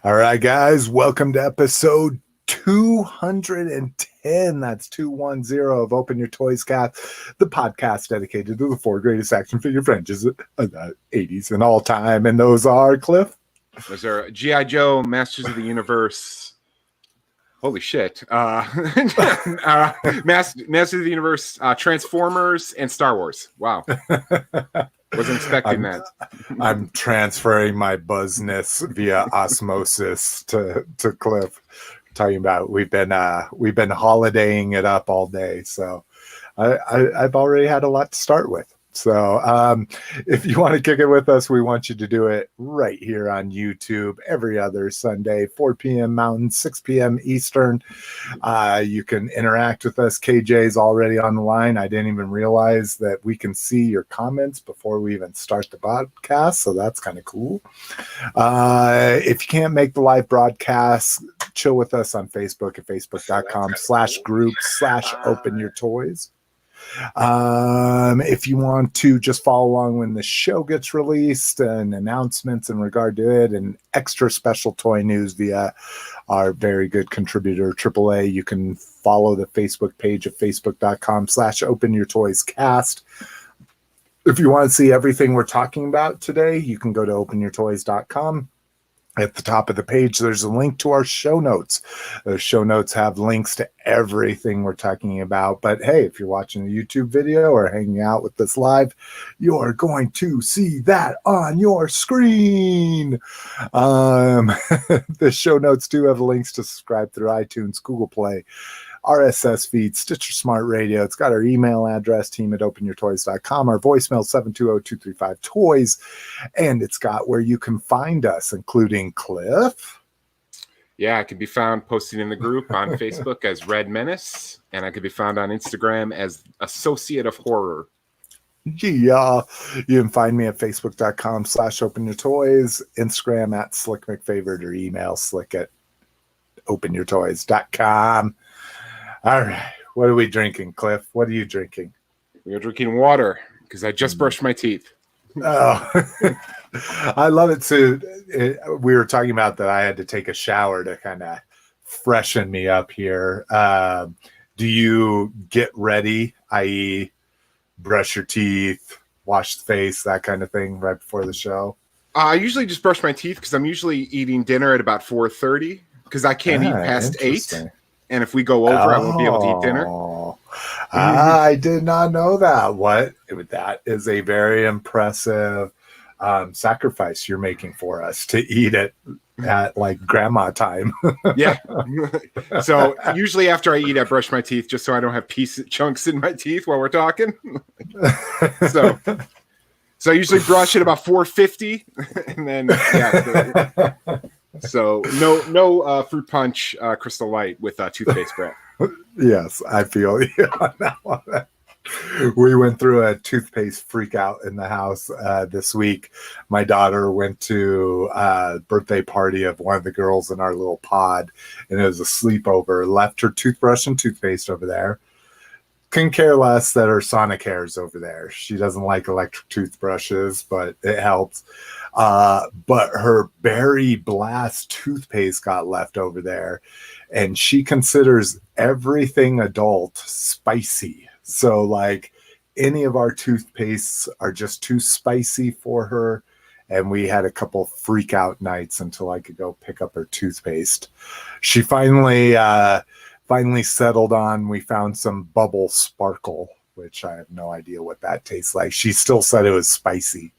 All right, guys, welcome to episode 210. That's 210 of Open Your Toys Cast, the podcast dedicated to the four greatest action figure franchises of the 80s and all time. And those are, Cliff? Those are G.I. Joe, Masters of the Universe. Holy shit. Masters of the Universe, Transformers, and Star Wars. Wow. Wasn't expecting that. I'm transferring my buzzness via osmosis to Cliff. Talking about we've been holidaying it up all day, so I've already had a lot to start with. So if you want to kick it with us, we want you to do it right here on YouTube every other Sunday, 4 p.m. Mountain, 6 p.m. Eastern. You can interact with us. KJ's already on the line. I didn't even realize that we can see your comments before we even start the podcast, so that's kind of cool. If you can't make the live broadcast, chill with us on Facebook at facebook.com/group/openyourtoys. If you want to just follow along when the show gets released and announcements in regard to it and extra special toy news via our very good contributor AAA, you can follow the Facebook page at facebook.com/openyourtoyscast. If you want to see everything we're talking about today, you can go to openyourtoys.com. At the top of the page, there's a link to our show notes. Those show notes have links to everything we're talking about. But hey, if you're watching a YouTube video or hanging out with us live, you're going to see that on your screen. The show notes do have links to subscribe through iTunes, Google Play, RSS feed, Stitcher Smart Radio. It's got our email address, team@openyourtoys.com, our voicemail 720-235-TOYS, and it's got where you can find us, including Cliff. Yeah, I can be found posting in the group on Facebook as Red Menace, and I can be found on Instagram as Associate of Horror. Yeah, you can find me at facebook.com/openyourtoys, Instagram at slickmcfavorite, or email slick@openyourtoys.com. All right, what are we drinking, Cliff? What are you drinking? We are drinking water because I just brushed my teeth. Oh, I love it too. We were talking about that I had to take a shower to kind of freshen me up here. Do you get ready, i.e., brush your teeth, wash the face, that kind of thing right before the show? I usually just brush my teeth because I'm usually eating dinner at about 4:30 because I can't eat past 8. And if we go over, I won't be able to eat dinner. I did not know that. That is a very impressive sacrifice you're making for us to eat it at like grandma time. Yeah. So usually after I eat, I brush my teeth just so I don't have chunks in my teeth while we're talking. So I usually brush at about 4:50, and then So no fruit punch Crystal Light with toothpaste breath. Yes, I feel you on that one. We went through a toothpaste freak out in the house this week. My daughter went to a birthday party of one of the girls in our little pod, and it was a sleepover. Left her toothbrush and toothpaste over there. Couldn't care less that her Sonicare's over there. She doesn't like electric toothbrushes, but it helps. But her Berry Blast toothpaste got left over there, and she considers everything adult spicy. So like any of our toothpastes are just too spicy for her. And we had a couple freak out nights until I could go pick up her toothpaste. She finally settled on, we found some Bubble Sparkle, which I have no idea what that tastes like. She still said it was spicy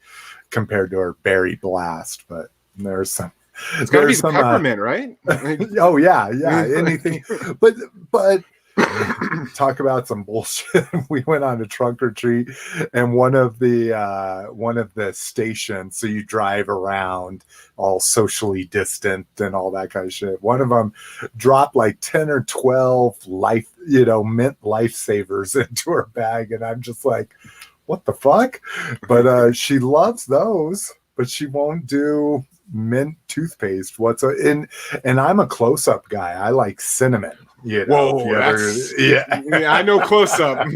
compared to her Berry Blast, but there's some. It's got to be some peppermint, right? Oh yeah, anything. But talk about some bullshit. We went on a trunk or treat, and one of the stations, so you drive around all socially distant and all that kind of shit. One of them dropped like 10 or 12 mint lifesavers into her bag, and I'm just like, what the fuck? But she loves those, but she won't do mint toothpaste and I'm a close-up guy. I like cinnamon. You know, Whoa, that's yeah. yeah, I know close up.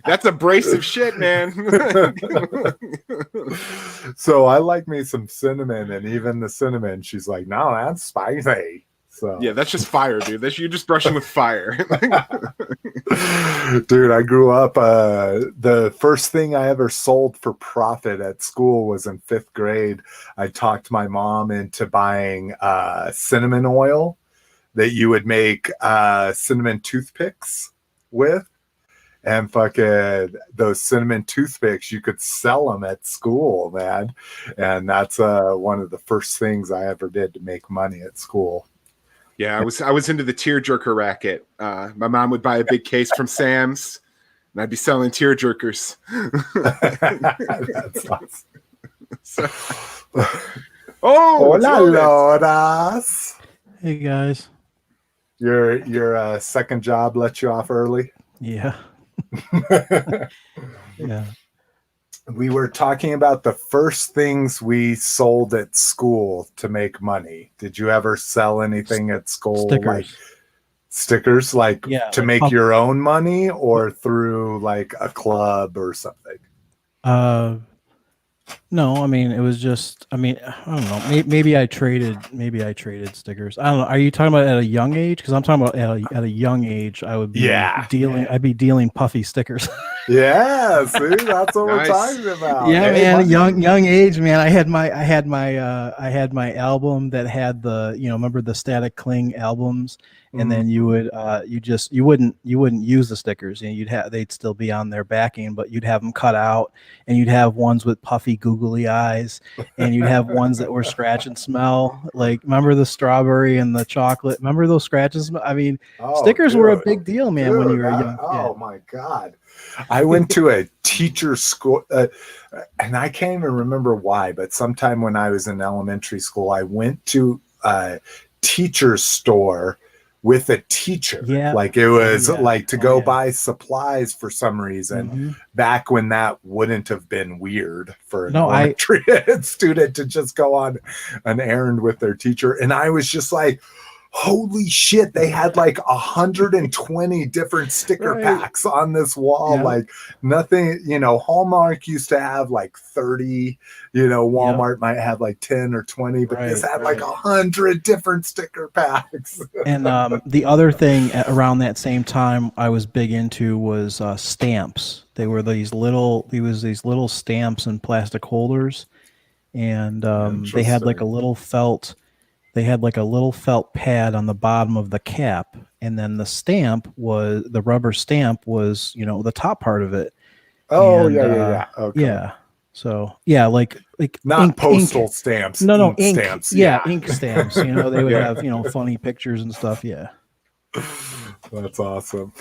That's abrasive shit, man. So I like me some cinnamon, and even the cinnamon, she's like, no, that's spicy. So Yeah, that's just fire, dude. You're just brushing with fire. dude, I grew up, the first thing I ever sold for profit at school was in 5th grade. I talked my mom into buying cinnamon oil that you would make cinnamon toothpicks with. And fucking those cinnamon toothpicks, you could sell them at school, man. And that's one of the first things I ever did to make money at school. Yeah, I was into the tearjerker racket. My mom would buy a big case from Sam's, and I'd be selling tearjerkers. That's awesome. So, oh, hola, Lotus. Hey guys. Your second job let you off early? Yeah. Yeah. We were talking about the first things we sold at school to make money. Did you ever sell anything at school? Stickers. Like stickers, like yeah, to like make your own money, or through like a club or something? No, I mean, it was just, I mean, I don't know. Maybe I traded stickers. I don't know. Are you talking about at a young age? Because I'm talking about at a young age, I would be dealing. I'd be dealing puffy stickers. Yeah, see, that's what Nice. we're talking about. Yeah, Hey, man, young age, man. I had my album that had the, remember the Static Cling albums, and then you would you wouldn't use the stickers, and they'd still be on their backing, but you'd have them cut out, and you'd have ones with puffy googly eyes, and you'd have ones that were scratch and smell. Like, remember the strawberry and the chocolate? Remember those scratches? I mean, stickers were a big deal, man, when you were young. Oh my God. I went to a teacher school, and I can't even remember why, but sometime when I was in elementary school, I went to a teacher's store with a teacher. Yeah. Like it was like to go buy supplies for some reason, back when that wouldn't have been weird for an elementary student to just go on an errand with their teacher. And I was just like, holy shit, they had like 120 different sticker packs on this wall. Like nothing, Hallmark used to have like 30, Walmart might have like 10 or 20, but this had like 100 different sticker packs. And the other thing around that same time I was big into was stamps. They were these little stamps in plastic holders, and they had like a little felt pad on the bottom of the cap, and then the rubber stamp was, the top part of it. Oh, and, okay. Yeah. So like not postal stamps. No, ink stamps. Ink stamps. They would have, funny pictures and stuff. Yeah. That's awesome.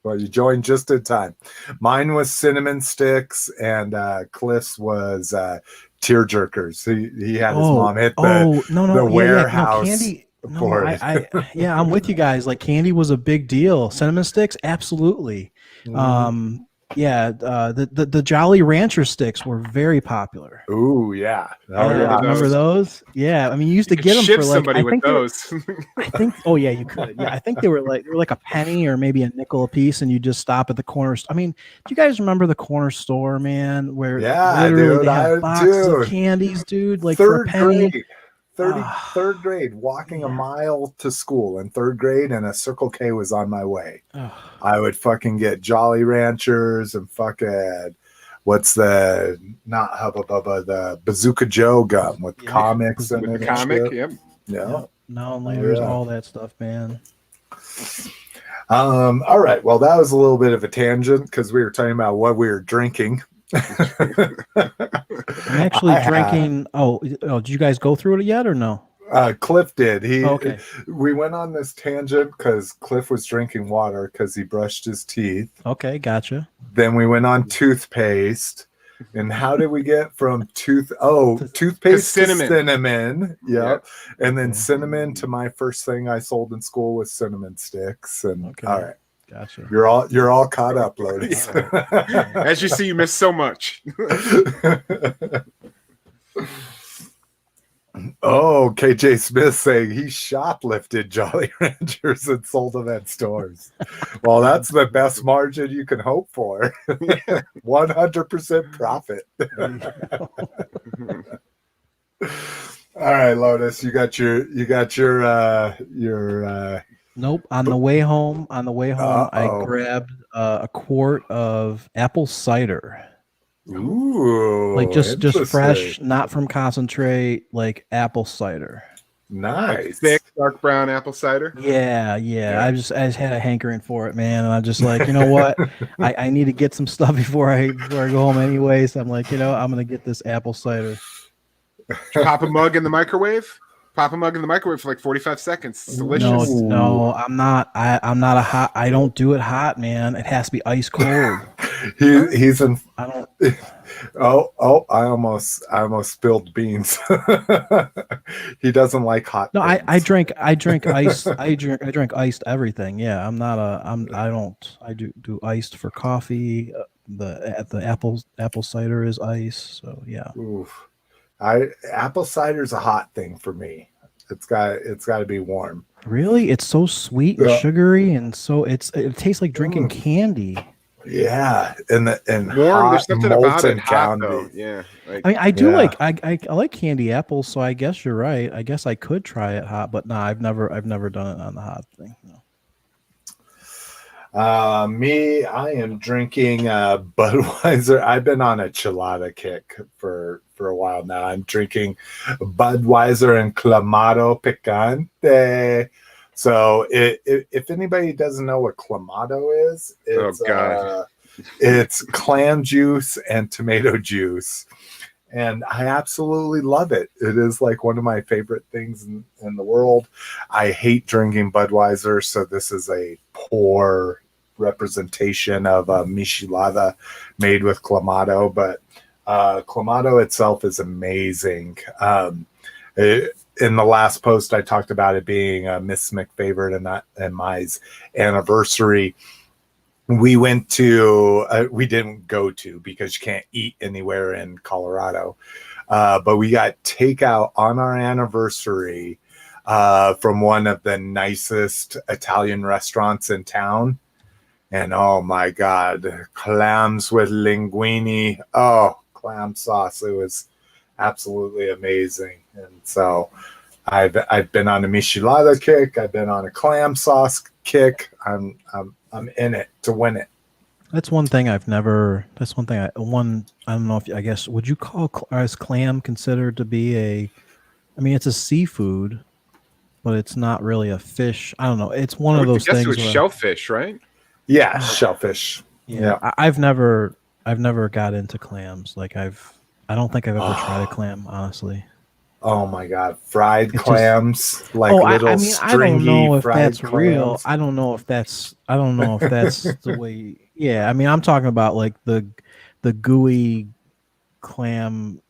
Well, you joined just in time. Mine was cinnamon sticks, and Cliff's was tearjerkers. He had his mom hit the warehouse. Candy. I'm with you guys. Like, candy was a big deal. Cinnamon sticks, absolutely. The Jolly Rancher sticks were very popular. Ooh, yeah. Remember those? Yeah, I mean, you used to get them for like somebody with those. You could. Yeah, I think they were like a penny or maybe a nickel a piece, and you just stop at the corner. I mean, do you guys remember the corner store, man? Where literally they had boxes of candies, dude, like for a penny. Third grade, walking a mile to school in 3rd grade, and a Circle K was on my way. I would fucking get Jolly Ranchers and fucking what's the not Hubba Bubba, the Bazooka Joe gum with comics and the comic. Yep. Yeah. Now there's all that stuff, man. All right. Well, that was a little bit of a tangent because we were talking about what we were drinking. I'm actually drinking. Did you guys go through it yet or no? Cliff did. We went on this tangent because Cliff was drinking water because he brushed his teeth. Okay, gotcha. Then we went on toothpaste. And how did we get from toothpaste to cinnamon? Yeah. And then cinnamon to my first thing I sold in school was cinnamon sticks. And all right. Gotcha. You're all caught up, Lotus. As you see, you missed so much. Oh, KJ Smith saying he shoplifted Jolly Ranchers and sold them at stores. Well, that's the best margin you can hope for. 100% profit. All right, Lotus, you got your Nope. On the way home, I grabbed a quart of apple cider. Ooh, Like just interesting. fresh, not from concentrate, like apple cider. Nice. Like thick, dark brown apple cider. Yeah. I just had a hankering for it, man, and I'm just like, you know what? I need to get some stuff before I go home anyway. So I'm like, I'm gonna get this apple cider. Pop a mug in the microwave. Pop a mug in the microwave for like 45 seconds. It's delicious. No, I'm not. I'm not a hot. I don't do it hot, man. It has to be ice cold. He's in. I don't. Oh! I almost spilled beans. He doesn't like hot. No, things. I drink ice. I drink iced everything. Yeah, I'm not a. I don't. I do iced for coffee. The apple cider is ice. So yeah. Oof. Apple cider is a hot thing for me. It's got to be warm. Really, it's so sweet and sugary, and so it tastes like drinking candy. Yeah, and warm. There's something about it. Hot, though. Yeah. Like, I mean, I do like I like candy apples, so I guess you're right. I guess I could try it hot, but no, I've never done it on the hot thing. No. I am drinking Budweiser. I've been on a chilada kick for a while now. I'm drinking Budweiser and Clamato Picante. So if anybody doesn't know what Clamato is, it's clam juice and tomato juice. And I absolutely love it. It is like one of my favorite things in the world. I hate drinking Budweiser, so this is a poor representation of a Michelada made with Clamato, but Clamato itself is amazing. In the last post, I talked about it being a Miss Mick favorite and Mai's anniversary. We went to, we didn't go to because you can't eat anywhere in Colorado, but we got takeout on our anniversary from one of the nicest Italian restaurants in town. And oh my God, clams with linguine. Oh, clam sauce. It was absolutely amazing. And so I've been on a Michelada kick. I've been on a clam sauce kick. I'm in it to win it. That's one thing I've never. That's one thing I don't know if I guess would you call is clam considered to be a? I mean, it's a seafood, but it's not really a fish. I don't know. It's one of those things. It's shellfish, right? Yeah, shellfish. Yeah. I've never got into clams. Like I don't think I've ever tried a clam, honestly. Oh my God, fried clams, little stringy I don't know if fried that's clams. real. I don't know if that's the way. Yeah, I mean, I'm talking about like the gooey clam,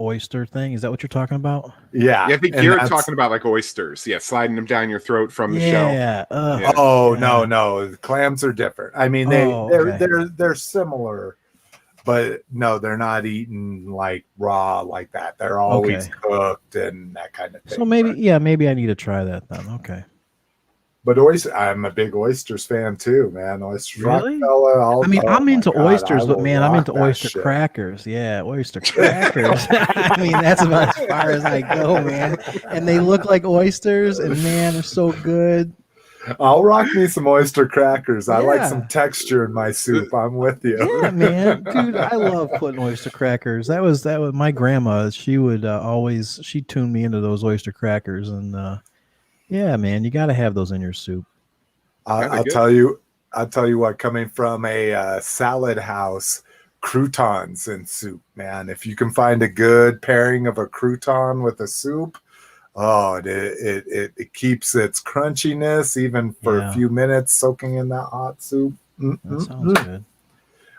oyster thing. Is that what you're talking about? Yeah, I think you're talking about like oysters. Yeah, sliding them down your throat from the shell. Yeah. No, clams are different. I mean, they're similar. But no, they're not eaten like raw like that. They're always cooked and that kind of thing. So maybe I need to try that then. Okay. But I'm a big oysters fan too, man. Oysters, really? Rockefeller. I'm into oysters, but man, I'm into oyster crackers. Yeah, oyster crackers. I mean, that's about as far as I go, man. And they look like oysters, and man, they're so good. I'll rock me some oyster crackers. I like some texture in my soup. I'm with you. Yeah, man, dude, I love putting oyster crackers. That was my grandma. She would she tuned me into those oyster crackers, and yeah, man, you got to have those in your soup. I'll tell you what. Coming from a salad house, croutons in soup, man. If you can find a good pairing of a crouton with a soup. Oh, it keeps its crunchiness even for a few minutes soaking in that hot soup. That sounds good.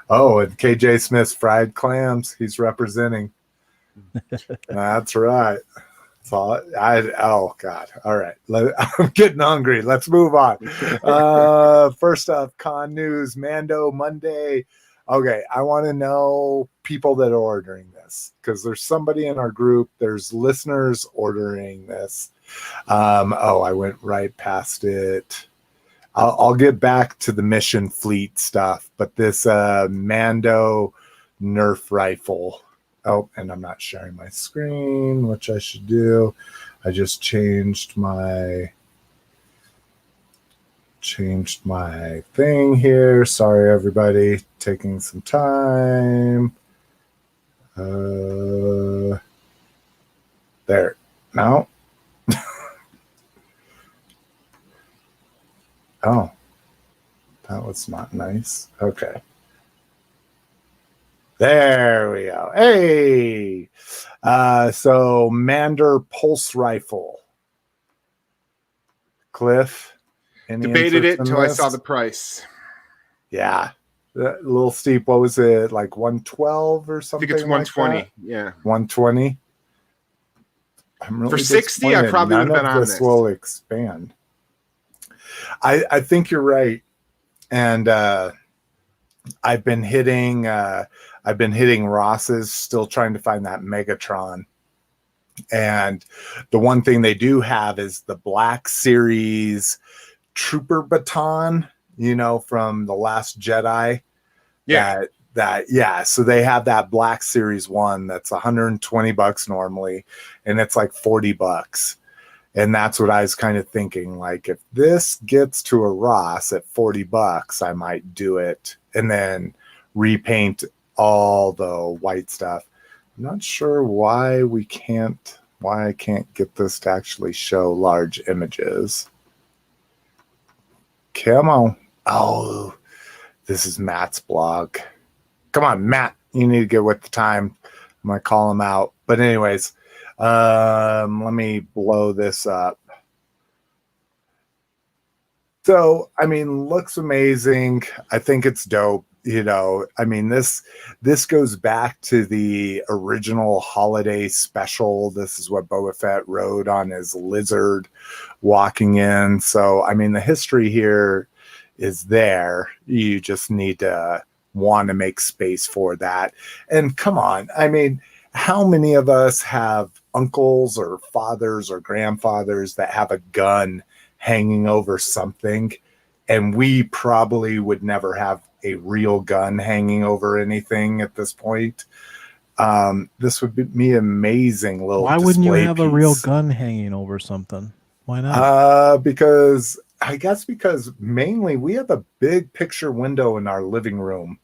Oh, and KJ Smith's fried clams. He's representing. That's right. Oh God. All right. I'm getting hungry. Let's move on. First up, con news. Mando Monday Okay, I want to know people that are ordering this, because there's somebody in our group, there's listeners ordering this. I went right past it. I'll get back to the mission fleet stuff, but this Mando Nerf rifle. Oh, and I'm not sharing my screen, which I should do. I just changed my thing here. Sorry, everybody, taking some time. There. No. Oh, that was not nice. Okay. There we go. Hey. So Mander Pulse Rifle. Cliff. Debated it until I saw the price. Yeah. A little steep. What was it? Like 112 or something? I think it's 120. Like yeah. 120. I'm really for 60, I probably would have been on this. Will expand. I think you're right. And I've been hitting Ross's, still trying to find that Megratron. And the one thing they do have is the Black Series Trooper baton, from the Last Jedi. Yeah. So they have that Black Series one that's $120 normally, and it's like $40. And that's what I was kind of thinking. Like, if this gets to a Ross at $40, I might do it and then repaint all the white stuff. I'm not sure why I can't get this to actually show large images. Come on. Oh, this is Matt's blog. Come on, Matt. You need to get with the time. I'm going to call him out. But anyways, let me blow this up. So, looks amazing. I think it's dope. This goes back to the original holiday special. This is what Boba Fett rode on his lizard walking in. So, the history here is there. You just need to want to make space for that. And come on, how many of us have uncles or fathers or grandfathers that have a gun hanging over something, and we probably would never have a real gun hanging over anything at this point? This would be amazing little. Why wouldn't you have a real gun hanging over something? Why not? Because mainly we have a big picture window in our living room.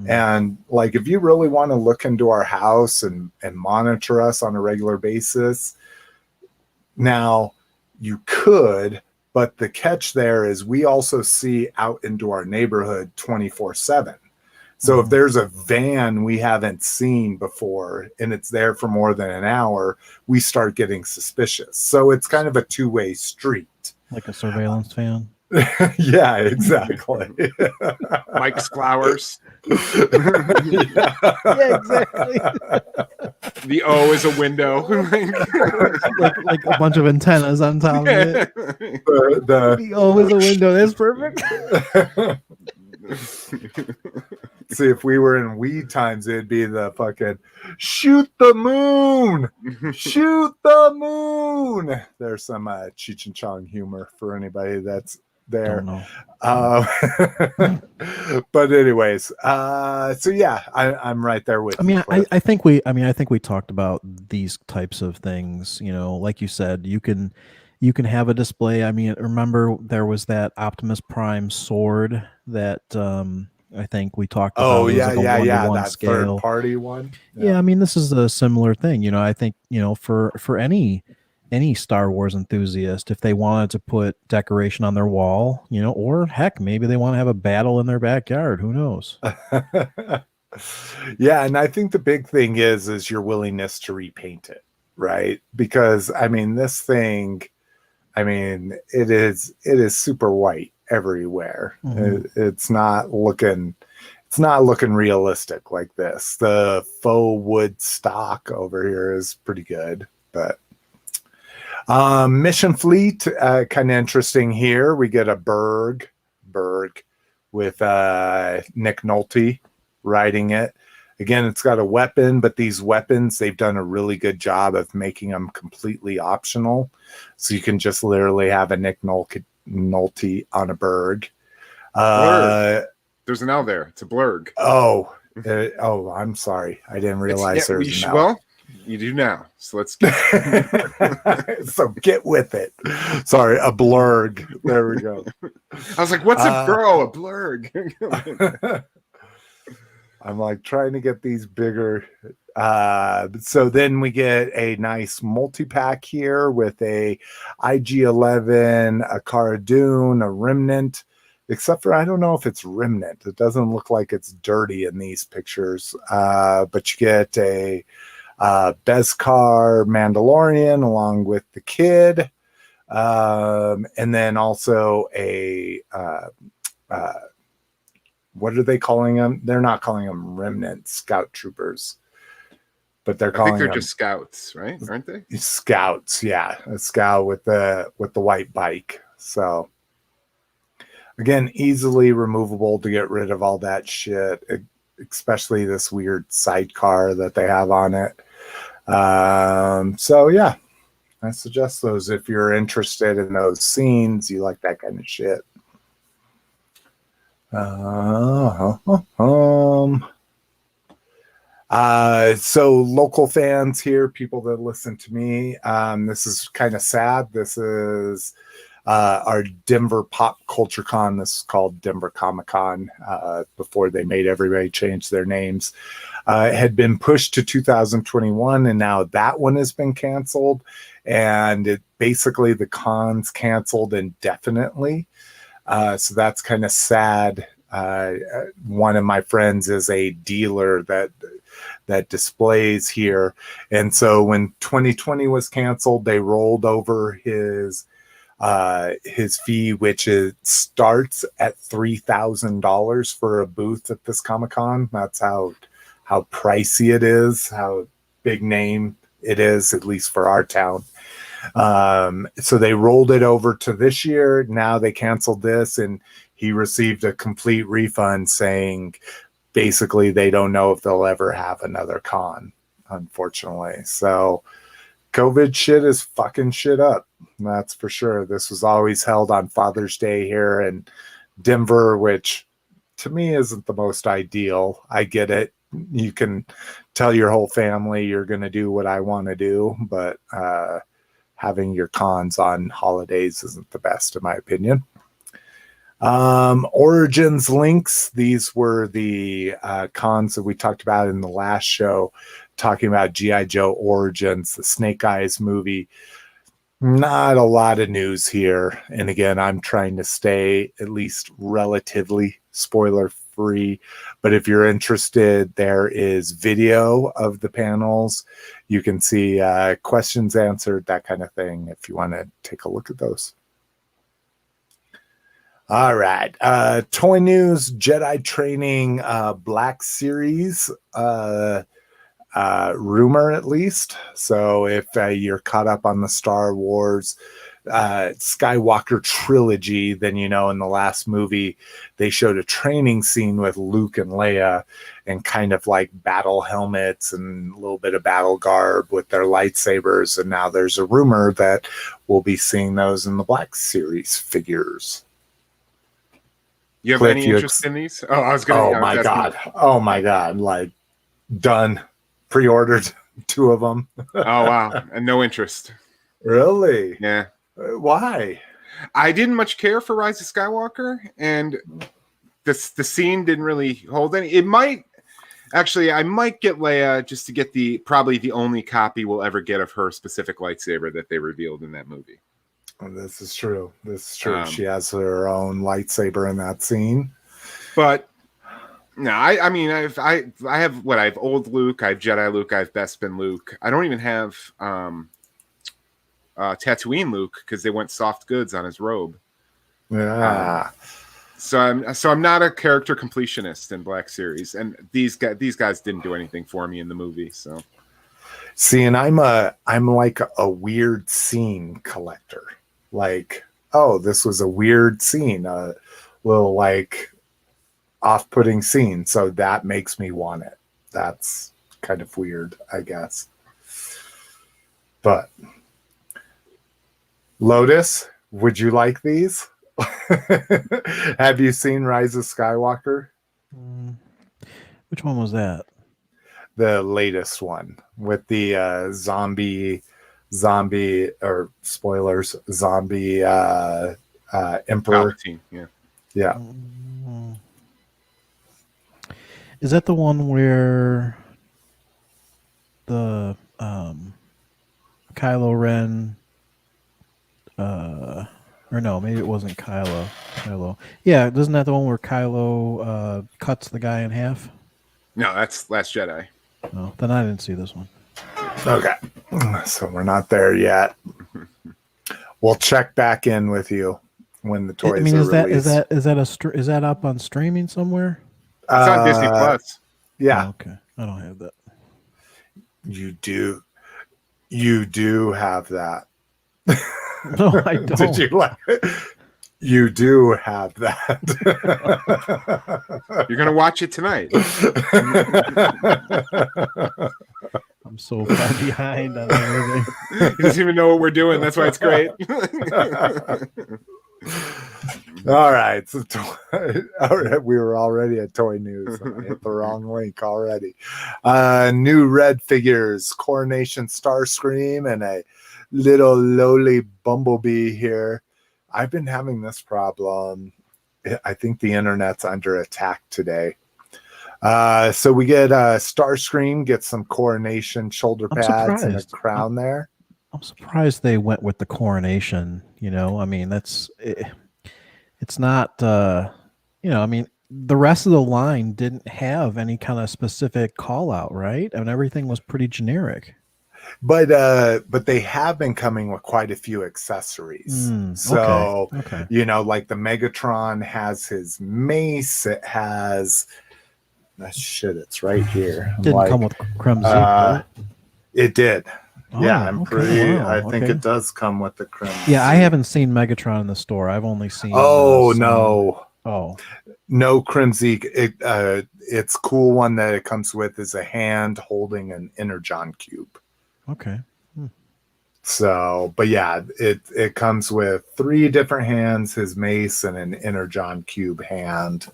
And like, if you really want to look into our house and monitor us on a regular basis, now you could, but the catch there is we also see out into our neighborhood 24/7. So if there's a van we haven't seen before and it's there for more than an hour, we start getting suspicious. So it's kind of a two-way street. Like a surveillance van? Yeah, exactly. Mike's Flowers. Yeah, exactly. The O is a window. like a bunch of antennas on top of it. The O is a window. That's perfect. See, if we were in weed times, it'd be the fucking shoot the moon, shoot the moon. There's some Cheech and Chong humor for anybody that's there. But anyways, so yeah, I'm right there with you. I think we talked about these types of things. Like you said, you can have a display. Remember there was that Optimus Prime sword that I think we talked about. Oh, yeah, that scale. third-party one. Yeah, this is a similar thing. I think for any Star Wars enthusiast, if they wanted to put decoration on their wall, or heck, maybe they want to have a battle in their backyard. Who knows? Yeah, and I think the big thing is your willingness to repaint it, right? Because this thing, it is super white everywhere. It's not looking realistic like this. The faux wood stock over here is pretty good, but mission fleet, kind of interesting here. We get a Berg with Nick Nolte riding it. Again, it's got a weapon, but these weapons, they've done a really good job of making them completely optional. So you can just literally have a Nick Nolte on a Berg. There's an L there. It's a blurg. Oh, I'm sorry. I didn't realize there was an L. Well, you do now. So let's get so get with it. Sorry, a blurg. There we go. I was like, what's a girl? A blurg. I'm like trying to get these bigger. So then we get a nice multi-pack here with a IG-11, a Cara Dune, a Remnant, except for I don't know if it's Remnant. It doesn't look like it's dirty in these pictures. But you get a Beskar Mandalorian along with the kid. And then also a what are they calling them? They're not calling them Remnant Scout Troopers, but they're calling them just scouts, right? Aren't they? Scouts, yeah. A scout with the white bike. So again, easily removable to get rid of all that shit, especially this weird sidecar that they have on it. So yeah, I suggest those if you're interested in those scenes, you like that kind of shit. So local fans here, people that listen to me, this is kind of sad. This is our Denver Pop Culture Con. This is called Denver Comic Con before they made everybody change their names. It had been pushed to 2021, and now that one has been canceled. And it basically the con's canceled indefinitely. So that's kind of sad. One of my friends is a dealer that displays here. And so when 2020 was canceled, they rolled over his fee, which starts at $3,000 for a booth at this Comic-Con. That's how pricey it is, how big name it is, at least for our town. So they rolled it over to this year. Now they canceled this, and he received a complete refund saying basically they don't know if they'll ever have another con, unfortunately. So COVID shit is fucking shit up. That's for sure. This was always held on Father's Day here in Denver, which to me isn't the most ideal. I get it. You can tell your whole family you're going to do what I want to do, but having your cons on holidays isn't the best, in my opinion. Origins links. These were the cons that we talked about in the last show, talking about G.I. Joe Origins, the Snake Eyes movie. Not a lot of news here. And again, I'm trying to stay at least relatively spoiler free. But if you're interested, there is video of the panels. You can see questions answered, that kind of thing, if you want to take a look at those. All right. Toy news, Jedi training Black Series rumor, at least. So if you're caught up on the Star Wars Skywalker trilogy, then you know in the last movie they showed a training scene with Luke and Leia and kind of like battle helmets and a little bit of battle garb with their lightsabers, and now there's a rumor that we'll be seeing those in the Black Series figures. You have Cliff, any interest in these? Oh, I was going to. Oh my god! Like done, pre-ordered 2 of them. Oh wow, and no interest. Really? Yeah. Why? I didn't much care for Rise of Skywalker, and the scene didn't really hold any. It might actually. I might get Leia just to get probably the only copy we'll ever get of her specific lightsaber that they revealed in that movie. This is true. She has her own lightsaber in that scene. But no, I mean, I have old Luke, I have Jedi Luke, I have Bespin Luke. I don't even have Tatooine Luke because they went soft goods on his robe. Yeah. So I'm not a character completionist in Black Series, and these guys didn't do anything for me in the movie. So see, and I'm like a weird scene collector. Like, oh, this was a weird scene. A little like off-putting scene, so that makes me want it. That's kind of weird, I guess. But Lotus, would you like these? Have you seen Rise of Skywalker? Which one was that? The latest one with the zombie or spoilers, zombie emperor. Palpatine, Yeah. Is that the one where the Kylo Ren or no, maybe it wasn't Kylo. Yeah, isn't that the one where Kylo cuts the guy in half? No, that's Last Jedi. No, then I didn't see this one. Okay. So we're not there yet. We'll check back in with you when the toys is are released. is that up on streaming somewhere? It's on Disney Plus. Yeah. Oh, okay. I don't have that. You do have that. No, I don't. Did you like it? You do have that. You're gonna watch it tonight. I'm so far behind on everything. He doesn't even know what we're doing. That's why it's great. All right. So we were already at Toy News. I hit the wrong link already. New red figures, Coronation Starscream, and a little lowly Bumblebee here. I've been having this problem. I think the internet's under attack today. So we get Starscream, get some Coronation shoulder pads and a crown there. I'm surprised they went with the Coronation. I mean, it's not, I mean, the rest of the line didn't have any kind of specific call out, right? I mean, everything was pretty generic. But they have been coming with quite a few accessories. Okay. Like the Megatron has his mace. It has it's right here. Didn't come with Crimson. Right? It did. Oh, yeah, I'm pretty. Wow, I think it does come with the Crimson. Yeah, I haven't seen Megatron in the store. I've only seen. No. Oh. No Crimson. It's cool one that it comes with is a hand holding an Energon cube. Okay. So, but yeah, it comes with 3 different hands, his mace and an Energon cube hand.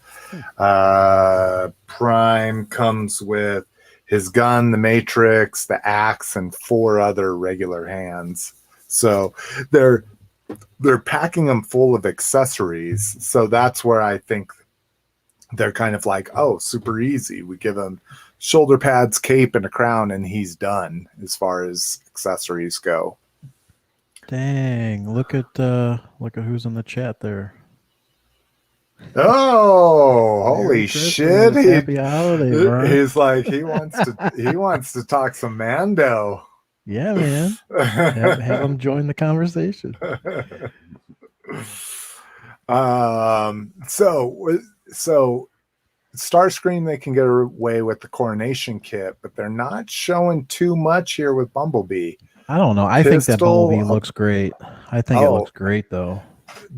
Prime comes with his gun, the Matrix, the axe, and 4 other regular hands. So they're packing them full of accessories. So that's where I think they're kind of like, oh, super easy. We give him shoulder pads, cape, and a crown, and he's done as far as accessories go. Dang! Look at who's in the chat there. Oh, holy shit! Happy holiday, bro. He's like he wants to talk some Mando. Yeah, man. have him join the conversation. So Starscream, they can get away with the Coronation kit, but they're not showing too much here with Bumblebee. I don't know. I think that Bumblebee looks great. I think it looks great, though.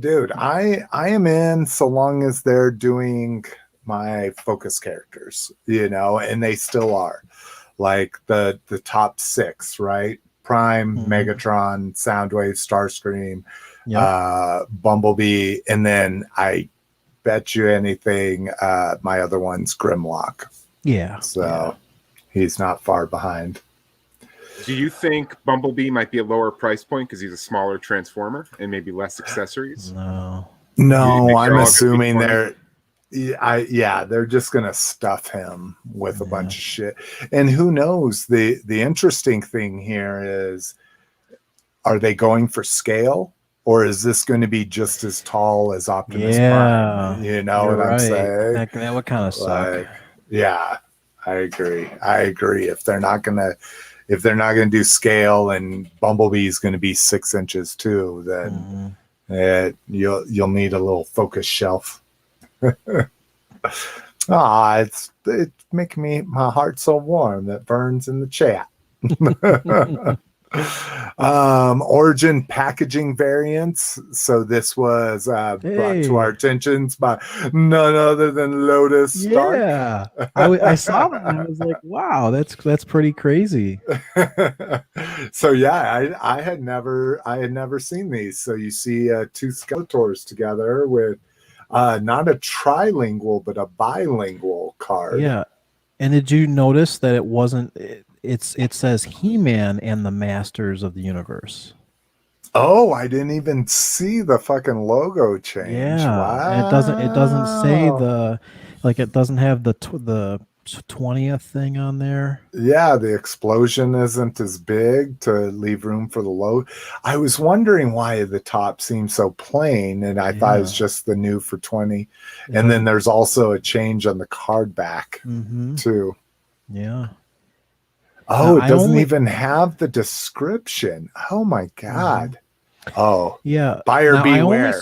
Dude, I am in so long as they're doing my focus characters, and they still are. Like the top 6, right? Prime, Megatron, Soundwave, Starscream, Bumblebee, and then I bet you anything, my other one's Grimlock. Yeah. So he's not far behind. Do you think Bumblebee might be a lower price point because he's a smaller transformer and maybe less accessories? No, I'm assuming they're just gonna stuff him with a bunch of shit. And who knows? The interesting thing here is, are they going for scale? Or is this going to be just as tall as Optimus Prime? You know what I'm saying? That would kind of suck. Yeah, I agree. If they're not gonna do scale and Bumblebee's going to be 6 inches too, then you'll need a little focus shelf. It's making my heart so warm that burns in the chat. Origin packaging variants. So this was brought to our attentions by none other than Lotus Stark. Yeah, I saw that and I was like, wow, that's pretty crazy. So yeah, I had never seen these. So you see two Skeletors together with not a trilingual but a bilingual card. Yeah, and did you notice that it wasn't? It says He-Man and the Masters of the Universe. Oh, I didn't even see the fucking logo change. Yeah, wow. and it doesn't say it doesn't have the 20th thing on there. Yeah, the explosion isn't as big to leave room for the load. I was wondering why the top seemed so plain, and I thought it was just the new for 20. And then there's also a change on the card back too. Yeah. Oh, it doesn't even have the description. Oh my god. Oh yeah. Buyer beware.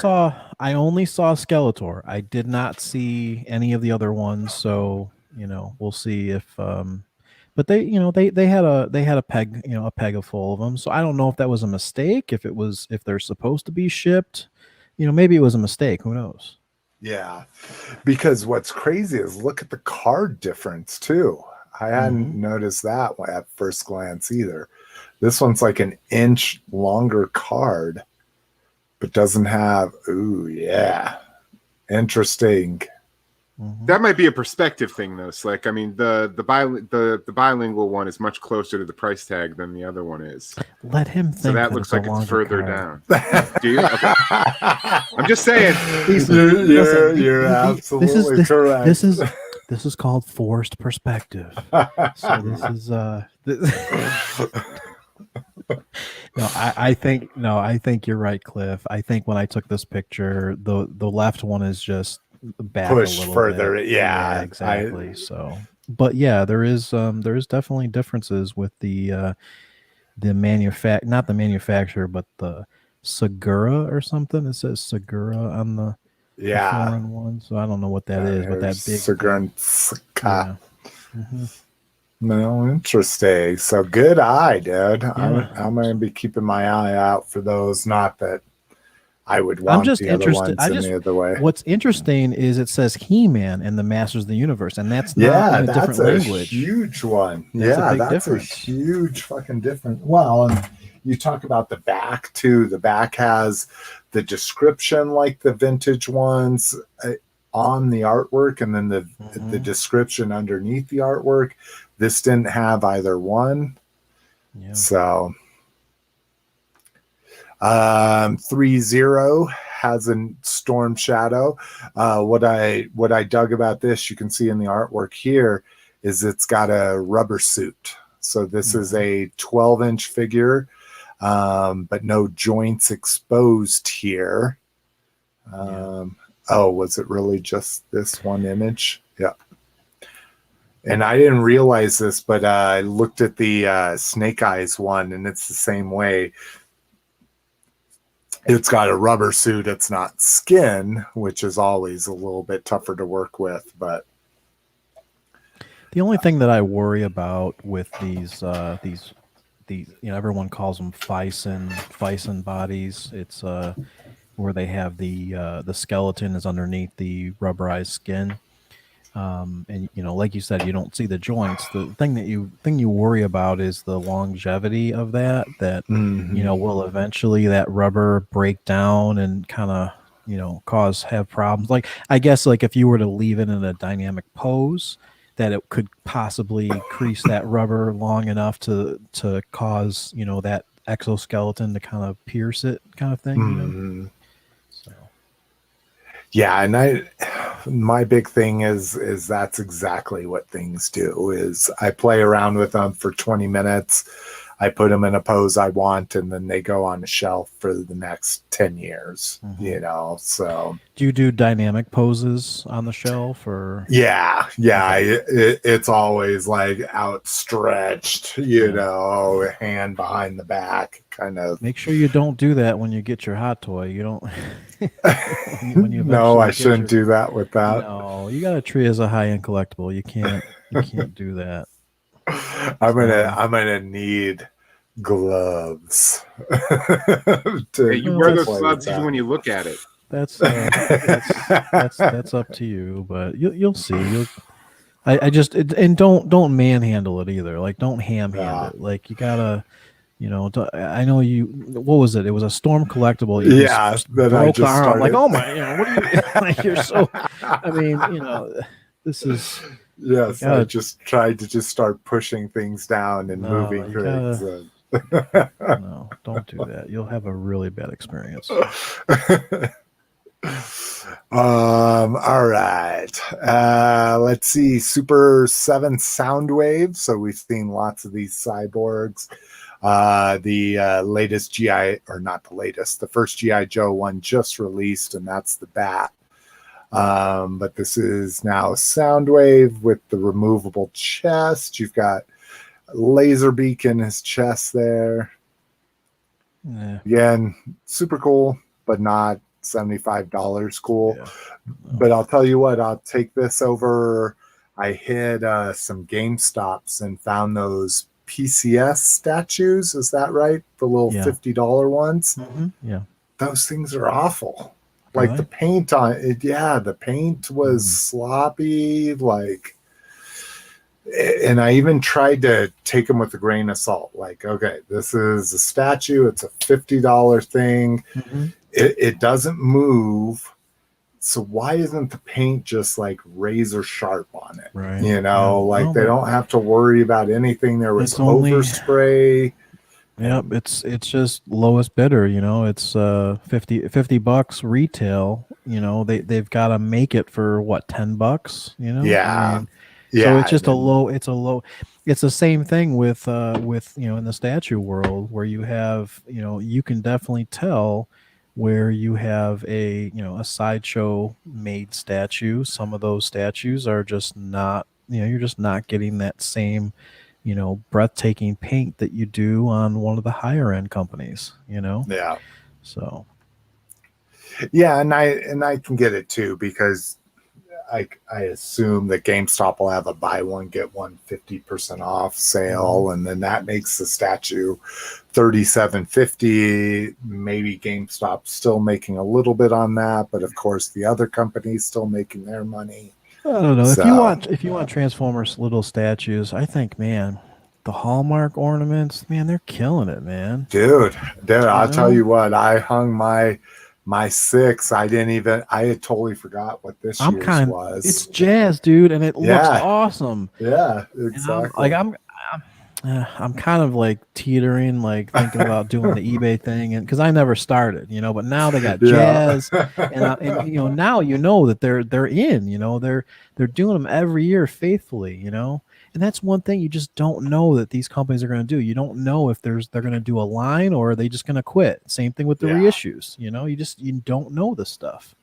I only saw Skeletor. I did not see any of the other ones, so we'll see if but they had a peg full of them. So I don't know if that was a mistake, if they're supposed to be shipped. Maybe it was a mistake, who knows. Yeah. Because what's crazy is look at the card difference too. I hadn't noticed that at first glance either. This one's like an inch longer card, but doesn't have. Ooh, yeah, interesting. That might be a perspective thing, though. So, like, I mean, the bilingual one is much closer to the price tag than the other one is. Let him think. So that looks like it's further card. down. Do you? Okay. I'm just saying. You're absolutely correct. This is called forced perspective. So this is I think you're right, Cliff. I think when I took this picture, the left one is just back pushed a little further. bit. Yeah, exactly. But yeah, there is definitely differences with the not the manufacturer, but the Segura or something. It says Segura on the foreign one, so I don't know what that is, but that big Segura. No, interesting. So good eye, dude. Yeah. I'm going to be keeping my eye out for those. Not that I would want the other ones any other way. What's interesting is it says He-Man and the Masters of the Universe, and that's not in a different language. Huge one. That's a huge fucking difference. Well, and you talk about the back too. The back has the description like the vintage ones on the artwork, and then the description underneath the artwork. This didn't have either one. Yeah. So ThreeZero has a Storm Shadow. What I dug about this, you can see in the artwork here, is it's got a rubber suit. So this is a 12-inch figure, but no joints exposed here. Oh, was it really just this one image? Yeah. And I didn't realize this, but I looked at the Snake Eyes one, and it's the same way. It's got a rubber suit. It's not skin, which is always a little bit tougher to work with. But the only thing that I worry about with these everyone calls them Fison bodies. It's where they have the skeleton is underneath the rubberized skin. And like you said, you don't see the joints. The thing you worry about is the longevity of that will eventually that rubber break down and kind of have problems. Like, I guess, like if you were to leave it in a dynamic pose, that it could possibly crease that rubber long enough to cause that exoskeleton to kind of pierce it, kind of thing. So yeah, and my big thing is that's exactly what things do. Is I play around with them for 20 minutes, I put them in a pose I want, and then they go on the shelf for the next 10 years. So do you do dynamic poses on the shelf, or it's always like outstretched, hand behind the back, kind of. Make sure you don't do that when you get your hot toy. You don't no, I shouldn't do that with that. No, you got to treat it as a high-end collectible. You can't do that. I'm gonna need gloves. Hey, you Well, wear that's- those gloves even when you look at it. That's up to you, but you'll see. I just and don't manhandle it either. Like don't ham hand it. Like you gotta, I know you. What was it? It was a storm collectible. You just then I broke the just arm. started. Like, oh my, what are you? Like you're so. I mean, this is. Yes, gotta- I just tried to just start pushing things down and No, moving you things. No, don't do that. You'll have a really bad experience. All right. Let's see. Super7 Soundwave. So we've seen lots of these cyborgs. The latest GI, or not the latest, the first GI Joe one just released, and that's the Bat. But this is now Soundwave with the removable chest. You've got Laserbeak in his chest there. Yeah. Again, super cool, but not $75 cool. Yeah. But I'll tell you what, I'll take this over. I hit some GameStops and found those PCS statues. Is that right? The little $50 ones. Mm-hmm. Yeah. Those things are awful. Really? Like the paint on it. Yeah, the paint was sloppy. Like, and I even tried to take them with a grain of salt. Like, okay, this is a statue. It's a $50 thing. Mm-hmm. It doesn't move. So why isn't the paint just like razor sharp on it? Right. They Well, don't have to worry about anything. There was it's only- overspray. Yep, it's just lowest bidder, it's $50 retail, they've got to make it for what, $10, Yeah. So it's just it's the same thing with in the statue world where you have, you can definitely tell where you have a sideshow made statue. Some of those statues are just not, you're just not getting that same breathtaking paint that you do on one of the higher end companies, Yeah. So Yeah, and I can get it too, because I assume that GameStop will have a buy one get one 50% off sale, and then that makes the statue $37.50. Maybe GameStop's still making a little bit on that, but of course the other company's still making their money. I don't know. So, If you want Transformers little statues, I think, man, the Hallmark ornaments, man, they're killing it, man. Dude, I'll tell you what, I hung my 6. I had totally forgot what this year's was. It's jazz, dude, and it looks awesome. Yeah, exactly. I'm kind of like teetering, like thinking about doing the eBay thing, and because I never started, but now they got jazz, and now that they're in, they're doing them every year faithfully, and that's one thing you just don't know that these companies are going to do. You don't know if they're going to do a line or are they just going to quit. Same thing with the reissues, you don't know this stuff.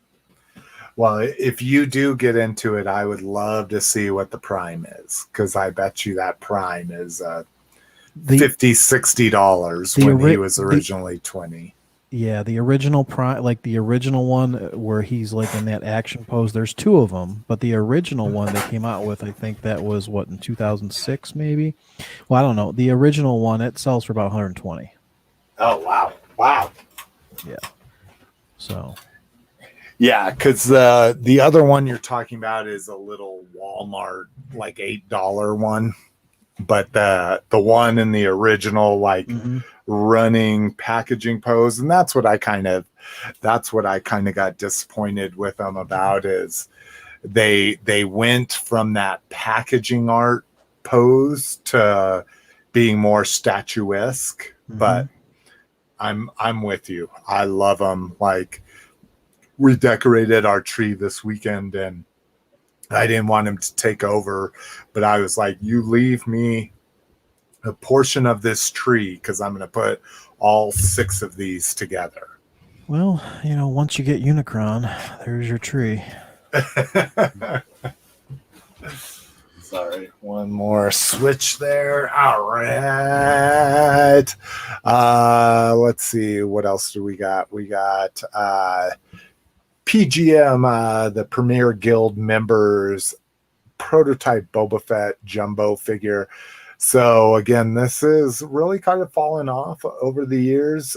Well, if you do get into it, I would love to see what the Prime is, because I bet you that Prime is $50-$60 when he was originally $20. Yeah, the original Prime, like the original one where he's like in that action pose. There's 2 of them, but the original one they came out with, I think that was what, in 2006 maybe. Well, I don't know. The original one, it sells for about 120. Oh wow! Yeah. So. Yeah, because the other one you're talking about is a little Walmart, like $8 one, but the one in the original, like running packaging pose, and that's what I kind of got disappointed with them about, is they went from that packaging art pose to being more statuesque. But I'm with you. I love them. Like, we decorated our tree this weekend, and I didn't want him to take over, but I was like, you leave me a portion of this tree, because I'm going to put all 6 of these together. Well, once you get Unicron, there's your tree. Sorry, one more switch there. All right. Let's see, what else do we got? We got PGM, the Premier Guild members, prototype Boba Fett jumbo figure. So again, this is really kind of fallen off over the years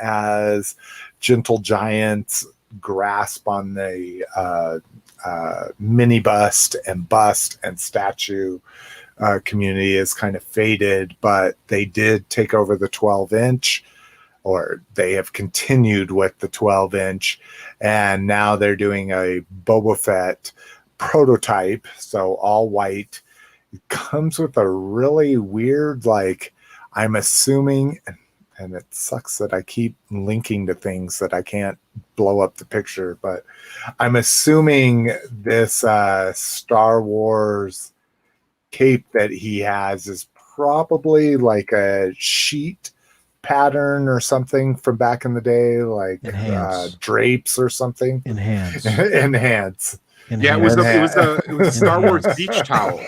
as Gentle Giant's grasp on the mini bust and statue community is kind of faded, but they did take over the 12-inch, or they have continued with the 12-inch, and now they're doing a Boba Fett prototype, so all white. It comes with a really weird, like, I'm assuming, and it sucks that I keep linking to things that I can't blow up the picture, but I'm assuming this Star Wars cape that he has is probably like a sheet pattern or something from back in the day, like drapes or something. Enhance. Yeah, it was a Star Wars beach towel.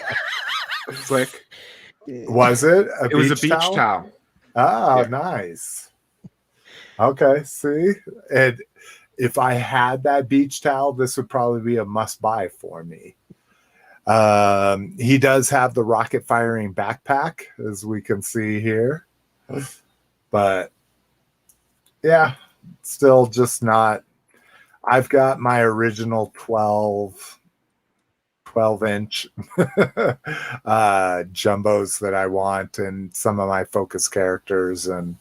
Click. Was it? It was a beach towel. Oh, yeah. Nice. Okay, see? And if I had that beach towel, this would probably be a must-buy for me. He does have the rocket firing backpack, as we can see here. But, yeah, still just not. I've got my original 12-inch jumbos that I want, and some of my focus characters, and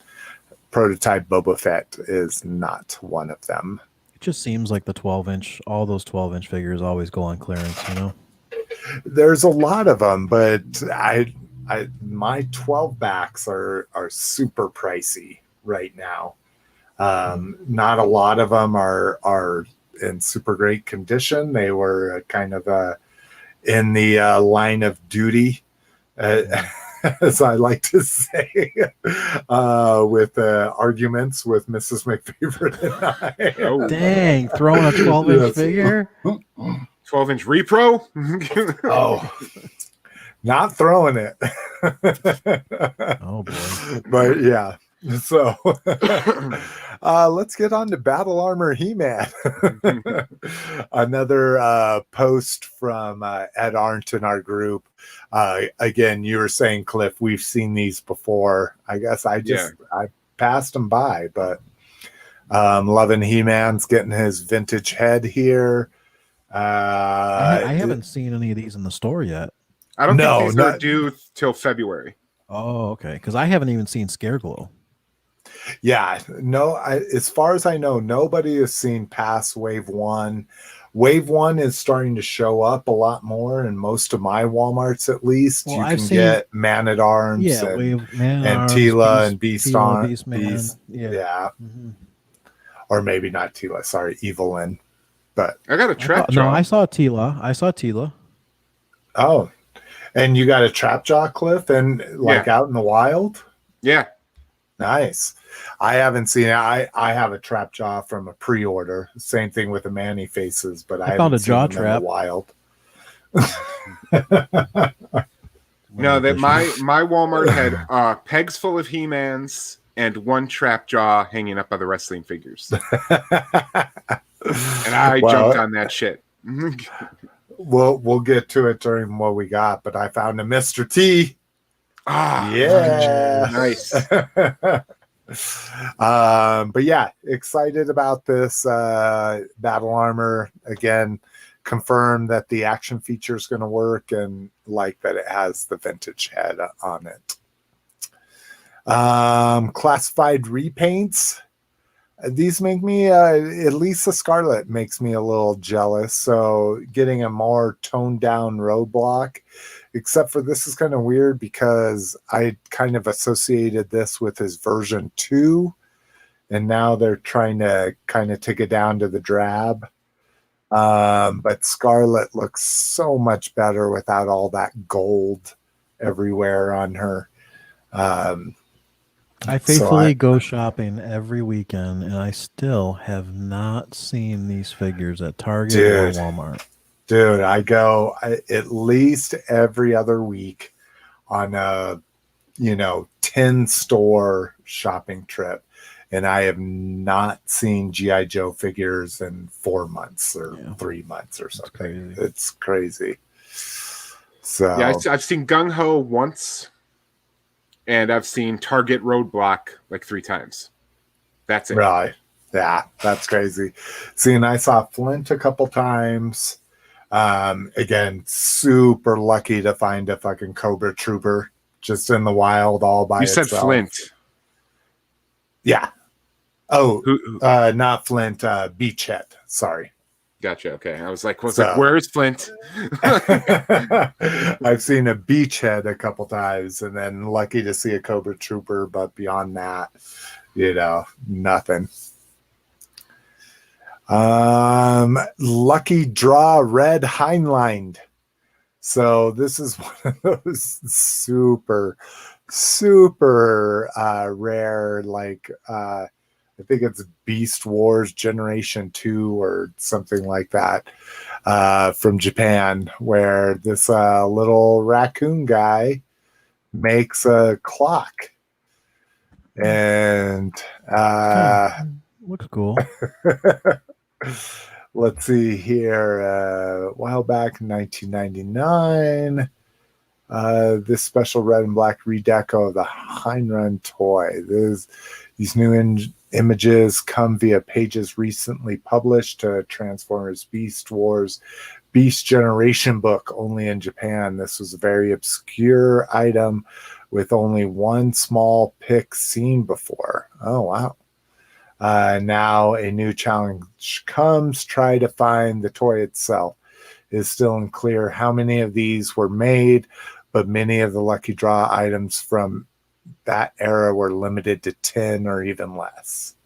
prototype Boba Fett is not one of them. It just seems like the 12-inch, all those 12-inch figures always go on clearance, you know? There's a lot of them, but my 12 backs are super pricey right now. Not a lot of them are in super great condition. They were kind of in the line of duty, as I like to say, with arguments with Mrs. McFavorite and I. Oh, dang, throwing a 12-inch figure? 12-inch repro? Oh, not throwing it. Oh, boy. But yeah. So let's get on to Battle Armor He-Man. Another post from Ed Arndt in our group. Again, you were saying, Cliff, we've seen these before. I guess I passed them by, but loving He-Man's getting his vintage head here. I haven't seen any of these in the store yet. I don't think these are due till February. Oh, okay. Because I haven't even seen Scareglow. Yeah, no. As far as I know, nobody has seen past Wave 1. Wave 1 is starting to show up a lot more in most of my Walmarts, at least. Well, you I've can seen, get Man-at-Arms and Tila and Beast. Yeah. Mm-hmm. Or maybe not Tila. Sorry, Evelyn. But I got a trap jaw. No, I saw Tila. Oh, and you got a trap jaw, Cliff, and out in the wild? Yeah. Nice. I haven't seen it. I have a trap jaw from a pre-order. Same thing with the Manny faces, but I found haven't a jaw seen them trap in the wild. No, that my Walmart had pegs full of He-Mans and one trap jaw hanging up by the wrestling figures. And I jumped on that shit. We'll get to it during what we got, but I found a Mr. T. Ah, yeah, nice. But yeah, excited about this Battle Armor. Again, confirmed that the action feature is going to work, and like that it has the vintage head on it. Classified repaints. These make me, at least the Scarlet makes me a little jealous. So getting a more toned down Roadblock, except for this is kind of weird because I kind of associated this with his version 2. And now they're trying to kind of take it down to the drab. But Scarlet looks so much better without all that gold everywhere on her. I faithfully go shopping every weekend, and I still have not seen these figures at Target or Walmart. Dude, I go at least every other week on a 10-store shopping trip, and I have not seen G.I. Joe figures in 4 months or 3 months or something. It's crazy. So yeah, I've seen Gung Ho once. and I've seen Target Roadblock like 3 times. That's it. Really? Yeah, that's crazy. See, and I saw Flint a couple times. Again, super lucky to find a fucking Cobra Trooper just in the wild all by You itself. said Flint. Yeah. Oh, Who? not Flint, Beachhead. Sorry. Gotcha. Okay. I was like, So- where's Flint? I've seen a Beachhead a couple times and then lucky to see a Cobra Trooper, but beyond that, nothing. Lucky draw red Heinlad. So this is one of those super rare, like I think it's Beast Wars Generation 2 or something like that, from Japan, where this little raccoon guy makes a clock. And looks cool. let's see here. A while back in 1999, this special red and black redeco of the Heinrun toy. These new images come via pages recently published to Transformers Beast Wars Beast Generation book, only in Japan. This was a very obscure item with only one small pic seen before. Oh, wow. Now a new challenge comes. Try to find the toy itself. It is still unclear how many of these were made, but many of the lucky draw items from that era were limited to 10 or even less.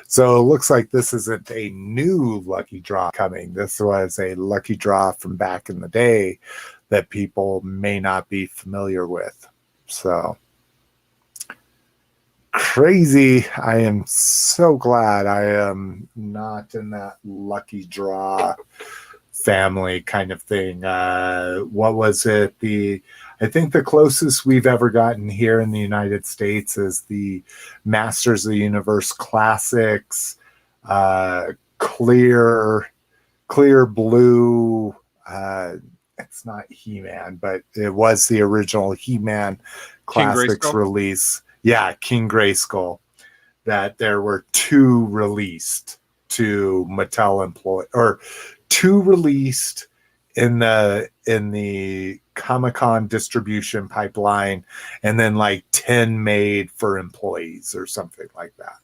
So it looks like this isn't a new lucky draw coming. This was a lucky draw from back in the day that people may not be familiar with. So crazy. I am so glad I am not in that lucky draw family kind of thing. What was it? I think the closest we've ever gotten here in the United States is the Masters of the Universe Classics, clear blue. It's not He-Man, but it was the original He-Man Classics release. Yeah, King Grayskull. That there were 2 released to Mattel employee, or 2 released in the Comic-Con distribution pipeline, and then like 10 made for employees or something like that.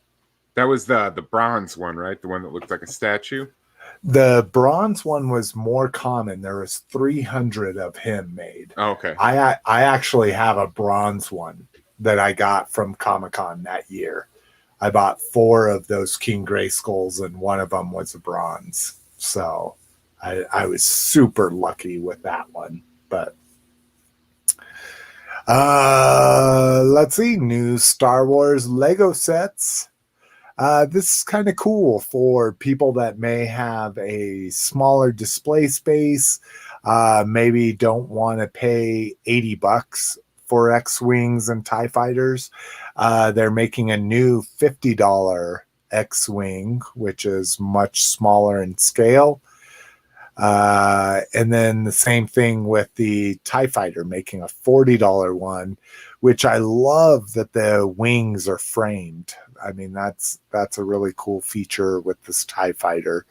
That was the bronze one, right? The one that looked like a statue. The bronze one was more common. There was 300 of him made. Oh, okay. I actually have a bronze one that I got from Comic-Con that year. I bought 4 of those King Grayskulls, and one of them was a bronze. So I was super lucky with that one. But let's see. New Star Wars Lego sets. This is kind of cool for people that may have a smaller display space, maybe don't want to pay $80 for X-Wings and TIE Fighters. They're making a new $50 X-Wing, which is much smaller in scale. And then the same thing with the TIE Fighter, making a $40 one, which I love that the wings are framed. I mean, that's a really cool feature with this TIE Fighter.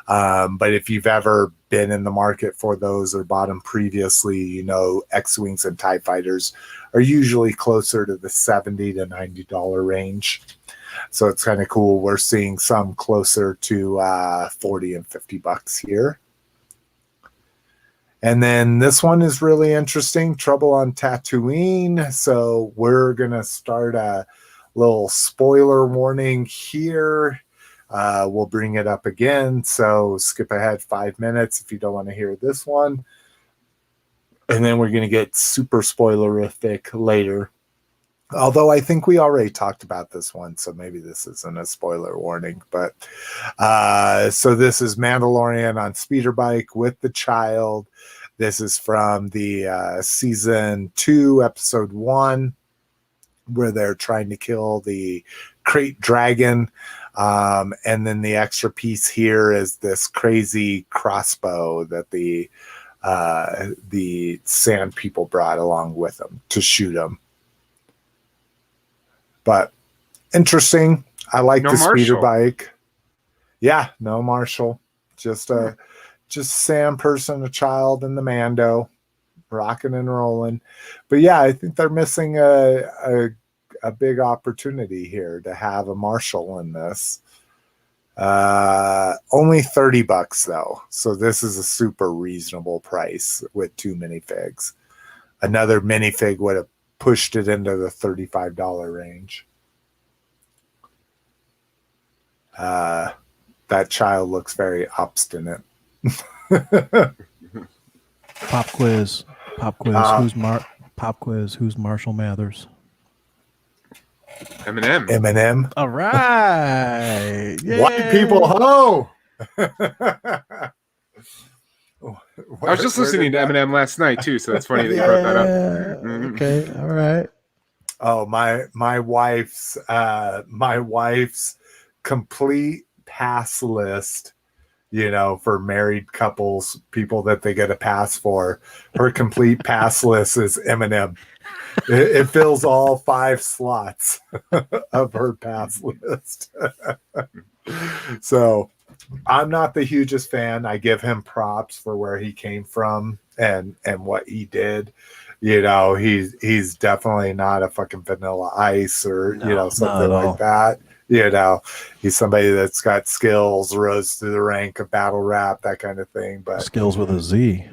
But if you've ever been in the market for those or bought them previously, X-Wings and TIE Fighters are usually closer to the $70 to $90 range. So it's kind of cool. We're seeing some closer to $40 and $50 here. And then this one is really interesting, Trouble on Tatooine. So we're going to start a little spoiler warning here. We'll bring it up again. So skip ahead 5 minutes if you don't want to hear this one. And then we're going to get super spoilerific later. Although I think we already talked about this one, so maybe this isn't a spoiler warning. But so this is Mandalorian on speeder bike with the child. This is from the season 2, episode 1, where they're trying to kill the crate dragon. And then the extra piece here is this crazy crossbow that the the sand people brought along with them to shoot them. But interesting. I like No the speeder Marshall. bike. Yeah, no Marshall. Just Sam person, a child, and the Mando, rocking and rolling. But yeah, I think they're missing a big opportunity here to have a Marshall in this. Only $30 though, so this is a super reasonable price with 2 minifigs. Another minifig would have pushed it into the $35 range. That child looks very obstinate. Pop quiz. Pop quiz. Who's Marshall Mathers? Eminem. Eminem. All right. White people, ho! I was just listening to Eminem last night too, so that's funny that you brought that up. Mm-hmm. Okay, all right. Oh, my wife's complete pass list, for married couples, people that they get a pass for. Her complete pass list is Eminem. It fills all 5 slots of her pass list. So I'm not the hugest fan. I give him props for where he came from and what he did. He's definitely not a fucking Vanilla Ice or something like that. He's somebody that's got skills, rose through the rank of battle rap, that kind of thing. But skills with a Z.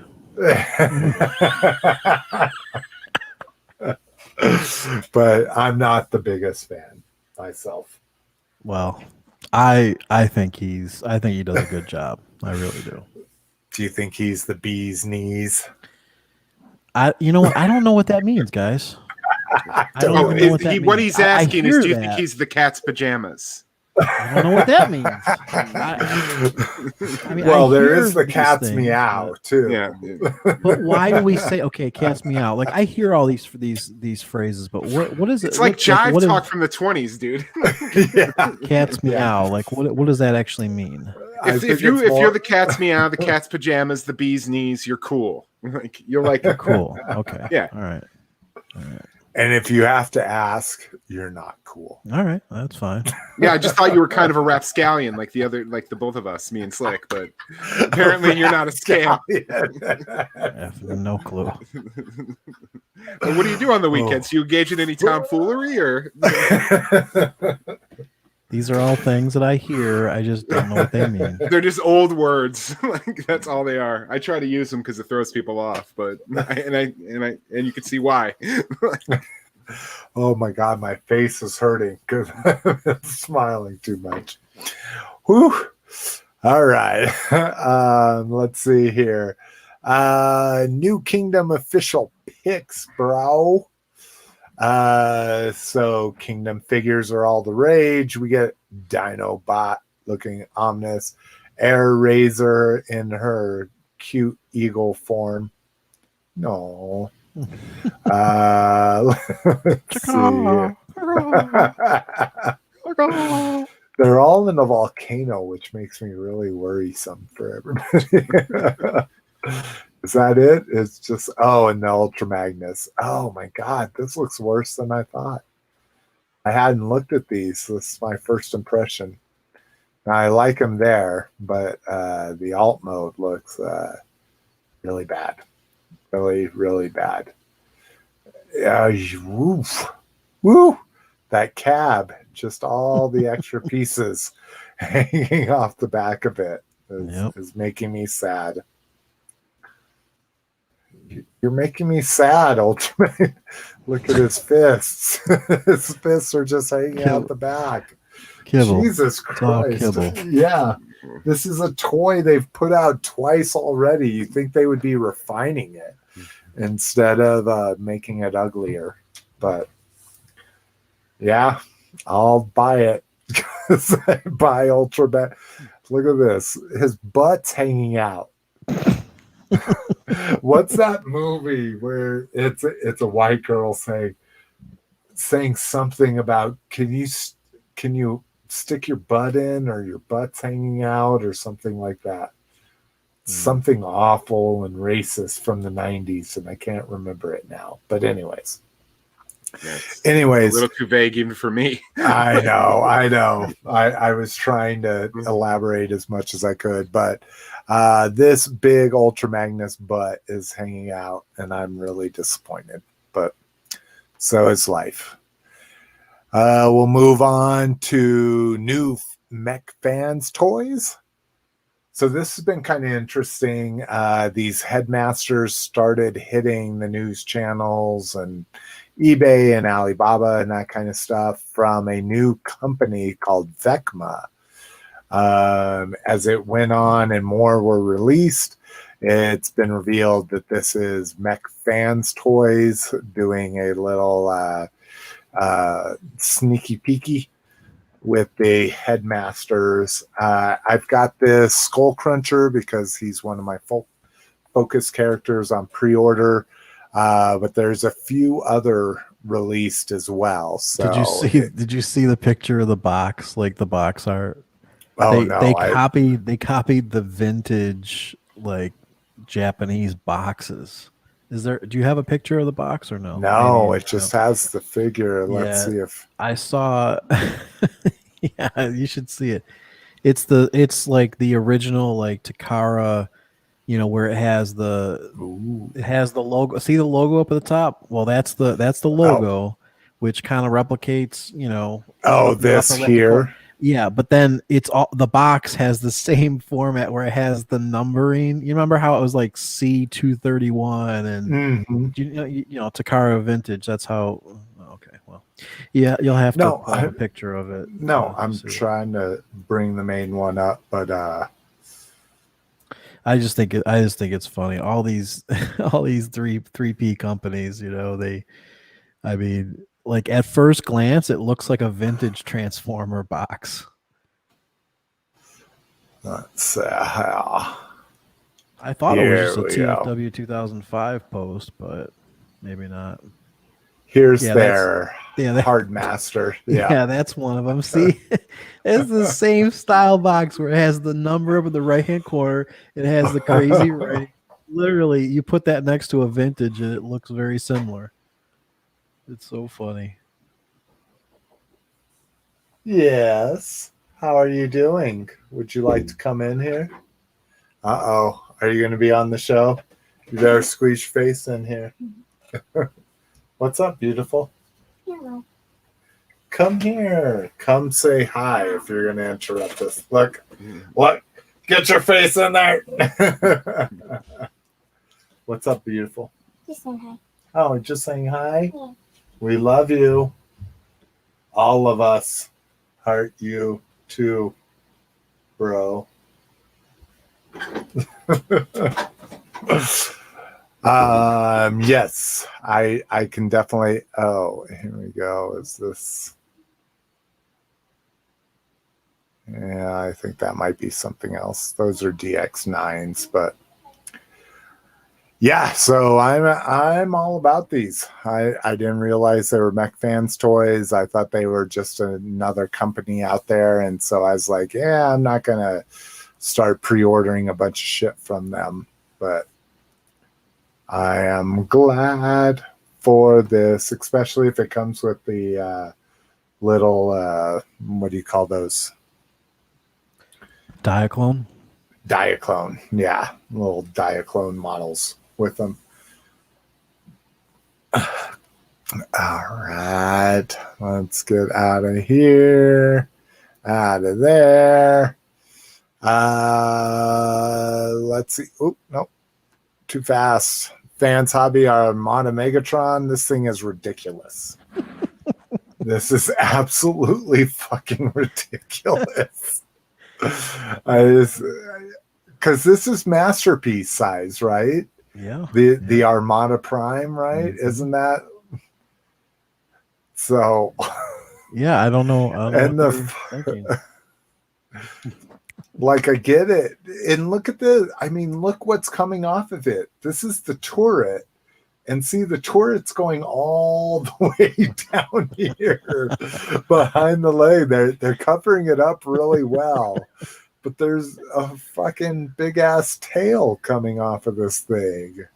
But I'm not the biggest fan myself. Well, I think he does a good job. I really do. Do you think he's the bee's knees? You know what? I don't know what that means, guys. What he's asking is, do you think he's the cat's pajamas? I don't know what that means. Well, there is the cat's meow too. Yeah. But why do we say cat's meow? Like I hear all these phrases, but what is it? It's like jive talk from the 20s, dude. Cat's meow. Like what does that actually mean? If you're the cat's meow, the cat's pajamas, the bee's knees, you're cool. Like you're like cool. Okay. Yeah. All right. And if you have to ask, you're not cool. All right, that's fine. Yeah, I just thought you were kind of a rapscallion, like the both of us, me and Slick, but apparently you're not a scam. No clue. What do you do on the weekends? Do you engage in any tomfoolery or? These are all things that I hear. I just don't know what they mean. They're just old words. Like that's all they are. I try to use them because it throws people off, but and you can see why. Oh my God, my face is hurting because I'm smiling too much. Whew. All right. Let's see here. New Kingdom official Pics, bro. So Kingdom figures are all the rage. We get Dinobot looking ominous, Air Razor in her cute eagle form. No. Let's see. They're all in a volcano, which makes me really worrisome for everybody. Is that it? It's just, and the Ultra Magnus. Oh my God, this looks worse than I thought. I hadn't looked at these. This is my first impression. Now, I like them there, but the alt mode looks really bad. Really, really bad. Woo! That cab, just all the extra pieces hanging off the back of it is making me sad. You're making me sad, Ultimate. Look at his fists. His fists are just hanging out the back. Kibble. Jesus Christ. Yeah. This is a toy they've put out twice already. You think they would be refining it instead of making it uglier. But yeah, I'll buy it. I buy Ultra Bat. Look at this. His butt's hanging out. What's that movie where it's a white girl saying something about can you stick your butt in or your butt's hanging out or something like that? something awful and racist from the 90s, and I can't remember it now. But anyways. A little too vague even for me. I know. I was trying to elaborate as much as I could, but this big Ultra Magnus butt is hanging out, and I'm really disappointed. But so is life. We'll move on to new Mech Fans toys. So this has been kind of interesting. These Headmasters started hitting the news channels and eBay and Alibaba and that kind of stuff from a new company called Vecma. As it went on and more were released, it's been revealed that this is Mech Fans Toys doing a little sneaky peeky with the Headmasters. I've got this Skull Cruncher because he's one of my focus characters on pre-order. But there's a few other released as well. So did you see the picture of the box? Like the box art? Oh, they copied the vintage like Japanese boxes. Do you have a picture of the box or no? No, maybe, it just has the figure. Let's see if I saw. Yeah, you should see it. It's like the original like Takara, where it has the logo. See the logo up at the top? Well, that's the logo, which kind of replicates, this here. Yeah, but then the box has the same format where it has the numbering. You remember how it was like C231 and Takara vintage. That's how. Okay, well, yeah, you'll have to have a picture of it. No, I'm trying to bring the main one up, but I just think it's funny. All these 3P companies, like at first glance, it looks like a vintage Transformer box. Let's I thought it was just a TFW 2005 post, but maybe not. Here's their Hardmaster. Yeah, that's one of them. See, it's the same style box where it has the number up in the right-hand corner. It has the crazy rating. Literally, you put that next to a vintage, and it looks very similar. It's so funny. Yes. How are you doing? Would you like to come in here? Uh-oh. Are you going to be on the show? You better squeeze your face in here. What's up, beautiful? Hello. Come here. Come say hi if you're going to interrupt us. Look. Get your face in there. What's up, beautiful? Just saying hi. Oh, just saying hi? Yeah. We love you. All of us heart you too, bro. Yes, I can definitely. Oh, here we go. Is this? Yeah, I think that might be something else. Those are DX9s, but yeah. So I'm all about these. I didn't realize they were Mech Fans toys. I thought they were just another company out there, and so I was like, yeah, I'm not gonna start pre-ordering a bunch of shit from them, but I am glad for this, especially if it comes with the little what do you call those? Diaclone? Diaclone, yeah. Little Diaclone models with them. All right. Let's get out of here. Out of there. Let's see. Oh, nope. Too fast. Fans Hobby Armada Megratron. This thing is ridiculous. This is absolutely fucking ridiculous. Because this is masterpiece size, right? Yeah. The Armada Prime, right? Mm-hmm. Isn't that so? Yeah, I don't know. And like, I get it. And look at this. I mean, look what's coming off of it. This is the turret. And see, the turret's going all the way down here behind the leg. They're covering it up really well. but there's a fucking big ass tail coming off of this thing.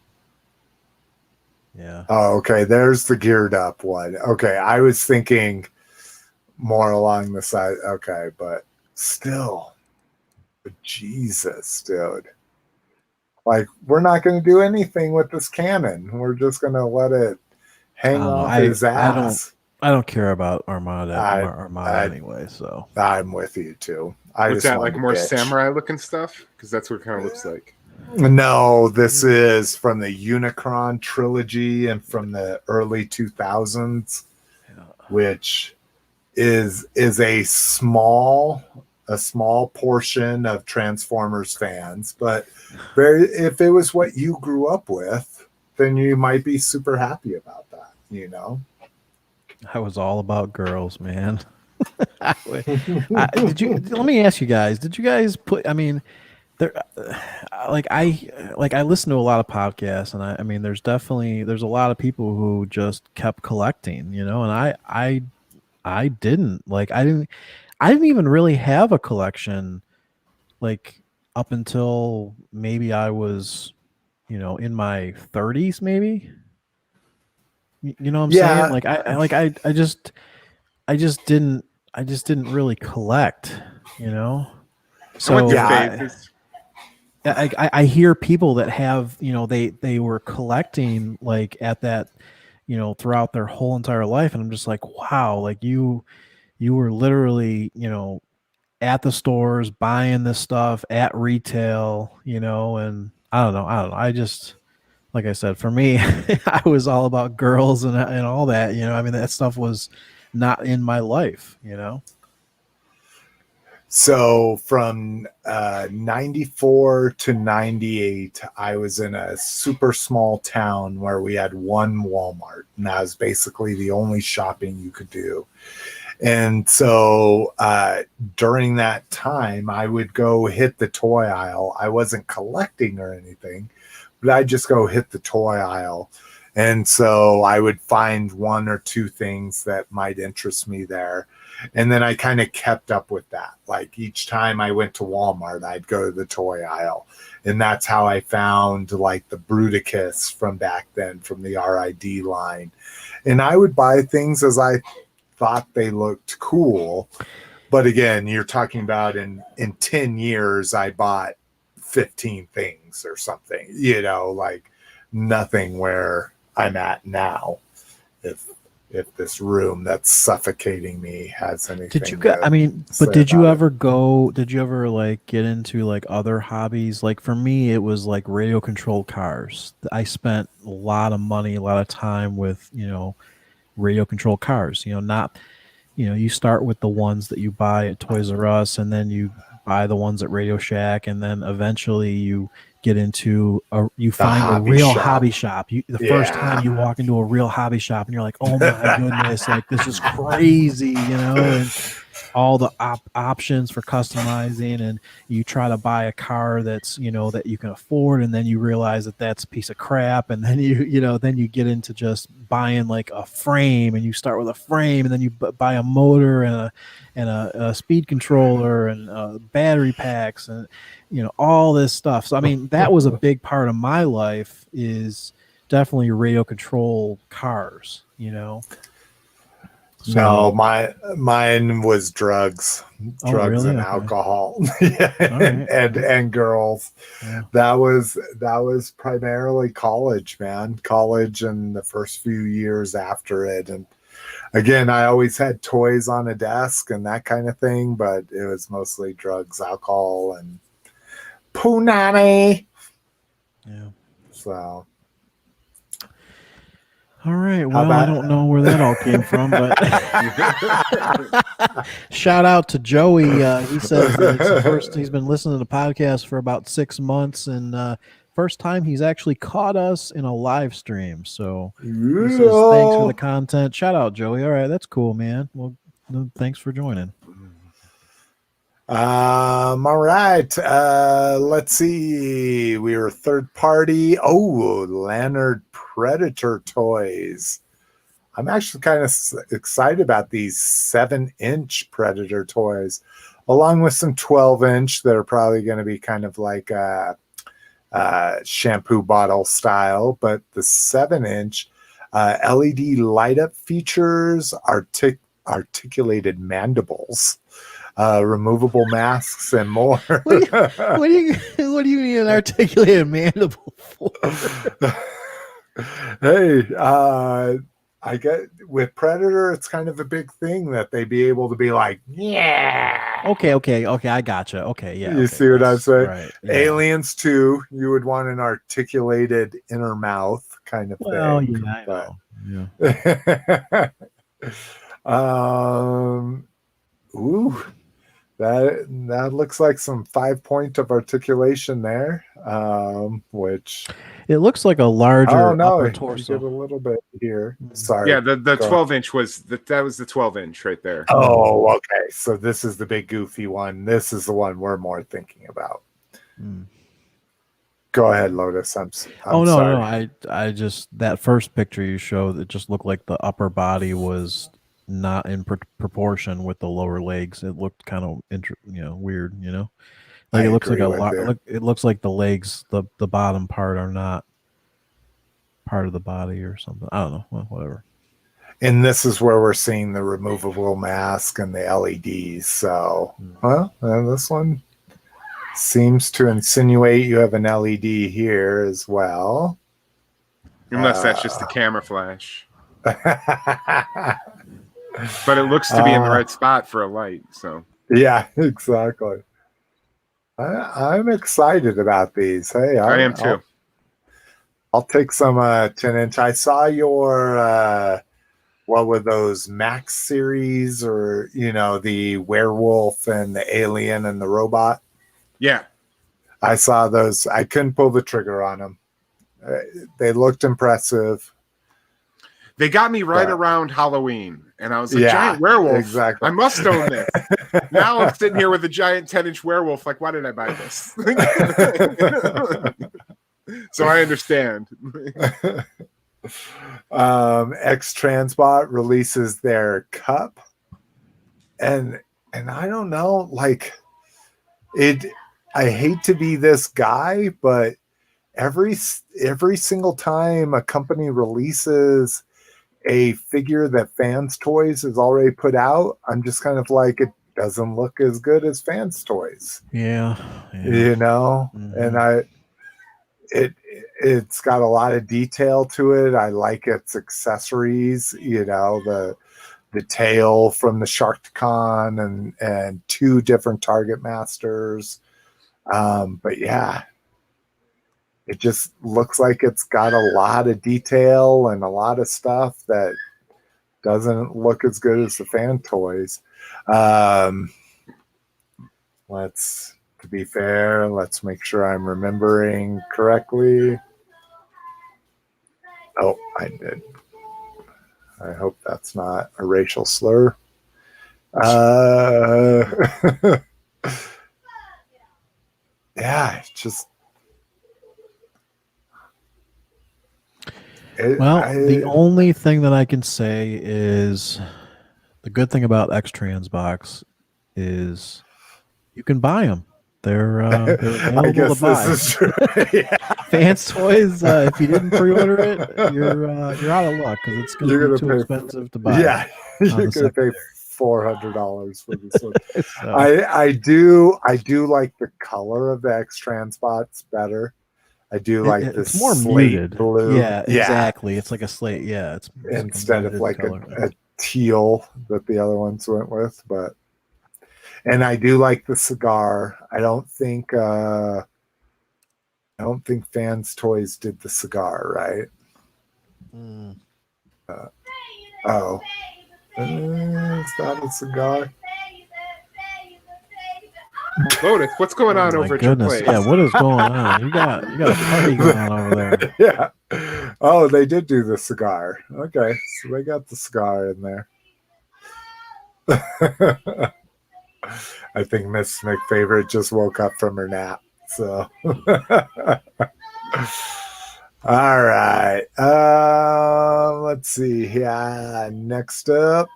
Yeah. Oh, okay. There's the geared up one. Okay, I was thinking more along the side. Okay, but still, Jesus, dude. Like, we're not going to do anything with this cannon. We're just going to let it hang off his ass. I don't care about Armada I- anyway. So I'm with you too. I What's just that, wanted like to more bitch. samurai looking stuff? Because that's what it kind of looks like. No, this is from the Unicron trilogy and from the early 2000s, which is a small portion of Transformers fans, but if it was what you grew up with, then you might be super happy about that, you know. I was all about girls, man. Let me ask you guys, did you guys put, I mean, there, I listen to a lot of podcasts, and I mean, there's a lot of people who just kept collecting, you know, and I didn't. Like, I didn't even really have a collection, like, up until maybe I was, you know, in my 30s, maybe. You know what I'm Yeah. saying? Like, I just didn't really collect, you know. I went So through Yeah. phases. I hear people that have, you know, they were collecting like at that, you know, throughout their whole entire life, and I'm just like, wow, like you were literally, you know, at the stores buying this stuff at retail, you know, and I don't know. I just, like I said, for me, I was all about girls and all that, you know. I mean, that stuff was not in my life, you know. So from 94 to 98, I was in a super small town where we had one Walmart, and that was basically the only shopping you could do. And so during that time, I would go hit the toy aisle. I wasn't collecting or anything, but I'd just go hit the toy aisle. And so I would find one or two things that might interest me there. And then I kind of kept up with that. Like each time I went to Walmart, I'd go to the toy aisle. And that's how I found like the Bruticus from back then from the RID line. And I would buy things as I thought they looked cool. But again, you're talking about in 10 years, I bought 15 things or something, you know, like nothing where I'm at now. If this room that's suffocating me has anything. Did you go? I mean, but did you ever go? Did you ever like get into like other hobbies? Like for me, it was like radio controlled cars. I spent a lot of money, a lot of time with, you know, radio controlled cars. You know, not, you know, you start with the ones that you buy at Toys R Us, and then you buy the ones at Radio Shack, and then eventually you get into you find a real hobby shop. The first time you walk into a real hobby shop and you're like, oh my goodness, like this is crazy, you know, and all the options for customizing, and you try to buy a car that's, you know, that you can afford, and then you realize that that's a piece of crap, and then you know, then you get into just buying like a frame, and you start with a frame, and then you buy a motor and a speed controller and battery packs and, you know, all this stuff. So I mean, that was a big part of my life, is definitely radio control cars, you know. So, no, mine was drugs, really? and alcohol, and girls. Yeah. That was primarily college, man. College and the first few years after it. And again, I always had toys on a desk and that kind of thing, but it was mostly drugs, alcohol, and punani. Yeah. So. All right. Well, I don't know where that all came from, but shout out to Joey. He says that it's the first, he's been listening to the podcast for about 6 months, and first time he's actually caught us in a live stream. So he says thanks for the content. Shout out, Joey. All right, that's cool, man. Well, thanks for joining. All right. Let's see. We were third party. Oh, Lanard Predator toys. I'm actually kind of excited about these 7-inch Predator toys. along with some 12-inch that are probably going to be kind of like shampoo bottle style, but the 7-inch LED light up features, articulated mandibles, removable masks, and more. What do you need an articulated mandible for? Hey, I get with Predator, it's kind of a big thing that they be able to be like, yeah. Okay. I gotcha. Okay, yeah. You okay, see what I'm saying? Right. Yeah. Aliens too. You would want an articulated inner mouth kind of Well, thing. yeah, I but, know. Yeah. Ooh, that looks like some 5-point of articulation there. Which It looks like a larger upper you torso. get a little bit here. Sorry. Yeah, the 12-inch was that was the 12-inch right there. Oh, okay. So this is the big goofy one. This is the one we're more thinking about. Go ahead, Lotus. I'm no, sorry. I just that first picture you showed, it just looked like the upper body was not in proportion with the lower legs. It looked kind of weird. Like it looks like it looks like the legs, the bottom part are not part of the body or something. I don't know. Well, whatever. And this is where we're seeing the removable mask and the LEDs. So, this one seems to insinuate you have an LED here as well. Unless that's just the camera flash. But it looks to be in the right spot for a light. So yeah, exactly. I'm excited about these. Hey, I am too. I'll take some 10-inch. I saw your what were those Max series, or the werewolf and the alien and the robot? Yeah, I saw those. I couldn't pull the trigger on them. They looked impressive. They got me right around Halloween, and I was like, giant werewolf. Exactly. I must own this. Now I'm sitting here with a giant 10-inch werewolf. Like, why did I buy this? So I understand. Xtransbot releases their cup, and I don't know, like it. I hate to be this guy, but every single time a company releases a figure that Fans Toys has already put out, I'm just kind of like, it doesn't look as good as Fans Toys. Yeah. And it's got a lot of detail to it. I like its accessories, the tail from the Sharkticon and 2 different Target Masters. But yeah, it just looks like it's got a lot of detail and a lot of stuff that doesn't look as good as the Fan Toys. To be fair, let's make sure I'm remembering correctly. Oh, I did. I hope that's not a racial slur. Yeah, it's just. The only thing that I can say is the good thing about Xtransbox is you can buy them. They're available to buy. This is true. Yeah. Fans Toys, if you didn't pre-order it, you're out of luck because it's going to be too expensive to buy. Yeah, you're going to pay $400 for this one. So. I do like the color of the Xtransbots better. I do like it's more muted blue. Yeah, exactly. It's like a slate. Yeah, it's instead of like a teal that the other ones went with. And I do like the cigar. I don't think Fans Toys did the cigar, right? Is that a cigar? Lotus, what's going on over at your place? Yeah, what is going on? You got a party going on over there. Yeah. Oh, they did do the cigar. Okay, so they got the cigar in there. I think Miss McFavorite just woke up from her nap. So, all right. Let's see. Yeah. Next up,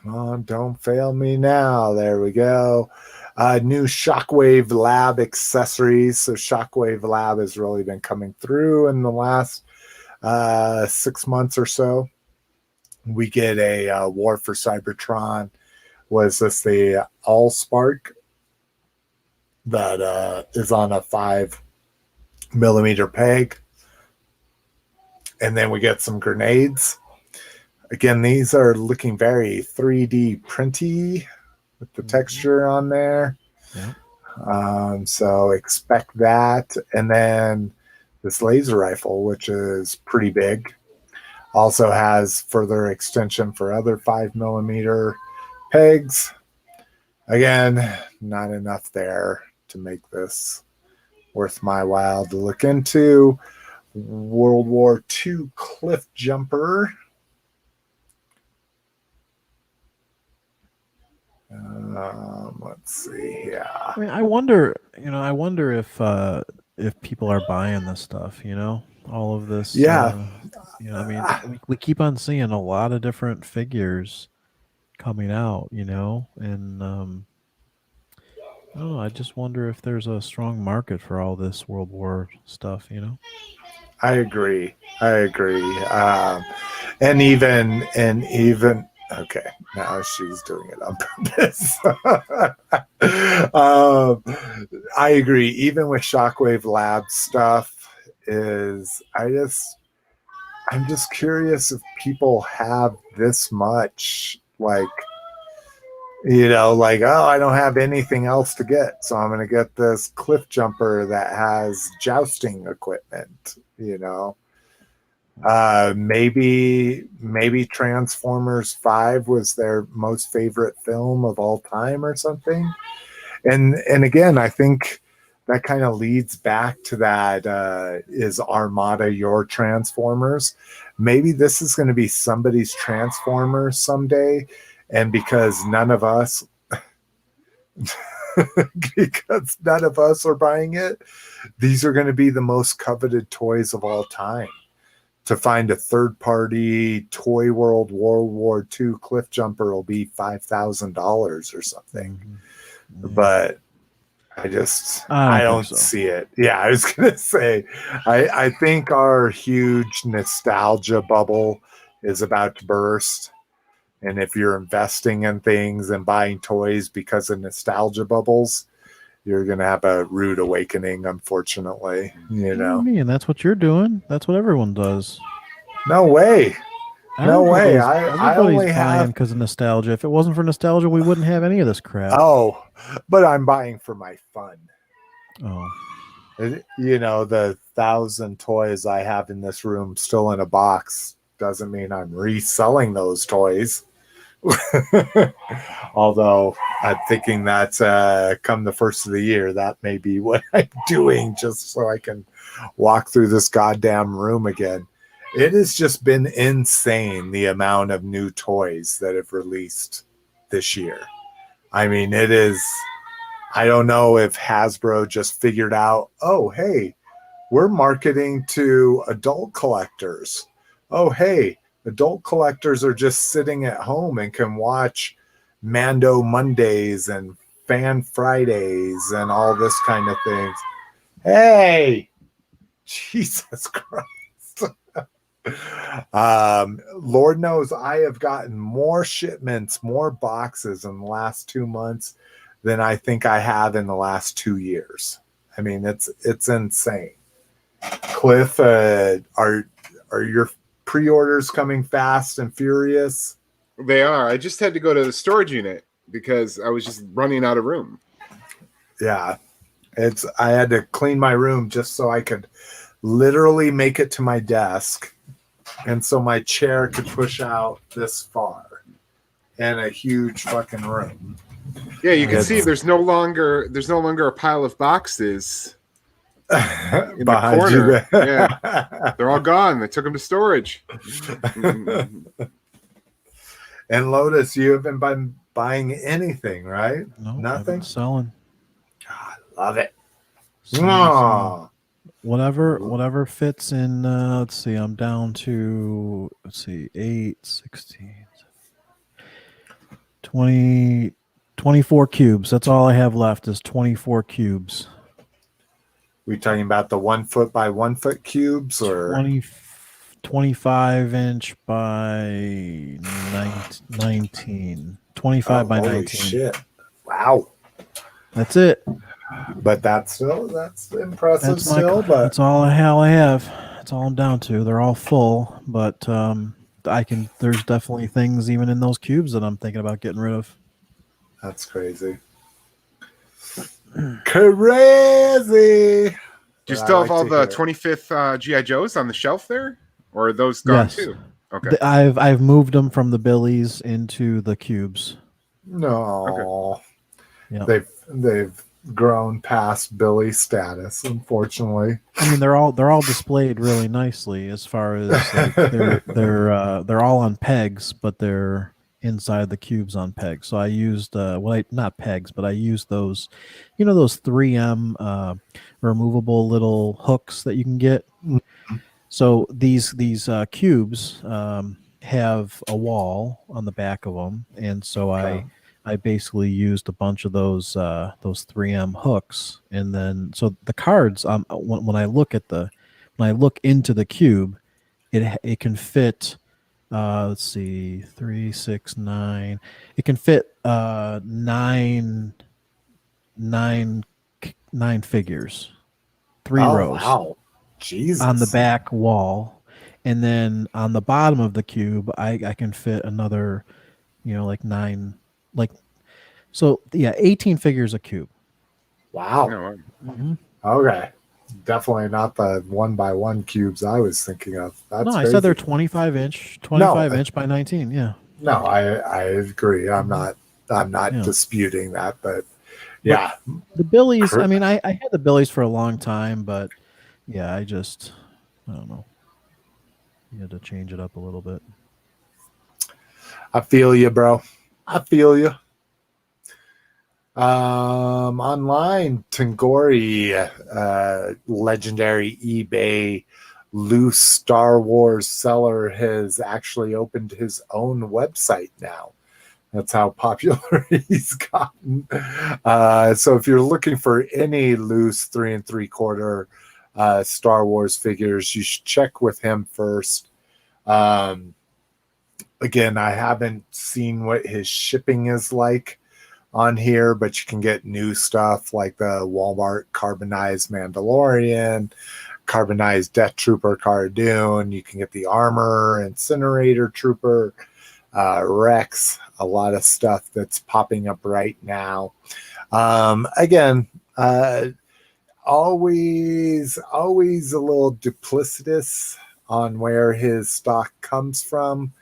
Come on, don't fail me now. There we go. New Shockwave Lab Accessories. So Shockwave Lab has really been coming through in the last 6 months or so. We get a War for Cybertron. Was this the Allspark that is on a 5mm peg? And then we get some grenades. Again, these are looking very 3D printy with the texture on there. Yeah. So expect that. And then this laser rifle, which is pretty big, also has further extension for other 5mm pegs. Again, not enough there to make this worth my while to look into. World War II Cliffjumper. Let's see. Yeah. I mean, I wonder if people are buying this stuff, all of this. Yeah. I mean, we keep on seeing a lot of different figures coming out, and I don't know. I just wonder if there's a strong market for all this World War stuff, I agree. And even okay, now she's doing it on purpose. I agree. Even with Shockwave Lab stuff, I'm just curious if people have this much, like, oh, I don't have anything else to get, so I'm going to get this cliff jumper that has jousting equipment. Maybe Transformers 5 was their most favorite film of all time or something. And again, I think that kind of leads back to that, is Armada your Transformers? Maybe this is going to be somebody's Transformers someday, and because none of us are buying it, these are going to be the most coveted toys of all time. To find a third-party Toy World World War II cliff jumper will be $5,000 or something. Mm-hmm. But I don't see it. Yeah, I was gonna say, I think our huge nostalgia bubble is about to burst. And if you're investing in things and buying toys because of nostalgia bubbles, you're going to have a rude awakening, unfortunately. What do you mean? That's what you're doing. That's what everyone does. No way. No way. I only buying have because of nostalgia. If it wasn't for nostalgia, we wouldn't have any of this crap. Oh, but I'm buying for my fun. Oh. The 1,000 toys I have in this room still in a box doesn't mean I'm reselling those toys. Although I'm thinking that come the first of the year, that may be what I'm doing just so I can walk through this goddamn room again. It has just been insane, the amount of new toys that have released this year. I mean, it is, I don't know if Hasbro just figured out, oh, hey, we're marketing to adult collectors. Oh, hey, adult collectors are just sitting at home and can watch Mando Mondays and Fan Fridays and all this kind of things. Hey, Jesus Christ. Lord knows I have gotten more shipments, more boxes in the last 2 months than I think I have in the last 2 years. I mean, it's insane. Cliff, are your pre-orders coming fast and furious? They are. I just had to go to the storage unit because I was just running out of room. Yeah. I had to clean my room just so I could literally make it to my desk, and so my chair could push out this far in a huge fucking room. Yeah, you can see there's no longer a pile of boxes in the corner. Yeah, they're all gone. They took them to storage. And Lotus, you haven't been buying anything, right? No, nothing. Selling. God, love it. Whatever fits in. Let's see. I'm down to 8, 16. 24 cubes. That's all I have left is 24 cubes. We talking about the 1 foot by 1 foot cubes, or 25 inch by 19. 25 by holy 19. shit! Wow, That's it. but that's impressive. That's all the hell I have. That's all I'm down to. They're all full, but there's definitely things even in those cubes that I'm thinking about getting rid of. That's crazy. Crazy. Do you still have all the 25th GI Joes on the shelf there, or are those gone too? Okay. I've moved them from the billies into the cubes. No. Okay. Yeah. They've grown past Billy status, unfortunately. I mean, they're all displayed really nicely as far as like, they're all on pegs, but they're inside the cubes on pegs. So I used not pegs, but I used those, those 3M removable little hooks that you can get. Mm-hmm. So these cubes have a wall on the back of them, and so I basically used a bunch of those 3M hooks, and then so the cards when I look into the cube, it can fit. Let's see, 3, 6, 9. It can fit nine figures, 3 rows. Wow. Jesus. On the back wall, and then on the bottom of the cube, I can fit another, like 9, so yeah, 18 figures a cube. Wow. Mm-hmm. Okay. Definitely not the 1 by 1 cubes I was thinking of. That's no, I crazy. said they're 25 inch by 19. Yeah. No, I agree. I'm not disputing that, but yeah. But the billies, I mean, I had the billies for a long time, but yeah, I don't know. You had to change it up a little bit. I feel you, bro. I feel you. Online, Tunghori, legendary eBay loose Star Wars seller, has actually opened his own website now. That's how popular he's gotten. So if you're looking for any loose 3 3/4 Star Wars figures, you should check with him first. Again, I haven't seen what his shipping is like on here, but you can get new stuff like the Walmart carbonized Mandalorian, carbonized Death Trooper Cara Dune. You can get the Armor, Incinerator Trooper, Rex, a lot of stuff that's popping up right now. Again, always a little duplicitous on where his stock comes from.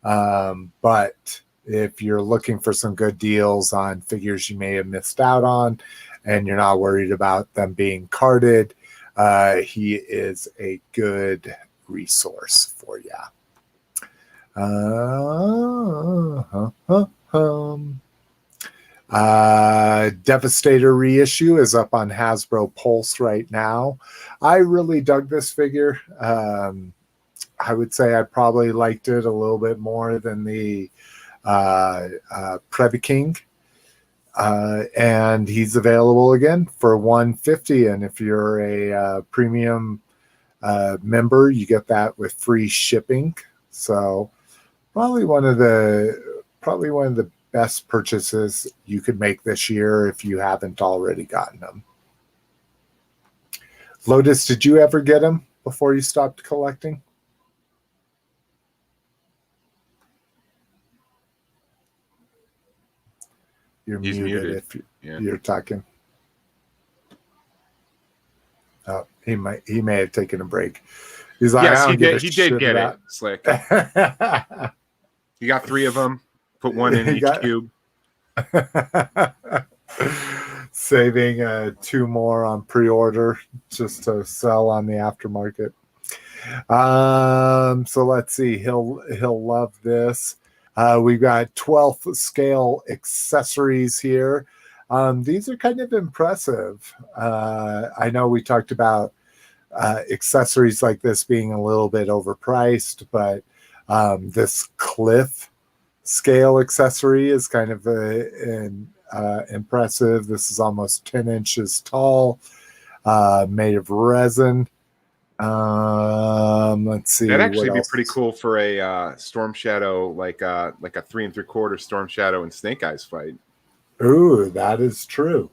But if you're looking for some good deals on figures you may have missed out on and you're not worried about them being carded, he is a good resource for you. Devastator Reissue is up on Hasbro Pulse right now. I really dug this figure. I would say I probably liked it a little bit more than the Predator King, and he's available again for $150. And if you're a premium member, you get that with free shipping. So probably one of the best purchases you could make this year if you haven't already gotten them. Lotus, did you ever get them before you stopped collecting? He's muted if you're talking. Oh, he may have taken a break. He's like, yes, he did get it. Slick. He got 3 of them. Put 1 in each cube. Saving 2 more on pre-order just to sell on the aftermarket. So let's see. He'll love this. We've got 12th scale accessories here. These are kind of impressive. I know we talked about accessories like this being a little bit overpriced, but this Cliff scale accessory is kind of impressive. This is almost 10 inches tall, made of resin. Let's see. That'd actually what be else? pretty cool for a Storm Shadow, like a 3 3/4 Storm Shadow and Snake Eyes fight. Ooh, that is true.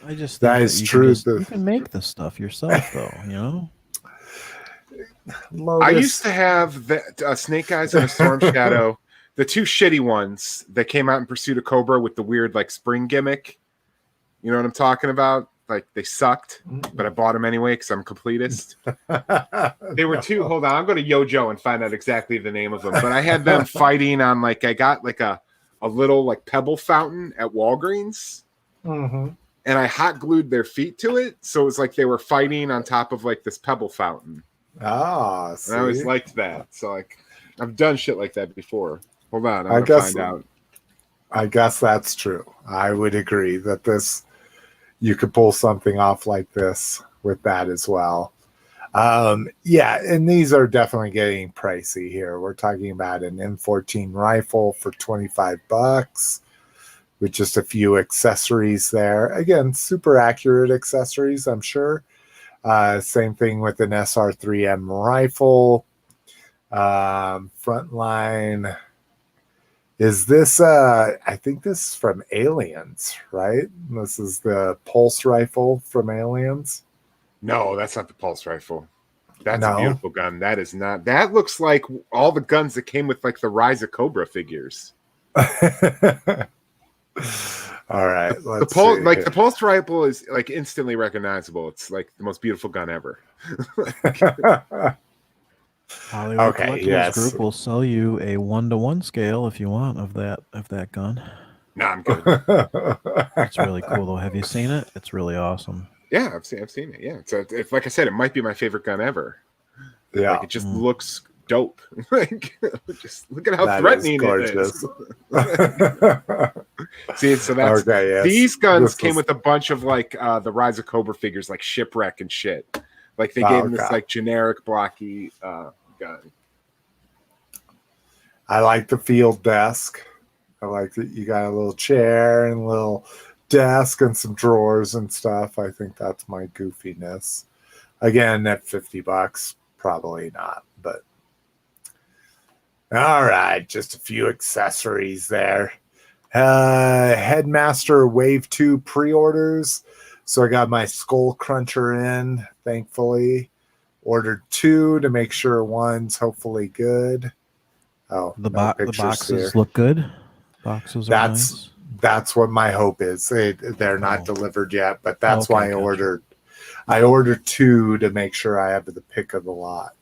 I just think That is true. You can make this stuff yourself, though. You know. Lotus. I used to have that Snake Eyes and a Storm Shadow, the two shitty ones that came out in Pursuit of Cobra with the weird like spring gimmick. You know what I'm talking about? Like they sucked, but I bought them anyway because I'm a completist. They were two. Hold on, I'm going to Yojo and find out exactly the name of them. But I had them fighting on like I got like a little like pebble fountain at Walgreens, and I hot glued their feet to it, so it was like they were fighting on top of like this pebble fountain. Ah, and I always liked that. So like I've done shit like that before. Hold on, I'm gonna find out. I guess that's true. I would agree that you could pull something off like this with that as well. Yeah, and these are definitely getting pricey here. We're talking about an M14 rifle for $25 with just a few accessories there. Again, super accurate accessories, I'm sure. Same thing with an SR3M rifle. Frontline. Is this, I think this is from Aliens, right? This is the Pulse rifle from Aliens. No, that's not the Pulse rifle. That's No. a beautiful gun. That is not. That looks like all the guns that came with like the Rise of Cobra figures. All right. The Pulse rifle is like instantly recognizable. It's like the most beautiful gun ever. Hollywood Okay, Collectibles yes. Group will sell you a 1-to-1 scale if you want of that gun. No, I'm good. It's really cool though. Have you seen it? It's really awesome. Yeah, I've seen it. Yeah, it's like I said, it might be my favorite gun ever. Yeah, like, it just looks dope. Like, just look at how that threatening is gorgeous. It is. See, so that's Okay, yes. These guns This came was- with a bunch of like the Rise of Cobra figures, like Shipwreck and shit. Like they gave him this like generic blocky gun. I like the field desk. I like that you got a little chair and a little desk and some drawers and stuff. I think that's my goofiness. Again, at $50, probably not, but all right, just a few accessories there. Headmaster Wave 2 pre-orders. So I got my Skull Cruncher in, thankfully. Ordered 2 to make sure one's hopefully good. Oh, The no pictures boxes here. look good. Boxes are nice. That's what my hope is. They're not delivered yet, but that's Okay, why gotcha. I ordered 2 to make sure I have the pick of the lot.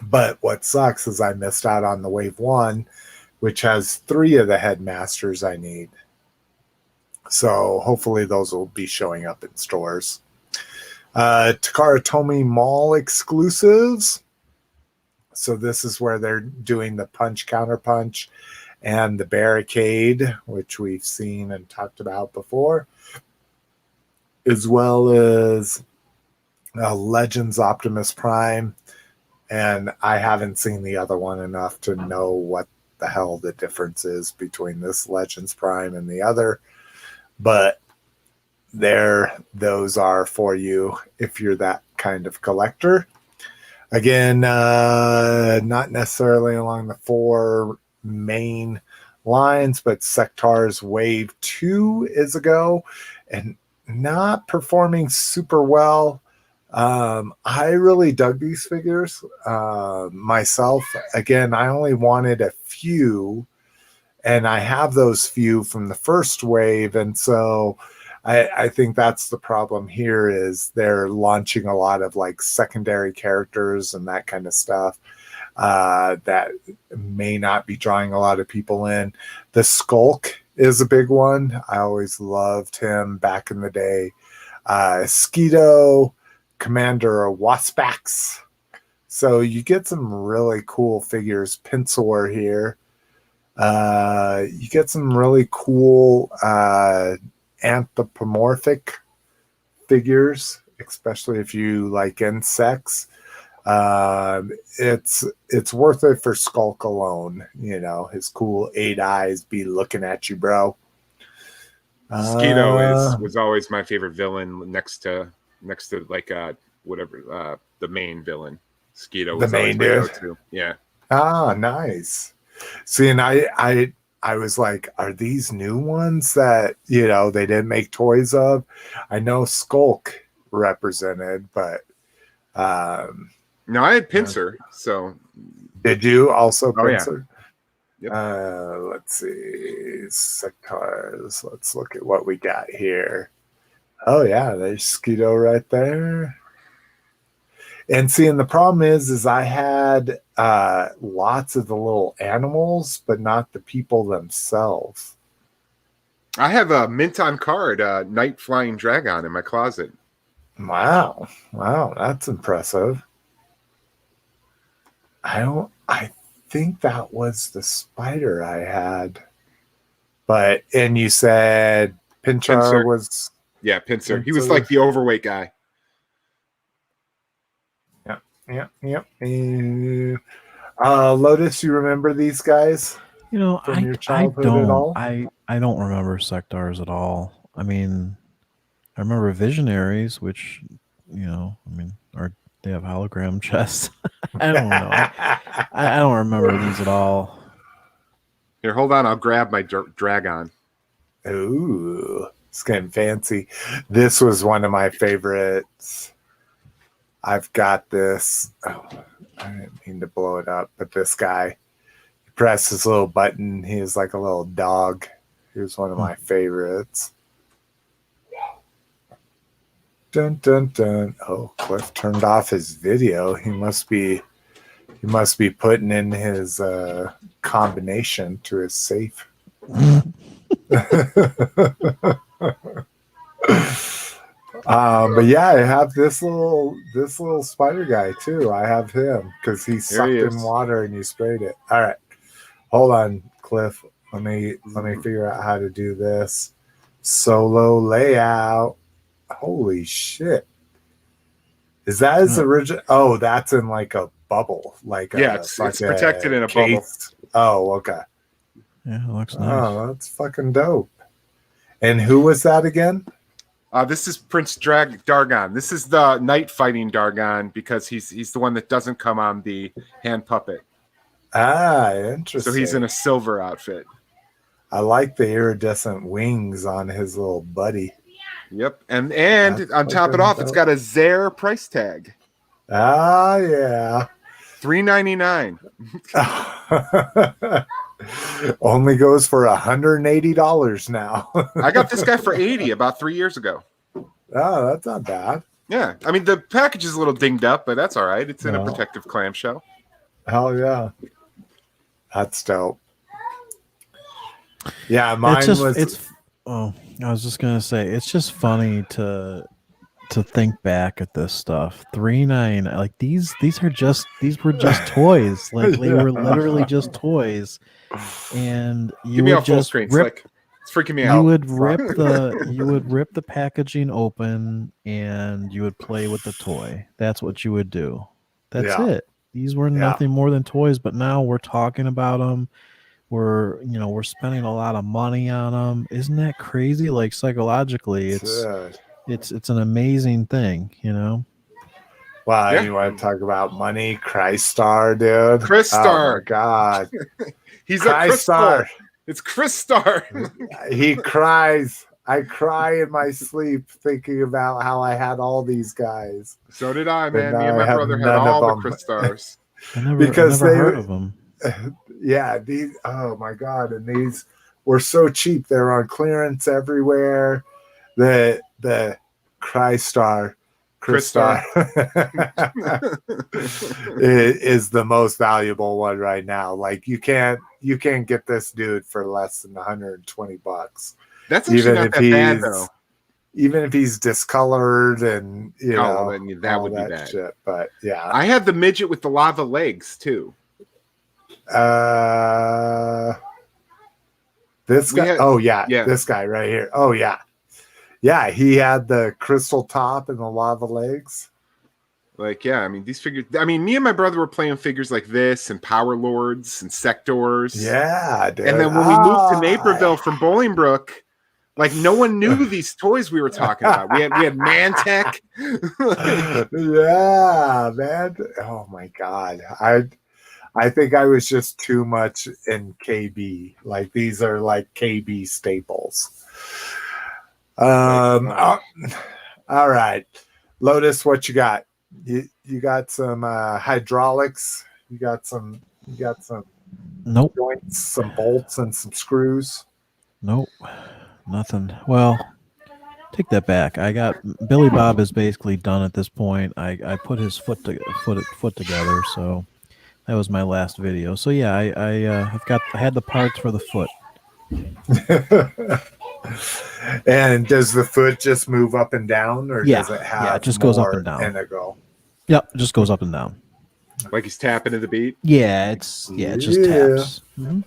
But what sucks is I missed out on the Wave 1, which has 3 of the Headmasters I need. So hopefully those will be showing up in stores. Takara Tomy Mall exclusives. So this is where they're doing the punch counterpunch and the barricade, which we've seen and talked about before, as well as Legends Optimus Prime. And I haven't seen the other one enough to know what the hell the difference is between this Legends Prime and the other. But those are for you if you're that kind of collector. Again, not necessarily along the 4 main lines, but Sectaurs Wave 2 is a go and not performing super well. I really dug these figures myself. Again, I only wanted a few, and I have those few from the first wave, and so I think that's the problem here is they're launching a lot of like secondary characters and that kind of stuff that may not be drawing a lot of people in. The Skulk is a big one. I always loved him back in the day. Skeeto, Commander Waspax. So you get some really cool figures. Pinsor here. You get some really cool anthropomorphic figures, especially if you like insects. It's worth it for Skulk alone. You know, his cool 8 eyes be looking at you, bro. Skeeto was always my favorite villain next to like whatever the main villain. Skeeto was always my go-to. Yeah. Ah, nice. See, and I was like, are these new ones that, you know, they didn't make toys of? I know Skulk represented, but no, I had Pincer. So did you also Pincer? Yeah. Yep. Let's see. Sectaurs. Let's look at what we got here. Oh yeah, there's Skeeto right there. And see, and the problem is I had lots of the little animals, but not the people themselves. I have a mint on card, Night Flying Dragon in my closet. Wow, that's impressive. I think that was the spider I had, and you said Pincer was. Yeah, Pincer. He was like the overweight guy. Yep. Lotus, you remember these guys? You know, from your childhood at all? I don't remember Sectaurs at all. I mean, I remember Visionaries, which, you know, I mean, they have hologram chests. I don't know. I don't remember these at all. Here, hold on. I'll grab my Dragon. Ooh, it's getting fancy. This was one of my favorites. I've got this. Oh, I didn't mean to blow it up, but this guy, you press this little button. He is like a little dog. He was one of my favorites. Dun dun dun. Oh, Cliff turned off his video. He must be putting in his combination to his safe. But yeah, I have this little spider guy too. I have him because he sucked in water and you sprayed it. All right, hold on, Cliff. Let me figure out how to do this solo layout. Holy shit! Is that his original? Oh, that's in like a bubble. It's protected in a bubble. Oh, okay. Yeah, it looks nice. Oh, that's fucking dope. And who was that again? This is Prince Dargon. This is the night fighting Dargon because he's the one that doesn't come on the hand puppet. Ah, interesting. So he's in a silver outfit. I like the iridescent wings on his little buddy. Yep, and on top of it off, it's got a Zare price tag. Ah, yeah. $3.99. Only goes for $180 now. I got this guy for $80 about 3 years ago. Oh, that's not bad. Yeah, I mean the package is a little dinged up, but that's all right. It's in a protective clamshell. Hell yeah, that's dope. Yeah, mine I was just gonna say it's just funny to think back at this stuff. $3.99, like these were just toys. Like they were literally just toys, and you would just rip. It's freaking me out. You would rip the packaging open and you would play with the toy. That's what you would do. That's it. These were nothing more than toys, but now we're talking about them. We're spending a lot of money on them. Isn't that crazy? Like psychologically, it's an amazing thing, you know. Wow, you want to talk about money? Crystar, dude. Crystar. Oh my god. He's a crystal. It's Crystar. He cries. I cry in my sleep thinking about how I had all these guys. So did I, man. Me and my brother had all the Crystars. I never heard of them. Yeah, these. Oh my god! And these were so cheap. They're on clearance everywhere. The Crystar is the most valuable one right now. Like you can't get this dude for less than $120. That's actually not that bad though. Even if he's discolored and that would be bad. Shit. But yeah, I had the midget with the lava legs too. This guy. This guy right here. Oh yeah. Yeah, he had the crystal top and the lava legs. Like, yeah, I mean, these figures. I mean, me and my brother were playing figures like this and Power Lords and Sectaurs. Yeah, dude. And then when we moved to Naperville from Bolingbrook, like no one knew these toys we were talking about. We had Mantech. Yeah, man. Oh my god. I think I was just too much in KB. Like these are like KB staples. All right. Lotus, what you got? You got some hydraulics. You got some Nope. joints, some bolts, and some screws. Nope. Nothing. Well, take that back. I got Billy Bob is basically done at this point. I put his foot together, so that was my last video. So yeah, I had the parts for the foot. And does the foot just move up and down, or does it have it just goes up and down. Integral? Yep, it just goes up and down. Like he's tapping to the beat. Yeah, it just taps. Mm-hmm.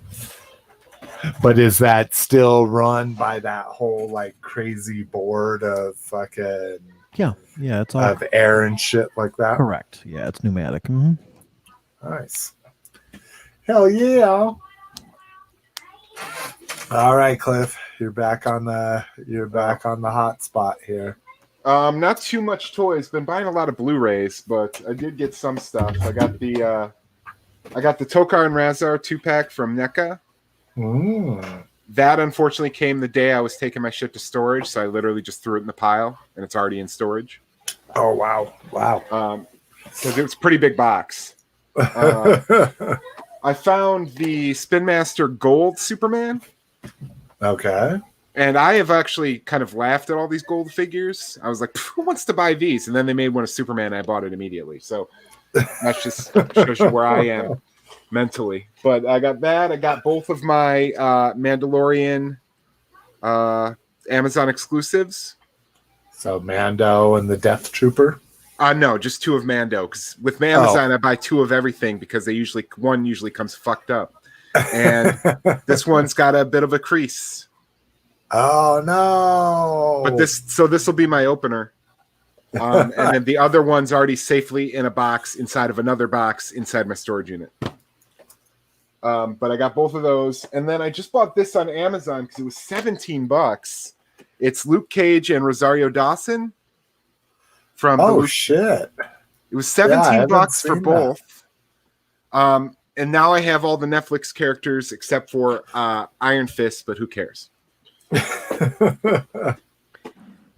But is that still run by that whole like crazy board of fucking Yeah, it's all of air and shit like that? correct. Yeah, it's pneumatic. Mm-hmm. Nice. Hell yeah. All right, Cliff, you're back on the hot spot here. Not too much toys. Been buying a lot of Blu-rays, but I did get some stuff. I got the Tokar and Razar 2-pack from NECA. That unfortunately came the day I was taking my shit to storage, so I literally just threw it in the pile, and it's already in storage. Oh wow. Because it was a pretty big box. I found the Spin Master Gold Superman. Okay. And I have actually kind of laughed at all these gold figures. I was like, who wants to buy these? And then they made one of Superman, and I bought it immediately. So that's just shows you where I am mentally. But I got that. I got both of my Mandalorian Amazon exclusives. So Mando and the Death Trooper? No, just two of Mando. Because with Amazon, I buy two of everything because one usually comes fucked up. And this one's got a bit of a crease. Oh no! But this will be my opener, and then the other one's already safely in a box inside of another box inside my storage unit. But I got both of those, and then I just bought this on Amazon because it was $17. It's Luke Cage and Rosario Dawson from. Shit! It was $17 for both. And now I have all the Netflix characters except for Iron Fist, but who cares?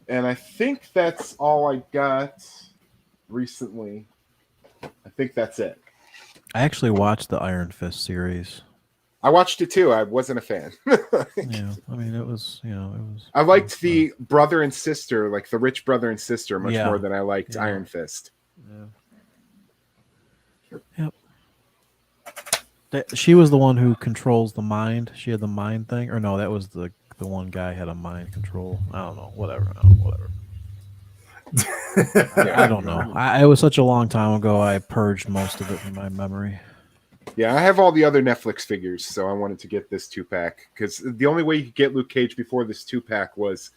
And I think that's all I got recently. I think that's it. I actually watched the Iron Fist series. I watched it too. I wasn't a fan. Yeah, I mean it was. I liked the brother and sister, like the rich brother and sister, much more than I liked Iron Fist. Yeah. Yep. She was the one who controls the mind. She had the mind thing, or no? That was the one guy had a mind control. I don't know. Whatever. I don't know. It was such a long time ago. I purged most of it from my memory. Yeah, I have all the other Netflix figures, so I wanted to get this 2-pack because the only way you could get Luke Cage before this 2-pack was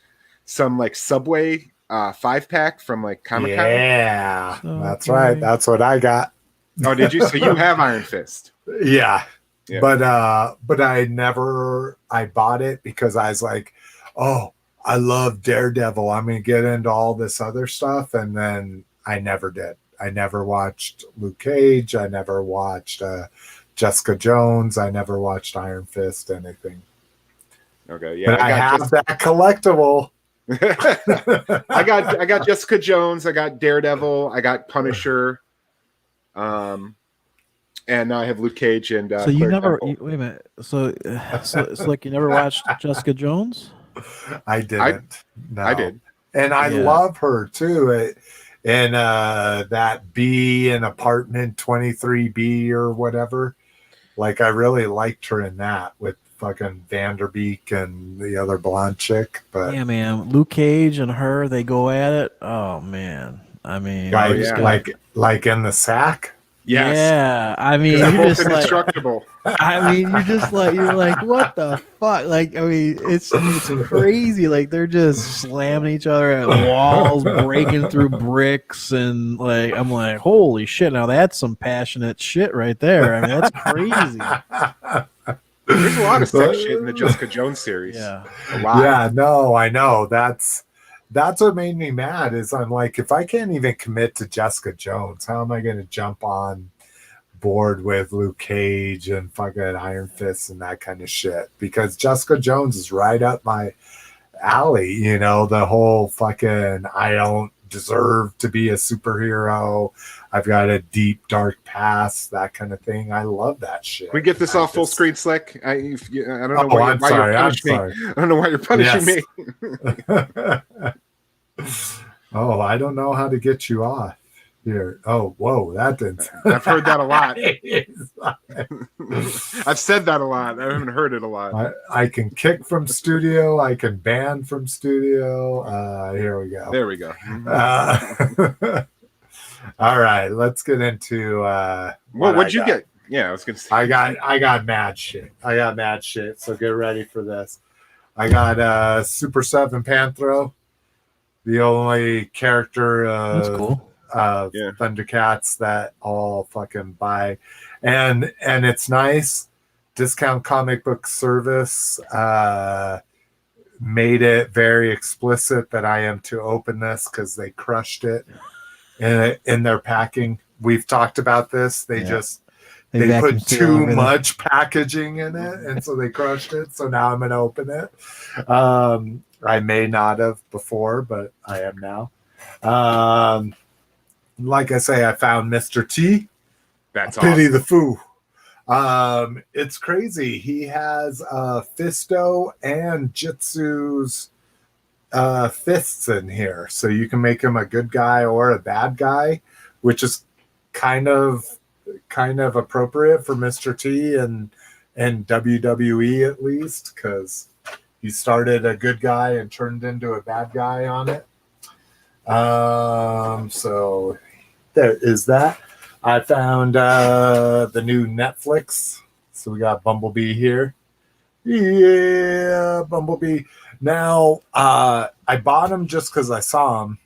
some like Subway 5-pack from like Comic-Con. Yeah, that's right. That's what I got. Oh, did you? So you have Iron Fist? Yeah. But I bought it because I was like, oh, I love Daredevil. I'm going to get into all this other stuff. And then I never did. I never watched Luke Cage. I never watched Jessica Jones. I never watched Iron Fist, anything. Okay. Yeah. But I have that collectible. I got Jessica Jones. I got Daredevil. I got Punisher. And now I have Luke Cage and. So you never wait a minute. So it's like you never watched Jessica Jones? I didn't. No. I did, and I love her too. And that B in Apartment 23B or whatever. Like I really liked her in that with fucking Vanderbeek and the other blonde chick. But yeah, man, Luke Cage and her, they go at it. Oh man, I mean, like in the sack. Yes. Yeah, I mean, They're you're both just like, indestructible. you're like, what the fuck? Like, I mean, it's crazy. Like, they're just slamming each other at walls, breaking through bricks, and like, I'm like, holy shit! Now that's some passionate shit right there. I mean, that's crazy. There's a lot of sex shit in the Jessica Jones series. Yeah, A lot. Yeah, no, I know. That's what made me mad. Is I'm like, if I can't even commit to Jessica Jones, how am I going to jump on board with Luke Cage and fucking Iron Fist and that kind of shit? Because Jessica Jones is right up my alley. You know, the whole fucking I don't deserve to be a superhero. I've got a deep dark past, that kind of thing. I love that shit. Can we get this off full screen, Slick? I don't know why you're punishing me. I don't know why you're punishing me. Oh, I don't know how to get you off here. Oh, whoa, that didn't. I've heard that a lot. I've said that a lot. I haven't heard it a lot. I can kick from studio. I can ban from studio. Here we go. There we go. All right, let's get into what'd you get? Yeah, I was gonna say. I got mad shit. So get ready for this. I got Super7 Panthro, the only character that's cool. Thundercats that I'll fucking buy, and it's nice. Discount Comic Book Service made it very explicit that I am to open this because they crushed it in their packing. We've talked about this. They put too much packaging in it, and so they crushed it. So now I'm going to open it. I may not have before, but I am now. Like I say, I found Mr. T. That's Pity awesome. the Foo. It's crazy. He has Fisto and Jitsu's fists in here, so you can make him a good guy or a bad guy, which is kind of appropriate for Mr. T and WWE at least, because he started a good guy and turned into a bad guy on it. So there is that. I found the new Netflix. So we got Bumblebee here. Yeah, Bumblebee. Now, I bought him just because I saw him,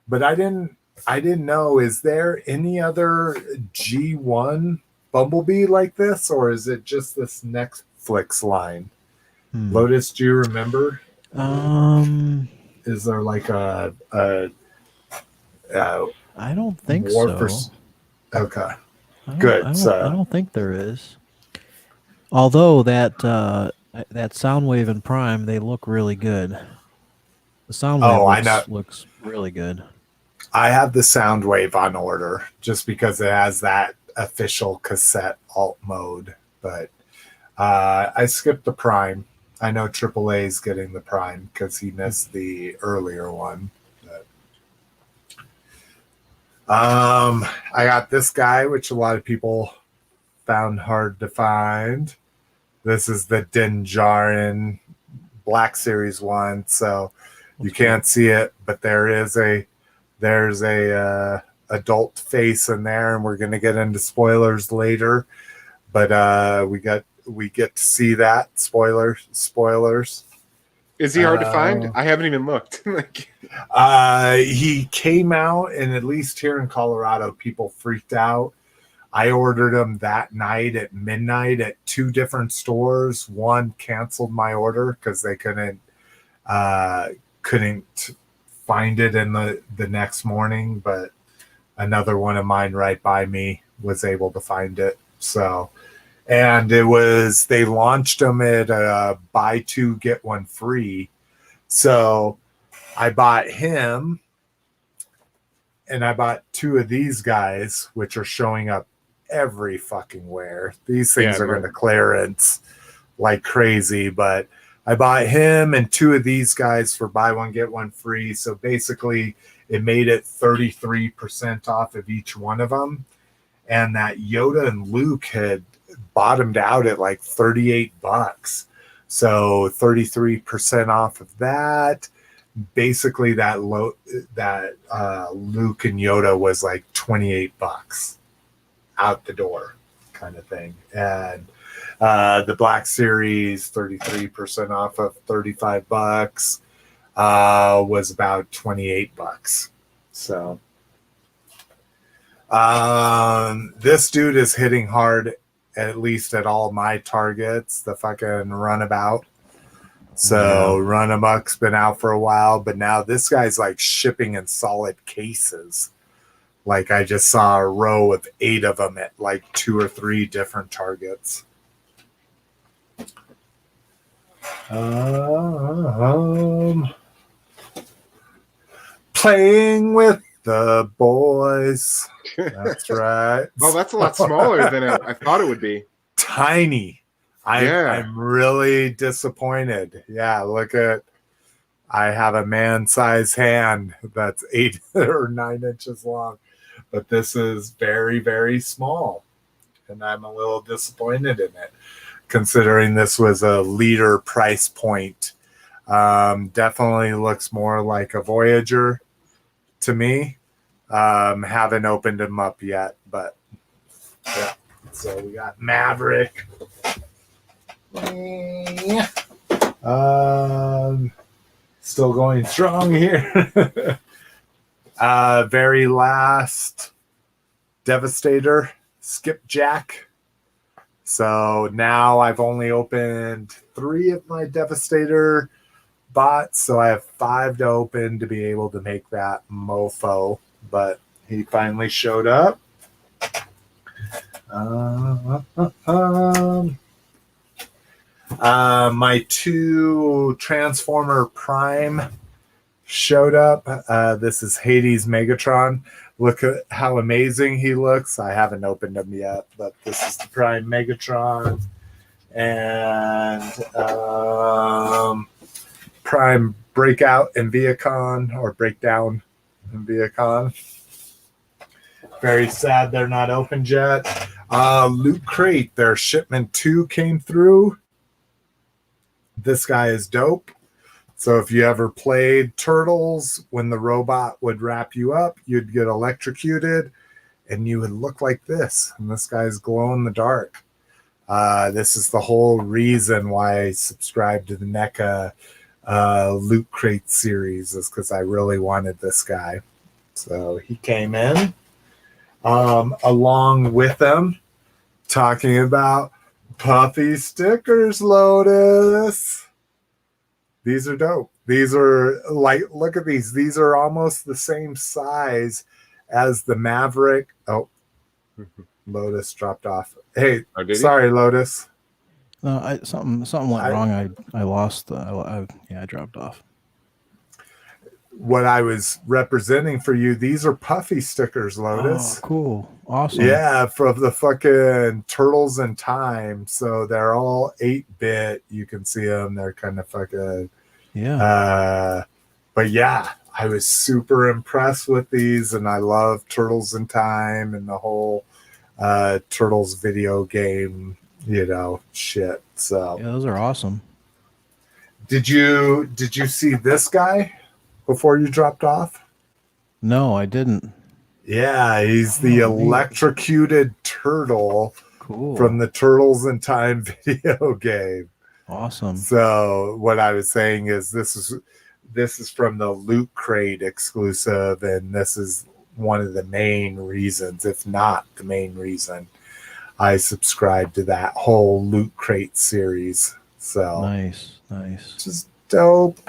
but I didn't know, is there any other G1 Bumblebee like this, or is it just this Netflix line? Lotus, do you remember? Is there like a I don't think so. Okay, good. I don't think there is. Although that Soundwave and Prime, they look really good. The Soundwave looks really good. I have the Soundwave on order just because it has that official cassette alt mode, but I skipped the Prime. I know AAA is getting the Prime because he missed the earlier one. I got this guy, which a lot of people found hard to find. This is the Din Djarin Black Series one, so you can't see it, but there's a adult face in there, and we're gonna get into spoilers later. But we get to see that spoilers. Is he hard to find? I haven't even looked. He came out, and at least here in Colorado, people freaked out. I ordered them that night at midnight at 2 different stores. One canceled my order because they couldn't find it in the next morning, but another one of mine right by me was able to find it. So, and they launched them at buy 2 get 1 free. So I bought him, and I bought 2 of these guys, which are showing up every fucking where. These things are going to clearance like crazy, but I bought him and 2 of these guys for buy 1 get 1 free. So basically it made it 33% off of each one of them. And that Yoda and Luke had bottomed out at like $38. So 33% off of that. Basically that Luke and Yoda was like $28. out the door kind of thing. And the Black Series 33% off of $35 was about $28. So this dude is hitting hard, at least at all my targets. The fucking Runabout. So Runamuck's been out for a while, but now this guy's like shipping in solid cases. Like I just saw a row of 8 of them at like 2 or 3 different targets. Playing with the boys. That's right. Oh, that's a lot smaller than I thought it would be. Tiny. I'm really disappointed. Yeah, look at, I have a man-sized hand that's 8 or 9 inches long, but this is very, very small, and I'm a little disappointed in it, considering this was a leader price point. Definitely looks more like a Voyager to me. Haven't opened them up yet, but yeah. So we got Maverick. Still going strong here. Very last Devastator Skipjack. So now I've only opened 3 of my Devastator bots, so I have 5 to open to be able to make that mofo. But he finally showed up. My 2 Transformer Prime showed up. This is Hades Megratron. Look at how amazing he looks. I haven't opened him yet, but this is the Prime Megatron. And Prime Breakout and Viacon, or Breakdown and Viacon. Very sad they're not opened yet. Loot Crate, their shipment 2 came through. This guy is dope. So if you ever played Turtles, when the robot would wrap you up, you'd get electrocuted and you would look like this. And this guy's glow in the dark. This is the whole reason why I subscribed to the NECA Loot Crate series, is because I really wanted this guy. So he came in along with them, talking about puffy stickers, Lotus. These are dope. These are like, look at these. These are almost the same size as the Maverick. Oh, Lotus dropped off. Hey, sorry, Lotus. No, something went wrong. I lost. I dropped off. What I was representing for you, these are puffy stickers, Lotus. Oh, cool. Awesome. Yeah, from the fucking Turtles in Time. So they're all 8-bit. You can see them. They're kind of fucking... Yeah. But yeah, I was super impressed with these, and I love Turtles in Time and the whole Turtles video game, shit. So yeah, those are awesome. Did you see this guy before you dropped off? No, I didn't. Yeah, he's the electrocuted turtle from the Turtles in Time video game. Awesome. So what I was saying is this is from the Loot Crate exclusive, and this is one of the main reasons, if not the main reason, I subscribed to that whole Loot Crate series. So nice. Just dope.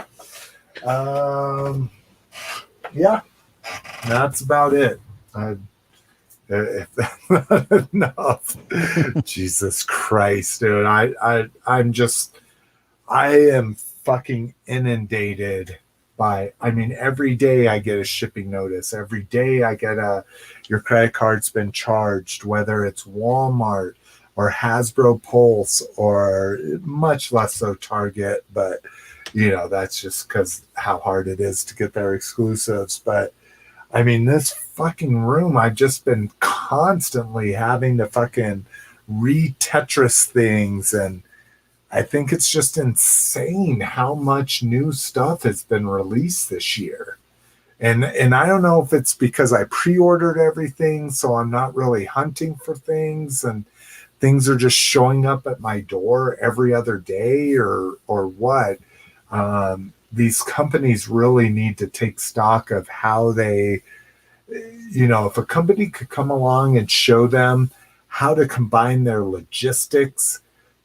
Yeah, that's about it. If that's not enough, Jesus Christ, dude, I am fucking inundated by. I mean, every day I get a shipping notice. Every day I get your credit card's been charged, whether it's Walmart or Hasbro Pulse, or much less so Target, but that's just because how hard it is to get their exclusives. But I mean, this fucking room, I've just been constantly having to fucking re-Tetris things, and I think it's just insane how much new stuff has been released this year. And I don't know if it's because I pre-ordered everything, so I'm not really hunting for things, and things are just showing up at my door every other day, or what. These companies really need to take stock of how they, if a company could come along and show them how to combine their logistics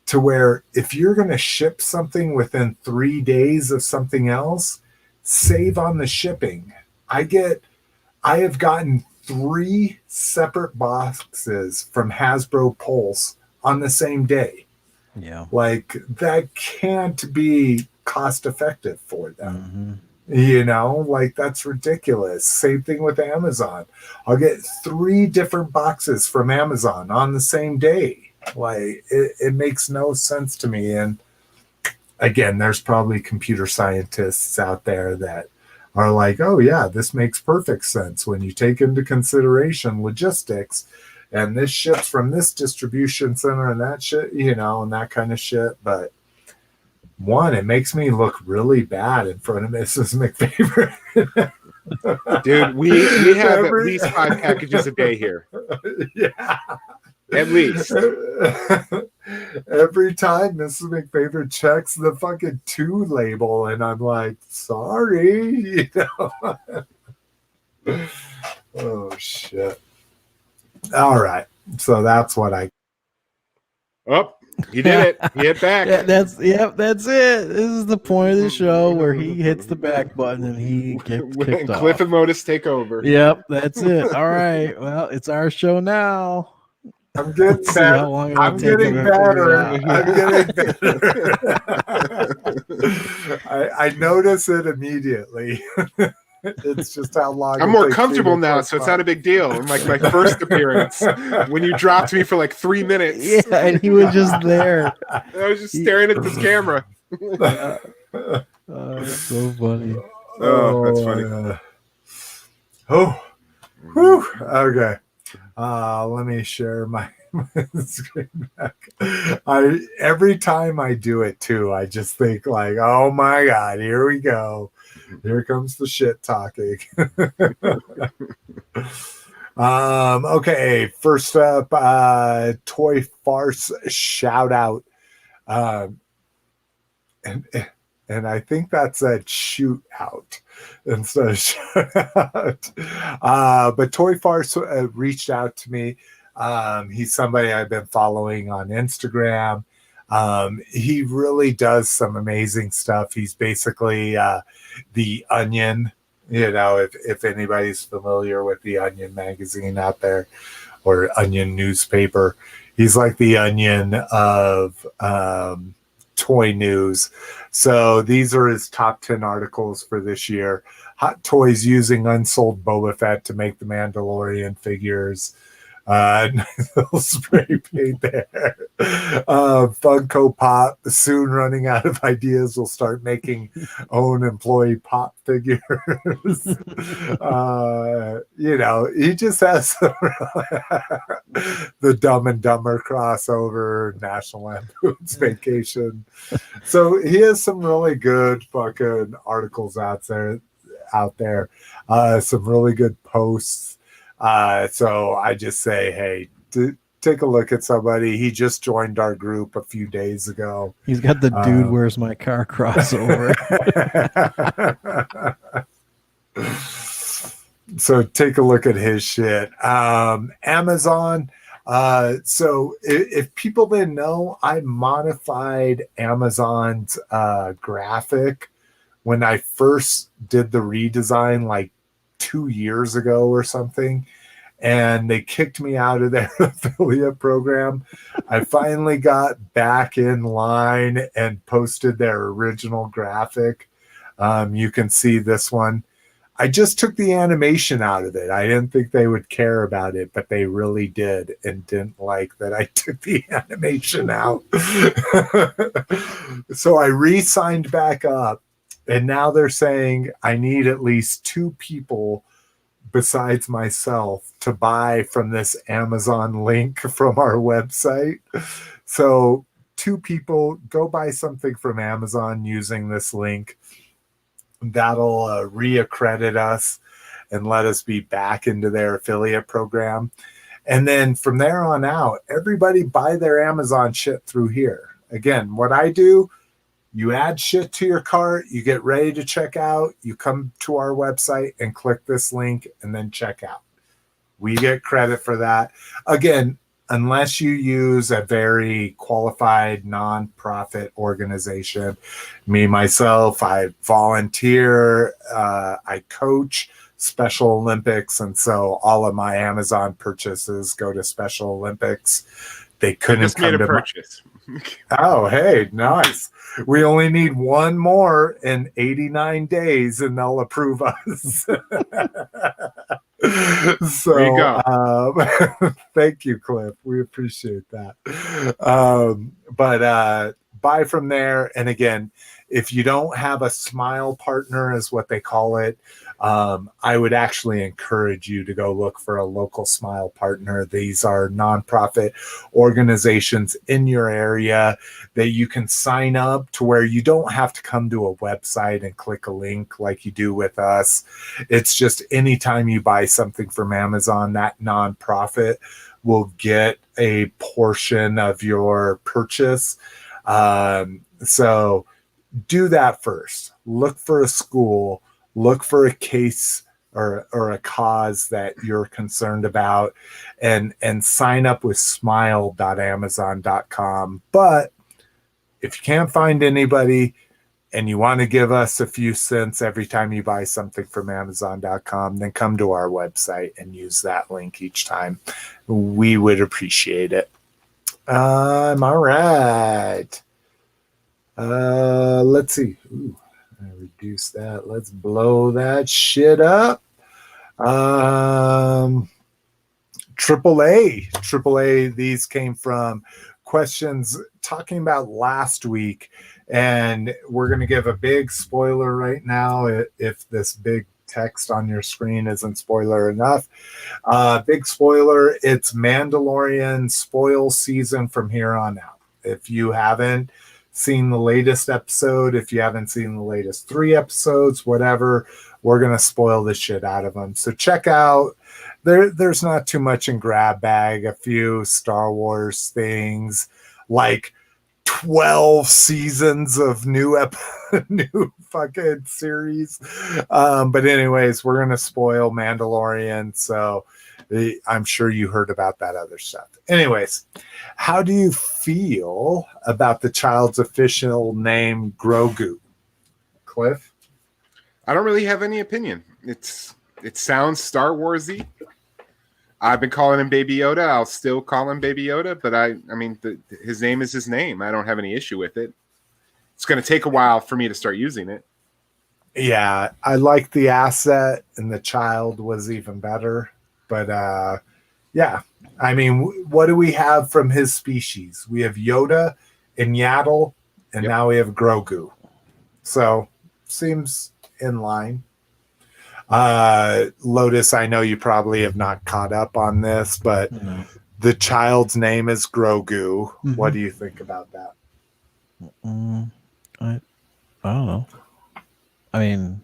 to where if you're going to ship something within 3 days of something else, save on the shipping. I have gotten 3 separate boxes from Hasbro Pulse on the same day. Yeah. Like, that can't be cost effective for them. Mm-hmm. That's ridiculous. Same thing with Amazon. I'll get 3 different boxes from Amazon on the same day. Like, it makes no sense to me. And again, there's probably computer scientists out there that are like, oh yeah, this makes perfect sense when you take into consideration logistics, and this ships from this distribution center and that shit, and that kind of shit. But one, it makes me look really bad in front of Mrs. McFavorite. Dude, we have at least 5 packages a day here. Yeah. At least. Every time Mrs. McFavorite checks the fucking 2 label, and I'm like, sorry, Oh, shit. All right. So that's what I... Oh, he did it. He hit back. Yeah, that's it. This is the point of the show where he hits the back button and he gets kicked off. Cliff and Lotus take over. Yep, that's it. All right. Well, it's our show now. I'm getting See better. how long I'm getting better. I'm getting better. I notice it immediately. It's just how long I'm more comfortable now, so it's not a big deal. Like my first appearance, when you dropped me for like 3 minutes. Yeah, and he was just there. I was just staring at this camera. That's so funny. Oh, that's funny. Whew. Okay. Let me share my screen back. Every time I do it too, I just think like, oh my God, here we go. Here comes the shit talking. Okay, first up, Toy Farce shout out. And I think that said shoot out instead of shout out. But Toy Farce reached out to me. He's somebody I've been following on Instagram. He really does some amazing stuff. He's basically the Onion, if anybody's familiar with the Onion magazine out there, or Onion newspaper. He's like the Onion of toy news. So these are his top 10 articles for this year. Hot toys using unsold Boba Fett to make the Mandalorian figures. Nice little spray paint there. Funko Pop soon running out of ideas, will start making own employee pop figures. He just has the Dumb and Dumber crossover, National Lampoon's Vacation. So he has some really good fucking articles out there. Some really good posts. So I just say, hey, take a look at somebody. He just joined our group a few days ago. He's got the dude where's my car crossover. So take a look at his shit. Amazon. So if people didn't know, I modified Amazon's graphic when I first did the redesign, like 2 years ago or something, and they kicked me out of their affiliate program. I finally got back in line and posted their original graphic. You can see this one. I just took the animation out of it. I didn't think they would care about it, but they really did, and didn't like that I took the animation out. So I re-signed back up. And now they're saying I need at least 2 people besides myself to buy from this Amazon link from our website. So 2 people, go buy something from Amazon using this link. That'll reaccredit us. and let us be back into their affiliate program. And then from there on out, everybody buy their Amazon shit through here. Again, what I do, you add shit to your cart, you get ready to check out, you come to our website and click this link and then check out. We get credit for that. Again, unless you use a very qualified nonprofit organization. Me, myself, I volunteer, I coach Special Olympics, and so all of my Amazon purchases go to Special Olympics. They couldn't Just come made a to purchase. Oh, hey, nice. We only need one more in 89 days and they'll approve us. So There you go. thank you, Cliff. We appreciate that. But buy from there. And again, if you don't have a smile partner, is what they call it, I would actually encourage you to go look for a local smile partner. These are nonprofit organizations in your area that you can sign up to, where you don't have to come to a website and click a link like you do with us. It's just anytime you buy something from Amazon, that nonprofit will get a portion of your purchase. So do that first. Look for a school, look for a case or a cause that you're concerned about, and sign up with smile.amazon.com. But if you can't find anybody and you want to give us a few cents every time you buy something from amazon.com, then come to our website and use that link each time. We would appreciate it. All right. Let's see. Ooh, I reduce that. Let's blow that shit up. AAA. These came from questions talking about last week, and we're going to give a big spoiler right now if this big text on your screen isn't spoiler enough. Big spoiler, it's Mandalorian spoil season from here on out. If you haven't seen the latest episode, if you haven't seen the latest 3 episodes, whatever, we're going to spoil the shit out of them. So check out, there's not too much in grab bag, a few Star Wars things, like 12 seasons of new fucking series. But anyways, we're going to spoil Mandalorian. So I'm sure you heard about that other stuff. Anyways, how do you feel about the child's official name, Grogu? Cliff? I don't really have any opinion. It sounds Star Warsy. I've been calling him Baby Yoda. I'll still call him Baby Yoda, but I mean, his name is his name. I don't have any issue with it. It's going to take a while for me to start using it. Yeah, I like the asset, and the child was even better. But yeah, I mean, what do we have from his species? We have Yoda and Yaddle, and now we have Grogu. So seems in line. Lotus, I know you probably have not caught up on this, but the child's name is Grogu. Mm-hmm. What do you think about that? I don't know. I mean,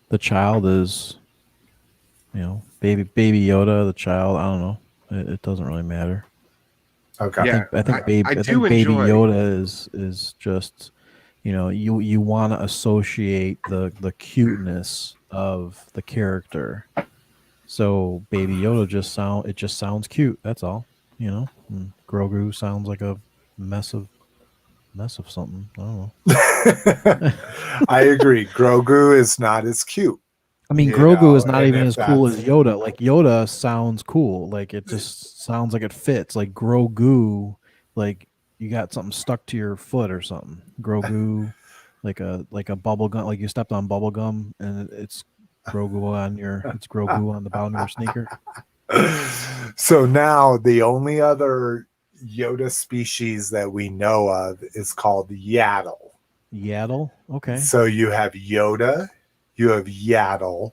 the child is, baby Yoda. The child, I don't know. It doesn't really matter. Okay. I think baby Yoda is just, you want to associate the cuteness of the character. So Baby Yoda just sounds cute. That's all. And Grogu sounds like a mess of something. I don't know. I agree. Grogu is not as cute. I mean, Grogu is not even as cool as Yoda. Like, Yoda sounds cool. Like, it just sounds like it fits. Like, Grogu, like you got something stuck to your foot or something. Grogu, like a bubble gum, like you stepped on bubble gum and it's Grogu on the bottom of your sneaker. So now the only other Yoda species that we know of is called Yaddle. Yaddle? Okay. So you have Yoda, you have Yaddle,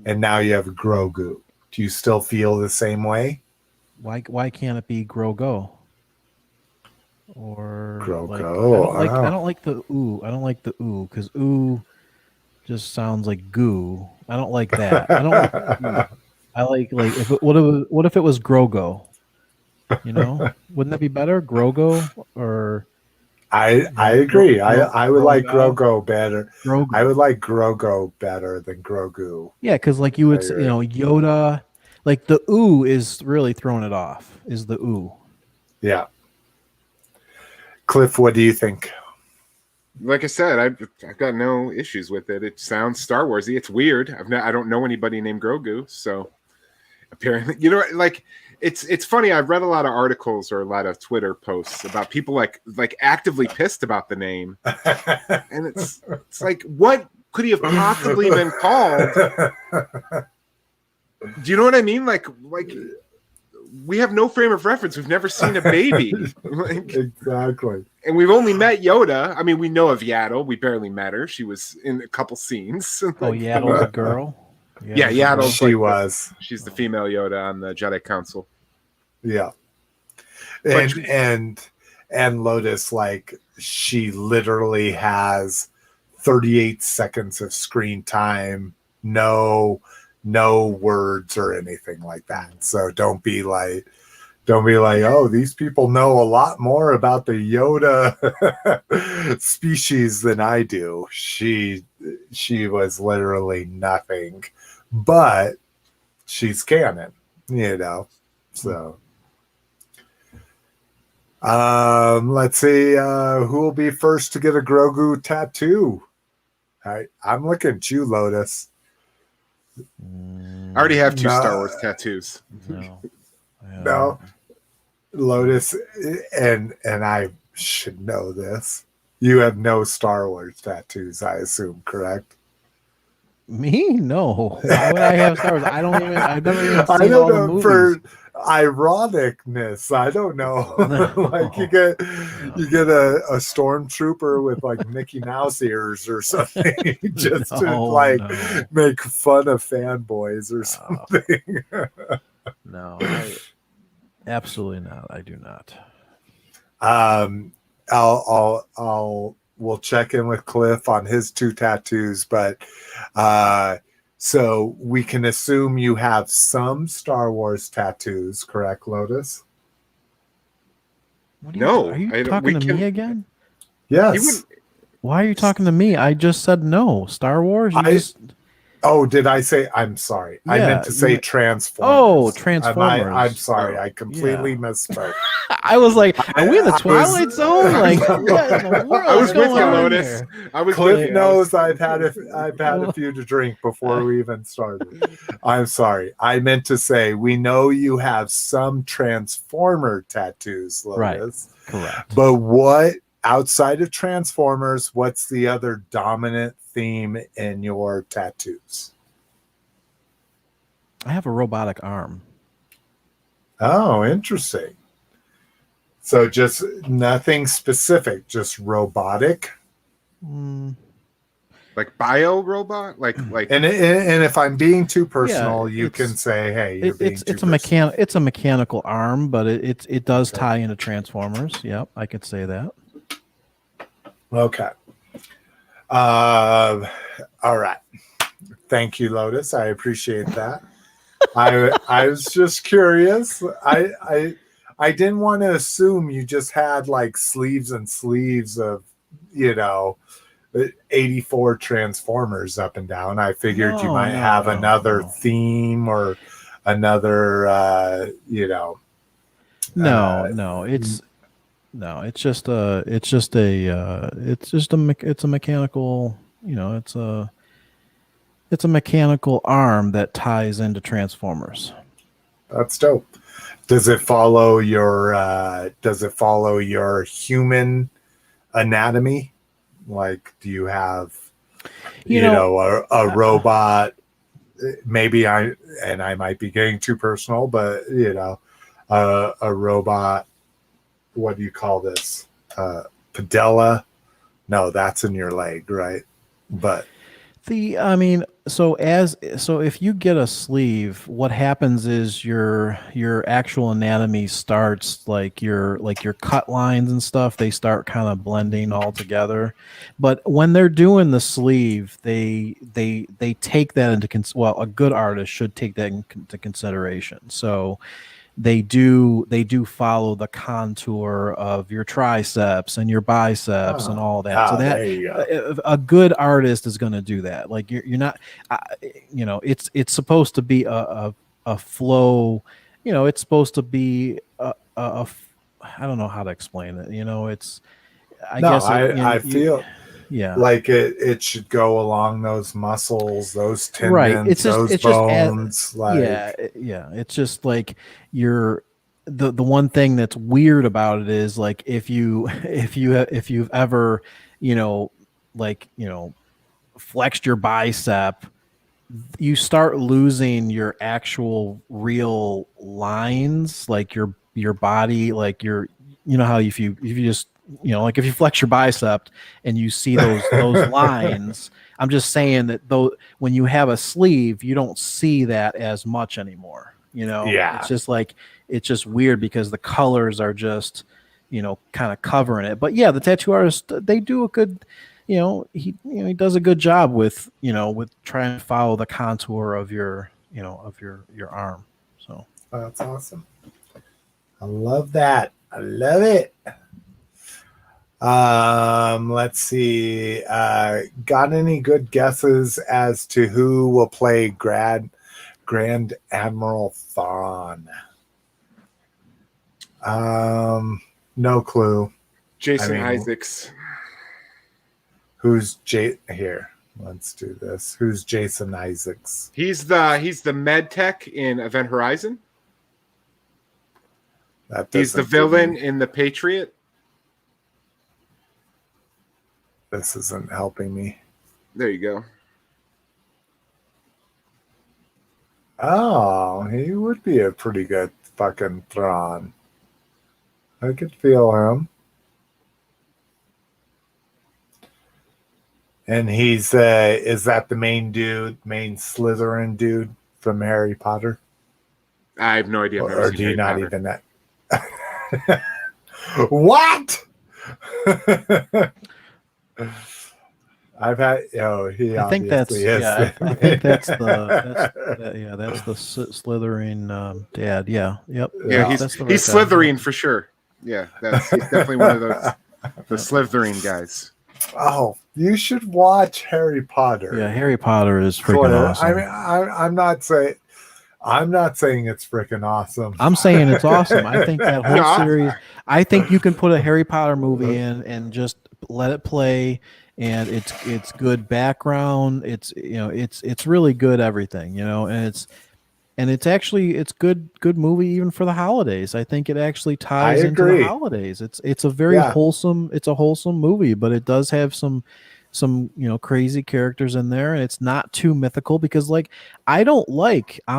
and now you have Grogu. Do you still feel the same way? Why can't it be Grogu? Or Grogu. I don't like the ooh. I don't like the ooh, because ooh just sounds like goo. I don't like that. I don't like goo. I like if it, what if it was Grogo? You know, wouldn't that be better? Grogo or I agree. I would like Grogu? Grogo better. Grogu. I would like Grogo better than Grogu. Yeah, because like you would say, agree. Yoda, like the ooh is really throwing it off. Is the ooh? Yeah. Cliff, what do you think? Like I said, I've got no issues with it. It sounds Star Warsy. It's weird. I don't know anybody named Grogu, so apparently, like it's funny. I've read a lot of articles or a lot of Twitter posts about people like actively pissed about the name, and it's like, what could he have possibly been called? Do you know what I mean? Like we have no frame of reference. We've never seen a baby. Exactly. And we've only met Yoda. I mean, we know of Yaddle. We barely met her. She was in a couple scenes. Oh, Yaddle's a girl? Yeah, Yaddle's she's the female Yoda on the Jedi Council. Yeah. But And Lotus, like, she literally has 38 seconds of screen time, no words or anything like that. So don't be like, oh, these people know a lot more about the Yoda species than I do. She was literally nothing, but she's canon, So let's see who will be first to get a Grogu tattoo. I'm looking at you, Lotus. I already have two Star Wars tattoos. No. Lotus, and I should know this. You have no Star Wars tattoos, I assume, correct? Me? No. Why would I have Star Wars? I've never even I seen don't all know, the movies. for ironicness. I don't know. No. Like you get a stormtrooper with like Mickey Mouse ears or something just to make fun of fanboys or something. No, absolutely not. I do not. We'll check in with Cliff on his two tattoos, but so we can assume you have some Star Wars tattoos, correct, Lotus? No. Are you talking to me again? Yes. Why are you talking to me? I just said no. Star Wars? Oh, did I say? I'm sorry. Yeah, I meant to say Transformers. Oh, Transformers. I'm sorry. I completely misspoke. I was like, are we in the Twilight Zone? Like, what in the world I was is with going you, on Lotus. here? Cliff knows I've had a few to drink before we even started. I'm sorry. I meant to say we know you have some Transformer tattoos, Lotus. Right. Correct. But what outside of Transformers? What's the other dominant theme in your tattoos? I have a robotic arm. Oh, interesting. So just nothing specific, just robotic. Like bio robot, like. And if I'm being too personal, you can say, "Hey, you're being too personal." It's a mechanical arm, but it does tie into Transformers. Yep, I could say that. Okay. All right. Thank you, Lotus. I appreciate that. I was just curious. I didn't want to assume you just had like sleeves and sleeves of, 84 Transformers up and down. I figured you might have another theme or another, it's a mechanical, it's a mechanical arm that ties into Transformers. That's dope. Does it follow your human anatomy? Like, do you have a robot? Maybe I might be getting too personal, but a robot. What do you call this? Padella? No, that's in your leg, right? But if you get a sleeve, what happens is your actual anatomy starts like your cut lines and stuff, they start kind of blending all together. But when they're doing the sleeve, they take that into well, a good artist should take that into consideration. So they do follow the contour of your triceps and your biceps and all that. So that there you go. a good artist is going to do that. Like you're not, it's supposed to be a flow. It's supposed to be I don't know how to explain it. I feel yeah, like it should go along those muscles, those tendons, right. those bones. Yeah. It's just like the one thing that's weird about it is like if you've ever flexed your bicep, you start losing your actual real lines, like your body, like how if you just like if you flex your bicep and you see those lines. I'm just saying that though when you have a sleeve, you don't see that as much anymore. Yeah. It's just like it's just weird because the colors are just kind of covering it. But yeah, the tattoo artist, they do a good. He does a good job with trying to follow the contour of your your arm. So that's awesome. I love that. I love it. Let's see. Got any good guesses as to who will play Grand Admiral Thrawn? No clue. Jason Isaacs. Who's here? Let's do this. Who's Jason Isaacs? He's the med tech in Event Horizon. He's the villain in The Patriot. This isn't helping me. There you go. Oh, he would be a pretty good fucking Thrawn. I could feel him. And he's is that the main Slytherin dude from Harry Potter? I have no idea. Or do you not even that? What? I've had I think that's is. yeah. I think that's the Slytherin dad. Yeah. Yep. Yeah, he's Slytherin for sure. Yeah, he's definitely one of the Slytherin guys. Oh, you should watch Harry Potter. Yeah, Harry Potter is freaking awesome. I mean, I'm not saying it's freaking awesome. I'm saying it's awesome. I think that whole series. I think you can put a Harry Potter movie in and just let it play, and it's good background. It's it's really good everything. And it's actually good movie even for the holidays. I think it actually ties into the holidays. It's a very wholesome. It's a wholesome movie, but it does have some crazy characters in there, and it's not too mythical because I'm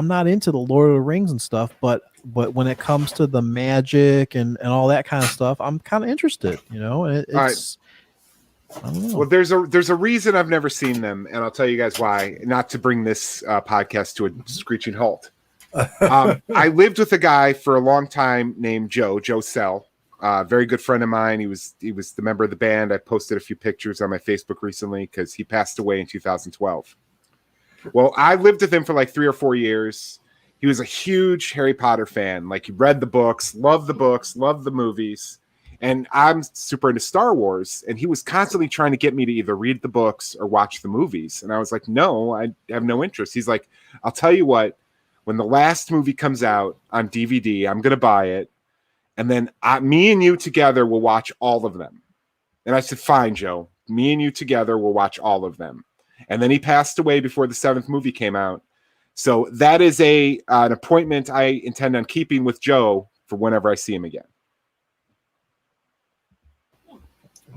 not into the Lord of the Rings and stuff, but when it comes to the magic and all that kind of stuff, I'm kind of interested. It's. I don't know. Well, there's a reason I've never seen them, and I'll tell you guys why. Not to bring this podcast to a screeching halt. I lived with a guy for a long time named Joe Sell. Very good friend of mine. He was the member of the band. I posted a few pictures on my Facebook recently because he passed away in 2012. Well, I lived with him for like 3 or 4 years. He was a huge Harry Potter fan. Like, he read the books, loved the movies. And I'm super into Star Wars, and he was constantly trying to get me to either read the books or watch the movies. And I was like, no, I have no interest. He's like, I'll tell you what, when the last movie comes out on DVD, I'm going to buy it. And then me and you together will watch all of them. And I said, fine, Joe, me and you together will watch all of them. And then he passed away before the 7th movie came out. So that is an appointment I intend on keeping with Joe for whenever I see him again.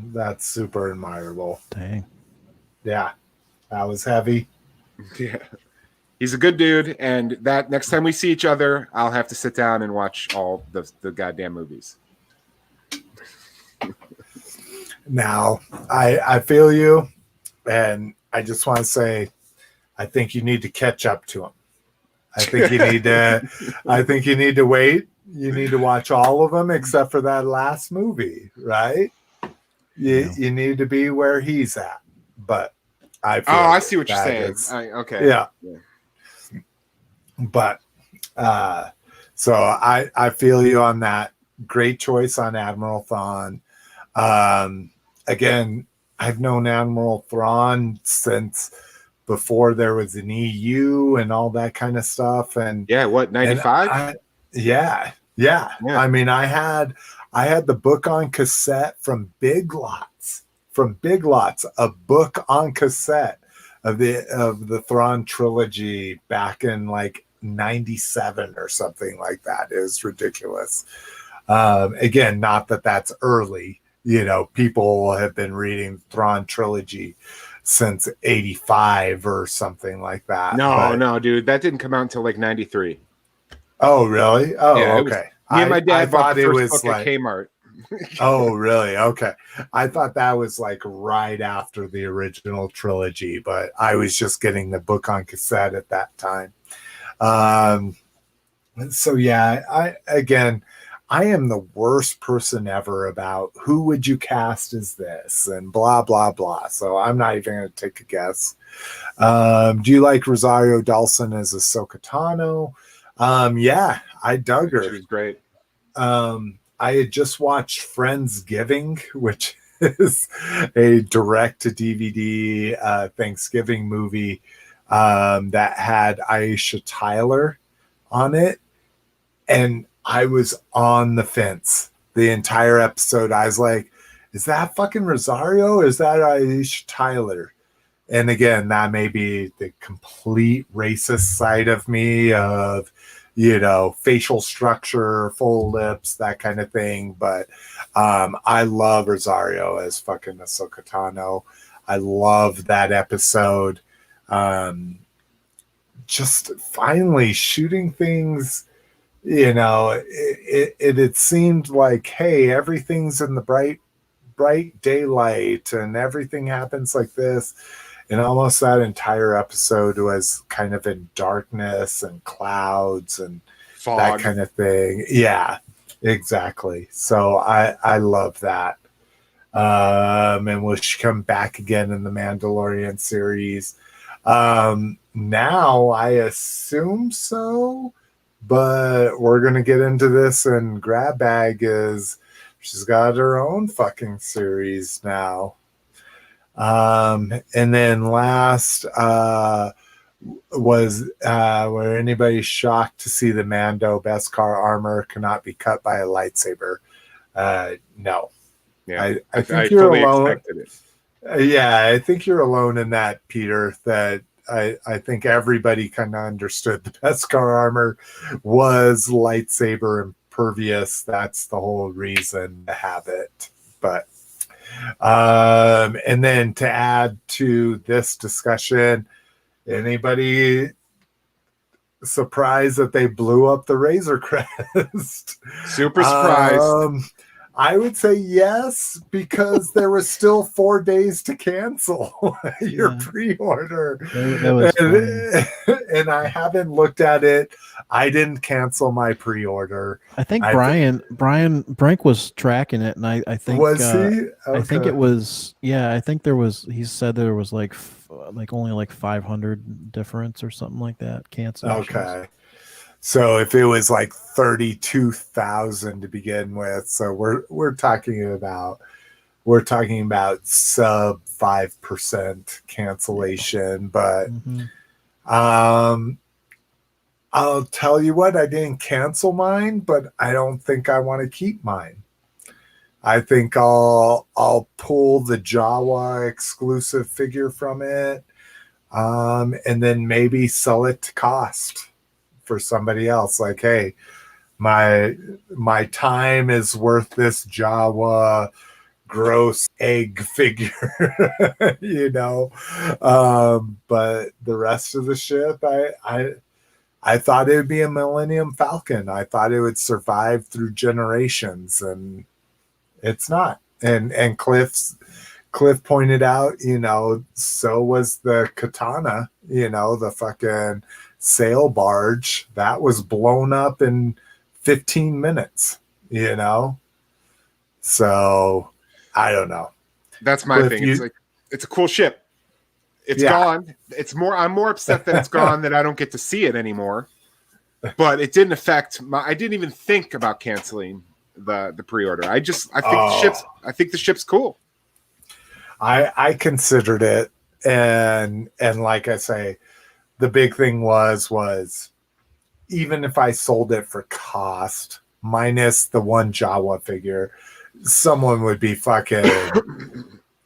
That's super admirable. Dang. Yeah, that was heavy. Yeah. He's a good dude, and that next time we see each other, I'll have to sit down and watch all the goddamn movies. Now, I feel you, and I just want to say I think you need to catch up to him. I think you need to. I think you need to wait. You need to watch all of them except for that last movie, right? You need to be where he's at. But I feel I see what you're that saying. is- Okay. Yeah. But so I feel you on that. Great choice on Admiral Thrawn. Again, I've known Admiral Thrawn since before there was an EU and all that kind of stuff. And yeah, what, 95? Yeah. I mean, I had the book on cassette from Big Lots, a book on cassette of the Thrawn trilogy back in like 97 or something like that. It was ridiculous. Again, not that that's early. You know, people have been reading Thrawn trilogy since 85 or something like that. No, dude, that didn't come out until like 93. Oh, really? Oh, yeah, okay. Me and my dad bought the it first was book like at Kmart. Oh, really? Okay. I thought that was like right after the original trilogy, but I was just getting the book on cassette at that time. So yeah, I am the worst person ever about who would you cast as this and blah, blah, blah. So I'm not even going to take a guess. Do you like Rosario Dawson as Ahsoka Tano? Yeah, I dug her. She was great. I had just watched Friendsgiving, which is a direct-to-DVD Thanksgiving movie that had Aisha Tyler on it. And I was on the fence the entire episode. I was like, is that fucking Rosario? Or is that Aisha Tyler? And again, that may be the complete racist side of me of, you know, facial structure, full lips, that kind of thing. But I love Rosario as fucking Ahsoka Tano. I love that episode. Just finally shooting things, you know, it seemed like, hey, everything's in the bright daylight and everything happens like this. And almost that entire episode was kind of in darkness and clouds and Fog. that kind of thing. Yeah, exactly. So I love that. And will she come back again in the Mandalorian series? Now I assume so, but we're going to get into this, and Grab Bag she's got her own fucking series now. And then last was were anybody shocked to see the Mando Beskar armor cannot be cut by a lightsaber? No. Yeah, I think you're fully alone. expected it. Yeah, I think you're alone in that, Peter. That I think everybody kind of understood the Beskar armor was lightsaber impervious. That's the whole reason to have it. But and then to add to this discussion, anybody surprised that they blew up the Razor Crest? Super surprised. I would say yes, because there was still 4 days to cancel your pre-order. That was and I haven't looked at it. I didn't cancel my pre-order. I think Brian Brink was tracking it, and I think was he? Okay. I think it was I think there was. He said there was like only like 500 difference or something like that cancellations. Okay. So if it was like 32,000 to begin with, so we're talking about sub 5% cancellation, but I'll tell you what, I didn't cancel mine, but I don't think I want to keep mine. I think I'll pull the Jawa exclusive figure from it, and then maybe sell it to cost for somebody else. Like, hey, my time is worth this Jawa gross egg figure, you know. But the rest of the ship, I thought it would be a Millennium Falcon. I thought it would survive through generations, and it's not. And Cliff pointed out, you know, so was the katana, You know, the fucking sail barge that was blown up in 15 minutes, you know? So I don't know. That's my thing. It's like, it's a cool ship. It's gone. I'm more upset that it's gone that I don't get to see it anymore. But it didn't affect I didn't even think about canceling the pre-order. I think the ship's cool. I considered it, and like I say, the big thing was even if I sold it for cost minus the one Jawa figure, someone would be fucking,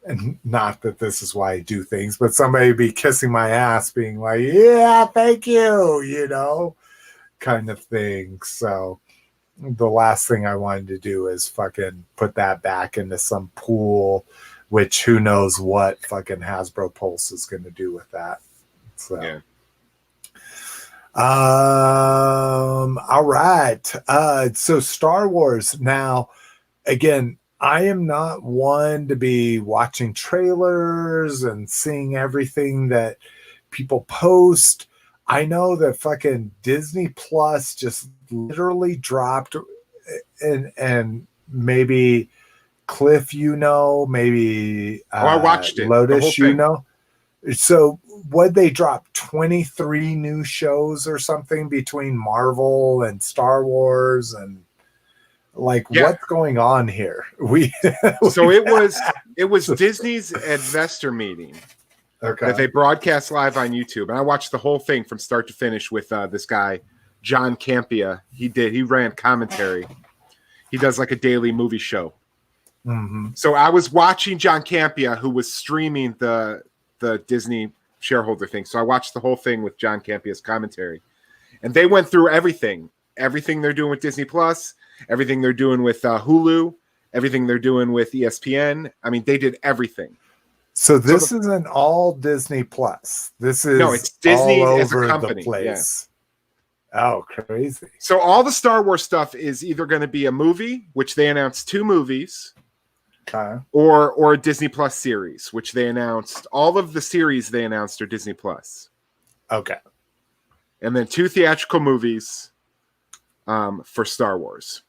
and not that this is why I do things, but somebody would be kissing my ass being like, yeah, thank you, you know, kind of thing. So the last thing I wanted to do is fucking put that back into some pool, which who knows what fucking Hasbro Pulse is going to do with that. So, yeah. All right. So Star Wars now, again, I am not one to be watching trailers and seeing everything that people post. I know that fucking Disney Plus just literally dropped, and maybe Cliff, you know, maybe I watched it. Lotus, you know. So what they dropped 23 new shows or something between Marvel and Star Wars, and like what's going on here? So it was Disney's investor meeting that they broadcast live on YouTube, and I watched the whole thing from start to finish with this guy John Campea. He ran commentary. He does like a daily movie show. Mm-hmm. So I was watching John Campea, who was streaming the Disney shareholder thing. So I watched the whole thing with John Campea's commentary, and they went through everything they're doing with Disney Plus, everything they're doing with Hulu, everything they're doing with ESPN. I mean, they did everything. So this isn't all Disney Plus. This is it's Disney all as a over company. the place. Yeah. Oh, crazy. So all the Star Wars stuff is either going to be a movie, which they announced 2 movies, or a Disney Plus series, which they announced. All of the series they announced are Disney Plus. Okay. And then 2 theatrical movies for Star Wars.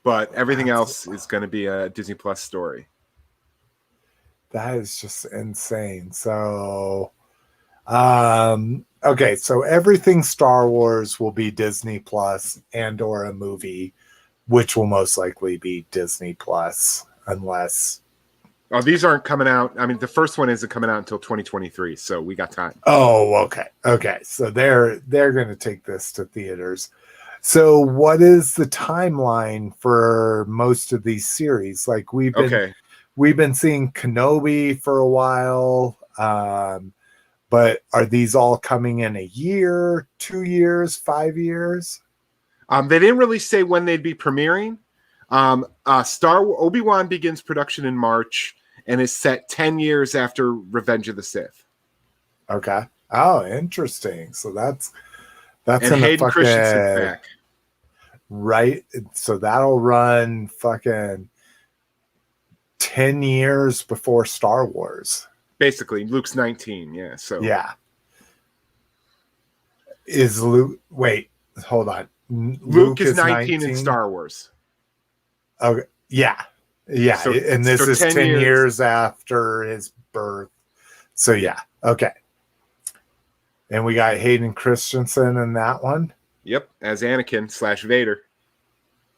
But everything else is going to be a Disney Plus story. That is just insane. So, okay. So everything Star Wars will be Disney Plus and or a movie, which will most likely be Disney Plus, unless. Oh, these aren't coming out. I mean, the first one isn't coming out until 2023, so we got time. Oh, okay. Okay. So they're going to take this to theaters. So what is the timeline for most of these series? Like we've been seeing Kenobi for a while, but are these all coming in a year, 2 years, 5 years? They didn't really say when they'd be premiering. Obi-Wan begins production in March and is set 10 years after Revenge of the Sith. Okay. Oh, interesting. So that's and in Hayden fucking, Christensen's back. Right. So that'll run fucking 10 years before Star Wars. Basically, Luke's 19. Yeah. So yeah. Is Luke? Wait, hold on. Luke is 19 in Star Wars. Okay. Yeah. Yeah. So, and this is 10 years after his birth. So yeah. Okay. And we got Hayden Christensen in that one. Yep. As Anakin / Vader.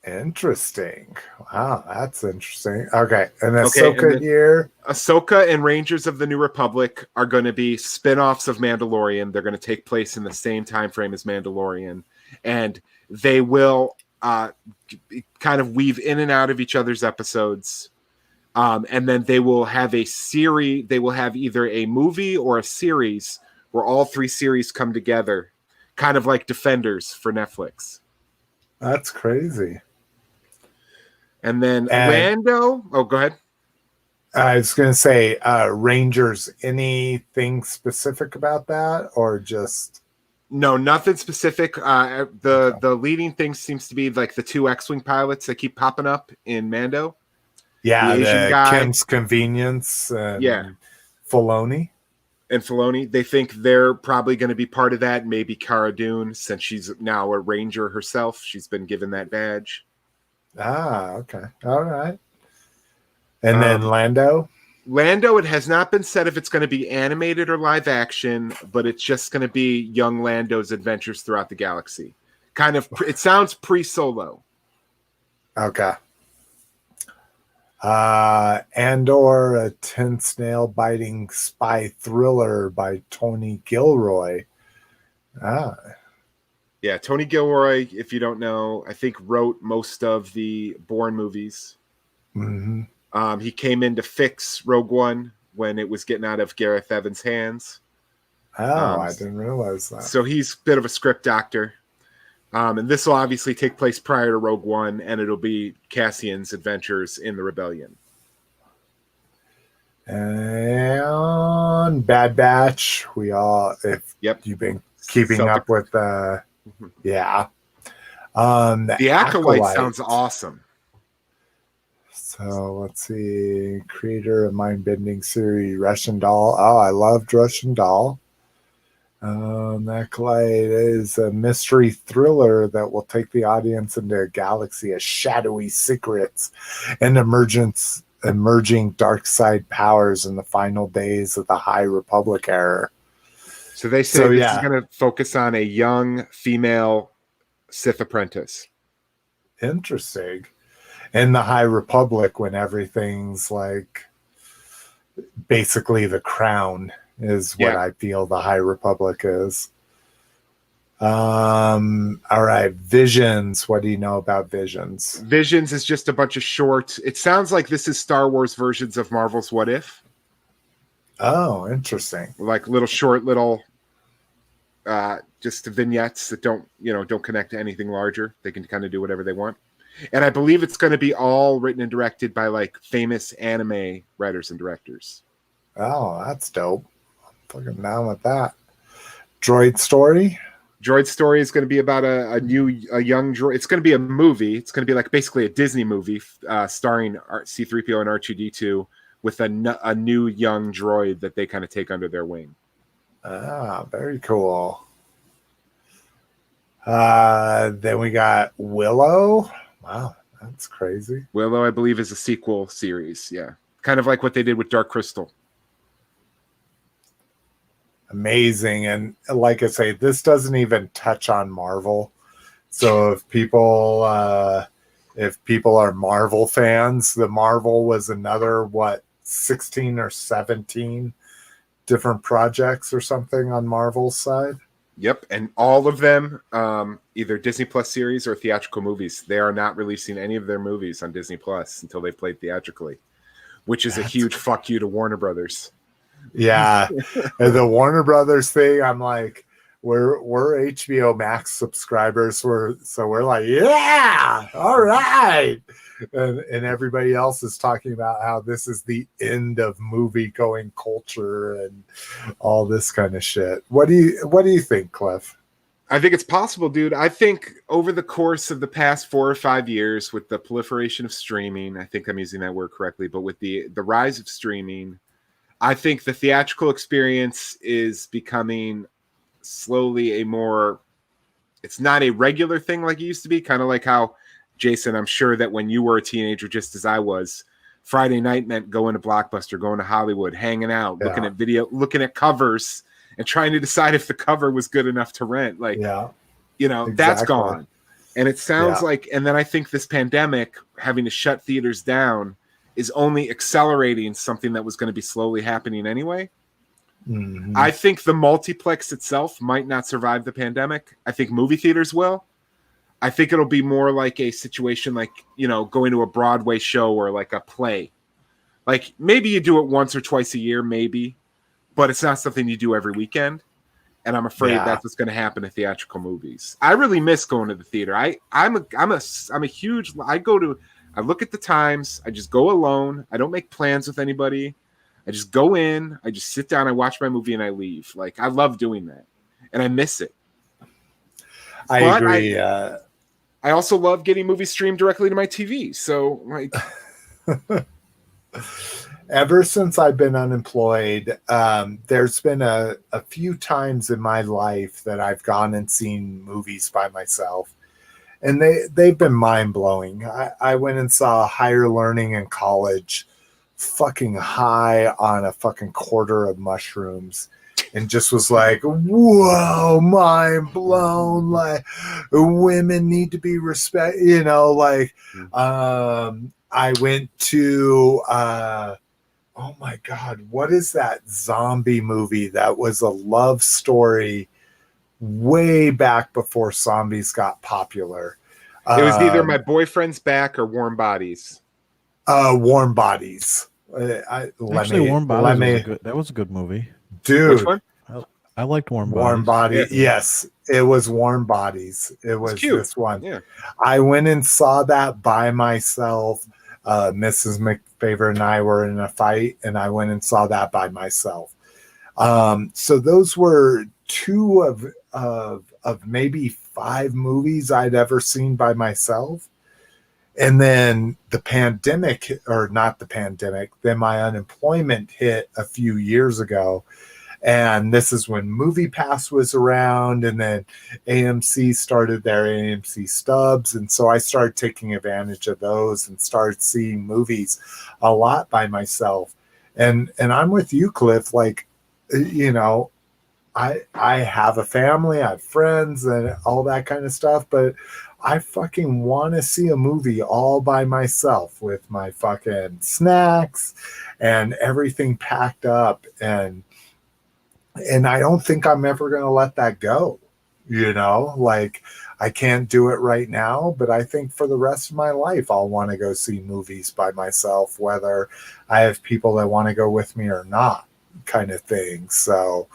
Interesting. Wow, that's interesting. Okay. And Ahsoka here. Ahsoka and Rangers of the New Republic are going to be spin-offs of Mandalorian. They're going to take place in the same time frame as Mandalorian. And they will kind of weave in and out of each other's episodes. And then they will have a series. They will have either a movie or a series where all 3 series come together, kind of like Defenders for Netflix. That's crazy. And then Lando. Oh, go ahead. I was going to say, Rangers, anything specific about that or just... No, nothing specific. The leading thing seems to be like the 2 X-Wing pilots that keep popping up in Mando. Yeah, the Kim's Convenience and Filoni. and Filoni. They think they're probably going to be part of that. Maybe Cara Dune, since she's now a ranger herself. She's been given that badge. Okay. All right. And then Lando? Lando, it has not been said if it's going to be animated or live action, but it's just going to be young Lando's adventures throughout the galaxy. Kind of, it sounds pre-Solo. Okay. Andor, a tense nail-biting spy thriller by Tony Gilroy. Yeah, Tony Gilroy, if you don't know, I think wrote most of the Bourne movies. Mm-hmm. He came in to fix Rogue One when it was getting out of Gareth Evans' hands. I didn't realize that. So he's a bit of a script doctor. And this will obviously take place prior to Rogue One, and it'll be Cassian's adventures in the Rebellion. And Bad Batch. You've been keeping up with the The Acolyte Acolyte sounds awesome. So let's see. Creator of mind-bending series, Russian Doll. Oh, I loved Russian Doll. Acolyte is a mystery thriller that will take the audience into a galaxy of shadowy secrets and emerging dark side powers in the final days of the High Republic era. So they say this is going to focus on a young female Sith apprentice. Interesting. In the High Republic, when everything's like basically the crown is what I feel the High Republic is. All right, Visions. What do you know about Visions? Visions is just a bunch of short. It sounds like this is Star Wars versions of Marvel's What If. Oh, interesting. Like little just vignettes that don't connect to anything larger. They can kind of do whatever they want. And I believe it's going to be all written and directed by like famous anime writers and directors. Oh, that's dope. I'm fucking down with that. Droid Story. Droid Story is going to be about a young droid. It's going to be a movie. It's going to be like basically a Disney movie starring C-3PO and R2-D2 with a new young droid that they kind of take under their wing. Very cool. Then we got Willow. Wow, that's crazy. Willow, I believe, is a sequel series. Yeah. Kind of like what they did with Dark Crystal. Amazing. And like I say, this doesn't even touch on Marvel. So if people are Marvel fans, the Marvel was another 16 or 17 different projects or something on Marvel's side. Yep, and all of them either Disney Plus series or theatrical movies. They are not releasing any of their movies on Disney Plus until they played theatrically, which is a huge fuck you to Warner Brothers. Yeah, and the Warner Brothers thing, I'm like, we're HBO Max subscribers, so we're like, yeah, all right, and everybody else is talking about how this is the end of movie going culture and all this kind of shit. What do you think, Cliff? I think it's possible, dude. I think over the course of the past 4 or 5 years, with the proliferation of streaming, I think I'm using that word correctly, but with the rise of streaming, I think the theatrical experience is becoming slowly it's not a regular thing like it used to be. Kind of like how, Jason, I'm sure that when you were a teenager, just as I was, Friday night meant going to Blockbuster, going to Hollywood, hanging out, looking at video, looking at covers, and trying to decide if the cover was good enough to rent. Like, exactly. That's gone. And it sounds like, and then I think this pandemic, having to shut theaters down, is only accelerating something that was going to be slowly happening anyway. Mm-hmm. I think the multiplex itself might not survive the pandemic. I think movie theaters will. I think it'll be more like a situation like, going to a Broadway show or like a play. Like maybe you do it once or twice a year, maybe, but it's not something you do every weekend. And I'm afraid that's what's going to happen to theatrical movies. I really miss going to the theater. I'm a huge, I look at the times. I just go alone. I don't make plans with anybody. I just go in. I just sit down. I watch my movie and I leave. Like I love doing that, and I miss it. I agree. I also love getting movies streamed directly to my TV. So like, Ever since I've been unemployed, there's been a few times in my life that I've gone and seen movies by myself, and they've been mind-blowing. I went and saw Higher Learning in college, fucking high on a fucking quarter of mushrooms, and just was like, whoa, mind blown. Like, women need to be respect, like, I went to, oh my God, what is that zombie movie that was a love story way back before zombies got popular? It was either My Boyfriend's Back or Warm Bodies. Warm Bodies. Warm Bodies was a good movie. Dude. Which one? I liked Warm Bodies. Yeah. Yes, it was Warm Bodies. It was this one. Yeah. I went and saw that by myself. Mrs. McFavor and I were in a fight, and I went and saw that by myself. So those were two of maybe 5 movies I'd ever seen by myself. And then the pandemic, or not the pandemic, then my unemployment hit a few years ago. And this is when MoviePass was around, and then AMC started their AMC stubs. And so I started taking advantage of those and started seeing movies a lot by myself. And I'm with you, Cliff. Like, I have a family, I have friends and all that kind of stuff, but I fucking want to see a movie all by myself with my fucking snacks and everything packed up. And I don't think I'm ever going to let that go. Like, I can't do it right now, but I think for the rest of my life, I'll want to go see movies by myself, whether I have people that want to go with me or not, kind of thing. So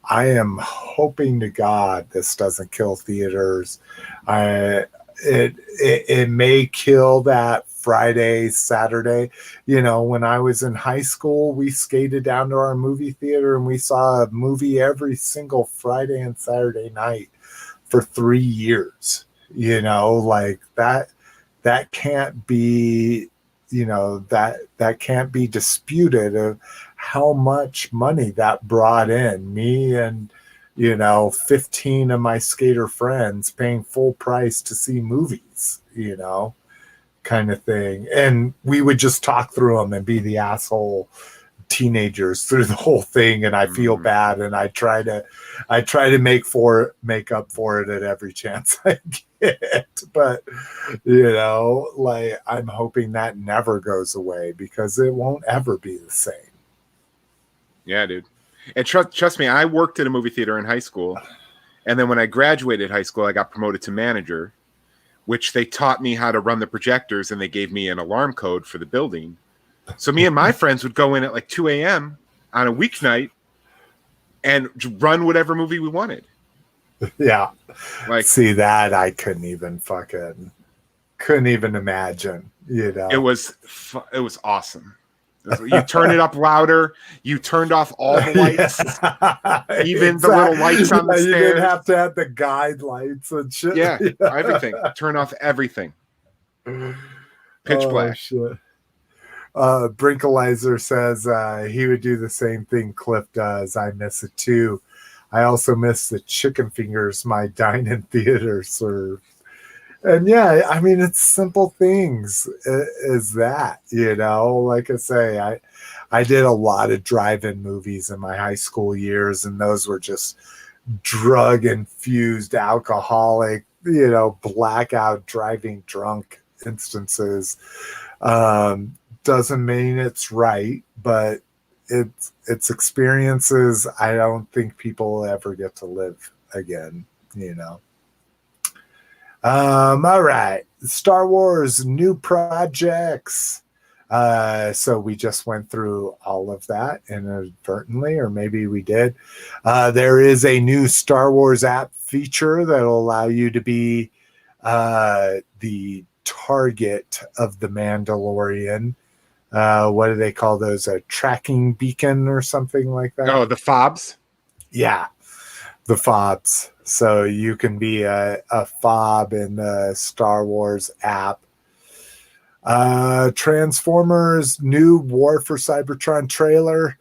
I am hoping to God this doesn't kill theaters. It may kill that Friday, Saturday. When I was in high school, we skated down to our movie theater and we saw a movie every single Friday and Saturday night for 3 years. Like that can't be, that can't be disputed of how much money that brought in. Me and 15 of my skater friends paying full price to see movies, kind of thing. And we would just talk through them and be the asshole teenagers through the whole thing. And I feel bad. And I try to make up for it at every chance I get. But, like, I'm hoping that never goes away because it won't ever be the same. Yeah, dude. And trust me, I worked at a movie theater in high school. And then when I graduated high school, I got promoted to manager, which they taught me how to run the projectors, and they gave me an alarm code for the building. So me and my friends would go in at like 2 a.m. on a weeknight and run whatever movie we wanted. Yeah. Like, see, that I couldn't even imagine, It was awesome. You turn it up louder. You turned off all the lights, even the little lights on the stairs. You didn't have to have the guide lights and shit. Yeah, everything. Turn off everything. Pitch black. Shit. Brinkalizer says he would do the same thing Cliff does. I miss it too. I also miss the chicken fingers my dine-in theater served. And yeah, I mean, it's simple things is that, like I say, I did a lot of drive-in movies in my high school years, and those were just drug-infused, alcoholic, blackout driving drunk instances. Doesn't mean it's right, but it's experiences I don't think people will ever get to live again, All right. Star Wars new projects. So we just went through all of that inadvertently, or maybe we did. There is a new Star Wars app feature that will allow you to be the target of the Mandalorian. What do they call those? A tracking beacon or something like that? Oh, the fobs? Yeah, the fobs. So you can be a fob in the Star Wars app. Transformers new War for Cybertron trailer.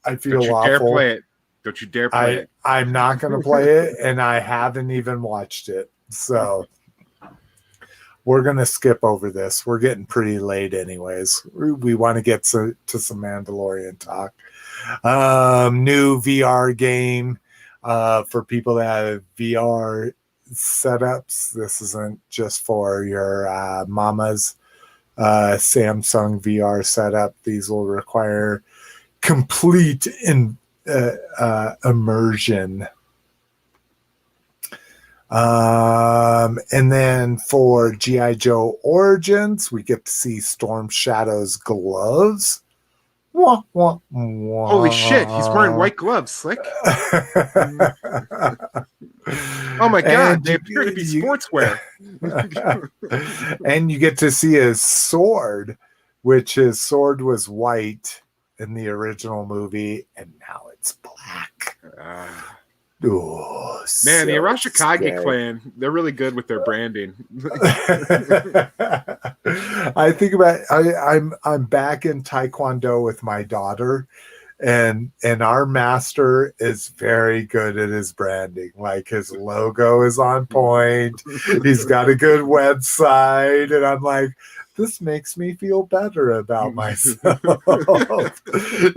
I feel Don't you awful. dare play it. Don't you dare play it. I'm not going to play it, and I haven't even watched it. So we're going to skip over this. We're getting pretty late anyways. We want to get to some Mandalorian talk. New VR game for people that have VR setups. This isn't just for your mama's Samsung VR setup. These will require complete immersion. And then for G.I. Joe Origins, we get to see Storm Shadow's gloves. Wah, wah, wah. Holy shit, he's wearing white gloves, Slick. Oh my god, they appear to be sportswear. And you get to see his sword, which his sword was white in the original movie, and now it's black. Oh, man, the so Arashikage scary. clan, they're really good with their branding. I think about I'm back in Taekwondo with my daughter, and our master is very good at his branding. Like, his logo is on point. He's got a good website, and I'm like, this makes me feel better about myself,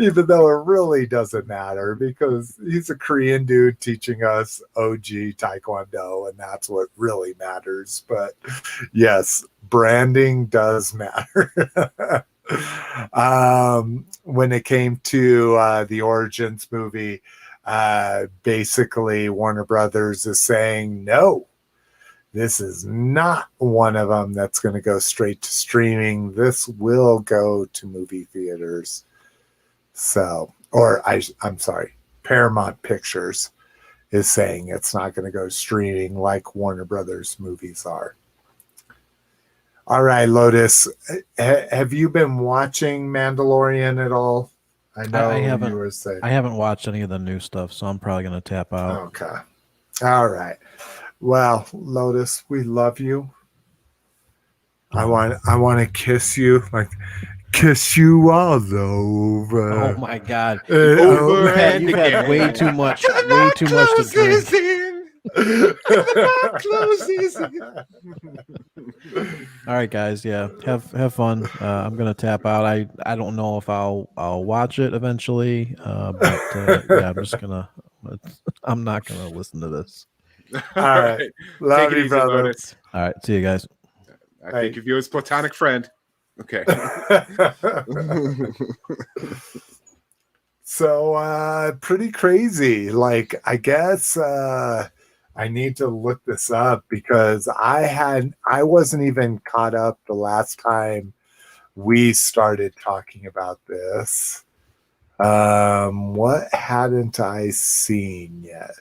even though it really doesn't matter, because he's a Korean dude teaching us OG Taekwondo, and that's what really matters. But yes, branding does matter. When it came to the Origins movie, basically Warner Brothers is saying, no, this is not one of them that's going to go straight to streaming. This will go to movie theaters. So, I'm sorry, Paramount Pictures is saying it's not going to go streaming like Warner Brothers movies are. All right, Lotus, have you been watching Mandalorian at all? I know I haven't. you were saying. I haven't watched any of the new stuff, so I'm probably going to tap out. Okay. All right. Well, Lotus, we love you. I want to kiss you, like kiss you all over. Oh my god! Over You've had way too much. Way too much to drink. All right, guys. Yeah, have fun. I'm gonna tap out. I don't know if I'll watch it eventually, but yeah, I'm not gonna listen to this. All right. Love Take it you, easy, brother. Lotus. All right, see you guys. I think of you as platonic friend. Okay. So pretty crazy. Like, I guess I need to look this up, because I wasn't even caught up the last time we started talking about this. What hadn't I seen yet?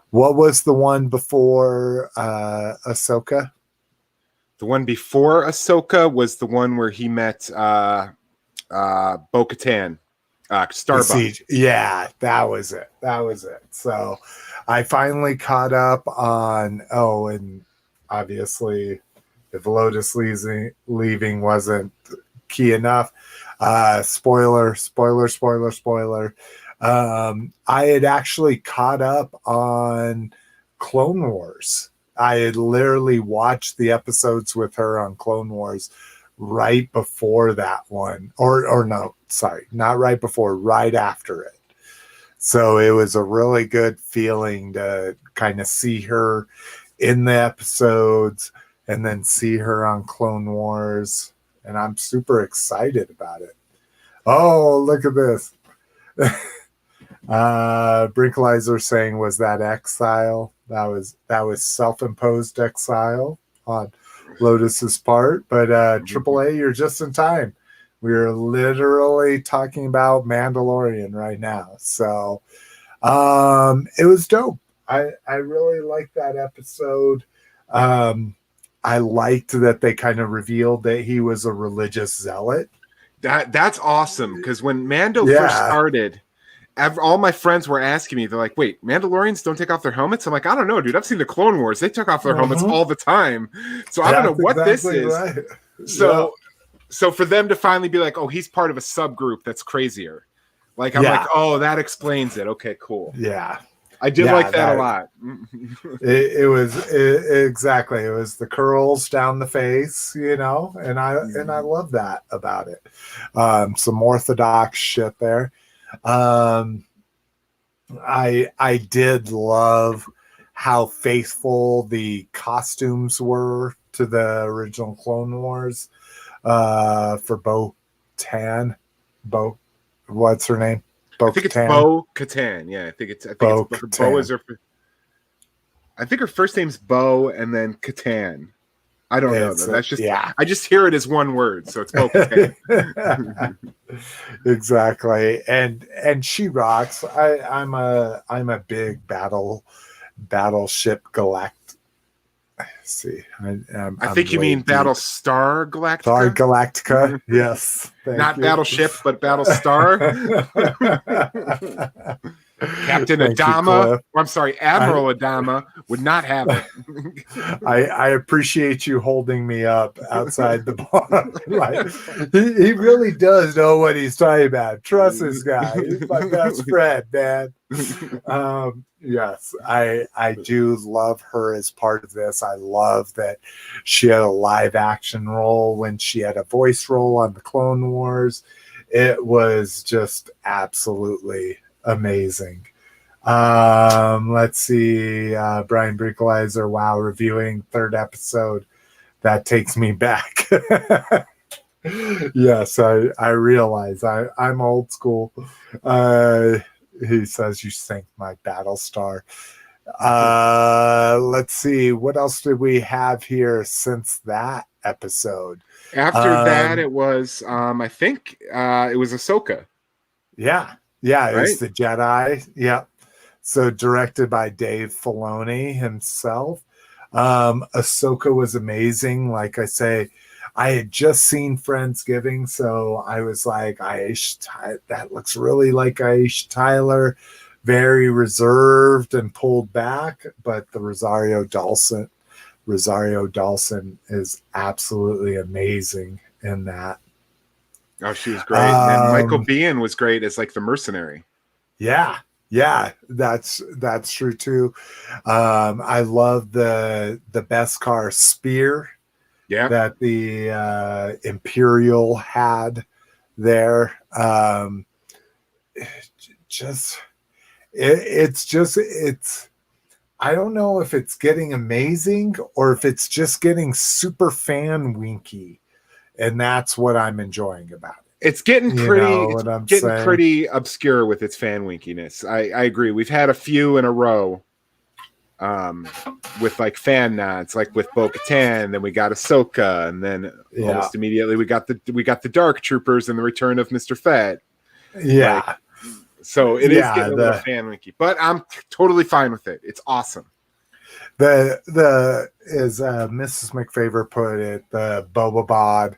What was the one before Ahsoka? The one before Ahsoka was the one where he met Bo-Katan, Starbuck. Yeah, that was it. So I finally caught up on, and obviously if Lotus leaving wasn't key enough, spoiler. I had actually caught up on Clone Wars. I had literally watched the episodes with her on Clone Wars right before that one. Or no, sorry, not right before, right after it. So it was a really good feeling to kind of see her in the episodes and then see her on Clone Wars. And I'm super excited about it. Oh, look at this. Brinkalizer saying, was that exile? That was self-imposed exile on Lotus's part. But AAA, you're just in time. We're literally talking about Mandalorian right now. So it was dope. I really liked that episode. I liked that they kind of revealed that he was a religious zealot. That's awesome, because when Mando first started, all my friends were asking me, they're like, wait, Mandalorians don't take off their helmets? I'm like, I don't know, dude. I've seen the Clone Wars. They took off their helmets all the time. So I don't know what this is. Right. So for them to finally be like, oh, he's part of a subgroup that's crazier. Like, I'm like, oh, that explains it. Okay, cool. Yeah. I did like that a lot. It was exactly. It was the curls down the face, and I love that about it. Some orthodox shit there. I did love how faithful the costumes were to the original Clone Wars. For Bo-Katan. What's her name? I think it's Bo-Katan. Yeah, I think it's Bo is her. I think her first name's Bo, and then Katan. I don't know though. That's just I just hear it as one word, so it's Bo-Katan. Exactly, and she rocks. I'm a big battleship galactic. See, I think you mean Battlestar Galactica. Star Galactica, yes. Not Battleship, but Battlestar. Captain Adama. I'm sorry, Admiral Adama would not have it. I appreciate you holding me up outside the bar. Like, he really does know what he's talking about. Trust this guy. He's my best friend, man. Yes, I do love her as part of this. I love that she had a live action role when she had a voice role on the Clone Wars. It was just absolutely amazing. Let's see. Brian Brinkleiser, wow, reviewing third episode. That takes me back. Yes, I realize I'm old school. He says you sank my Battlestar. Let's see. What else did we have here since that episode? After that, it was I think it was Ahsoka. Yeah, it was the Jedi. Yeah. So directed by Dave Filoni himself. Ahsoka was amazing. Like I say, I had just seen Friendsgiving, so I was like, that looks really like Aisha Tyler, very reserved and pulled back. But the Rosario Dawson is absolutely amazing in that. Oh, she was great. And then Michael Biehn was great as like the mercenary. Yeah, that's true too. I love the Beskar spear. Yeah, that the Imperial had there. It's I don't know if it's getting amazing or if it's just getting super fan winky, and that's what I'm enjoying about it. It's getting pretty obscure with its fan winkiness. I agree. We've had a few in a row. With like fan nods, like with Bo-Katan, then we got Ahsoka, and then almost immediately we got the Dark Troopers and the return of Mr. Fett. Yeah, so it is getting a little fan winky, but I'm totally fine with it. It's awesome. As Mrs. McFavor put it, the Boba Bod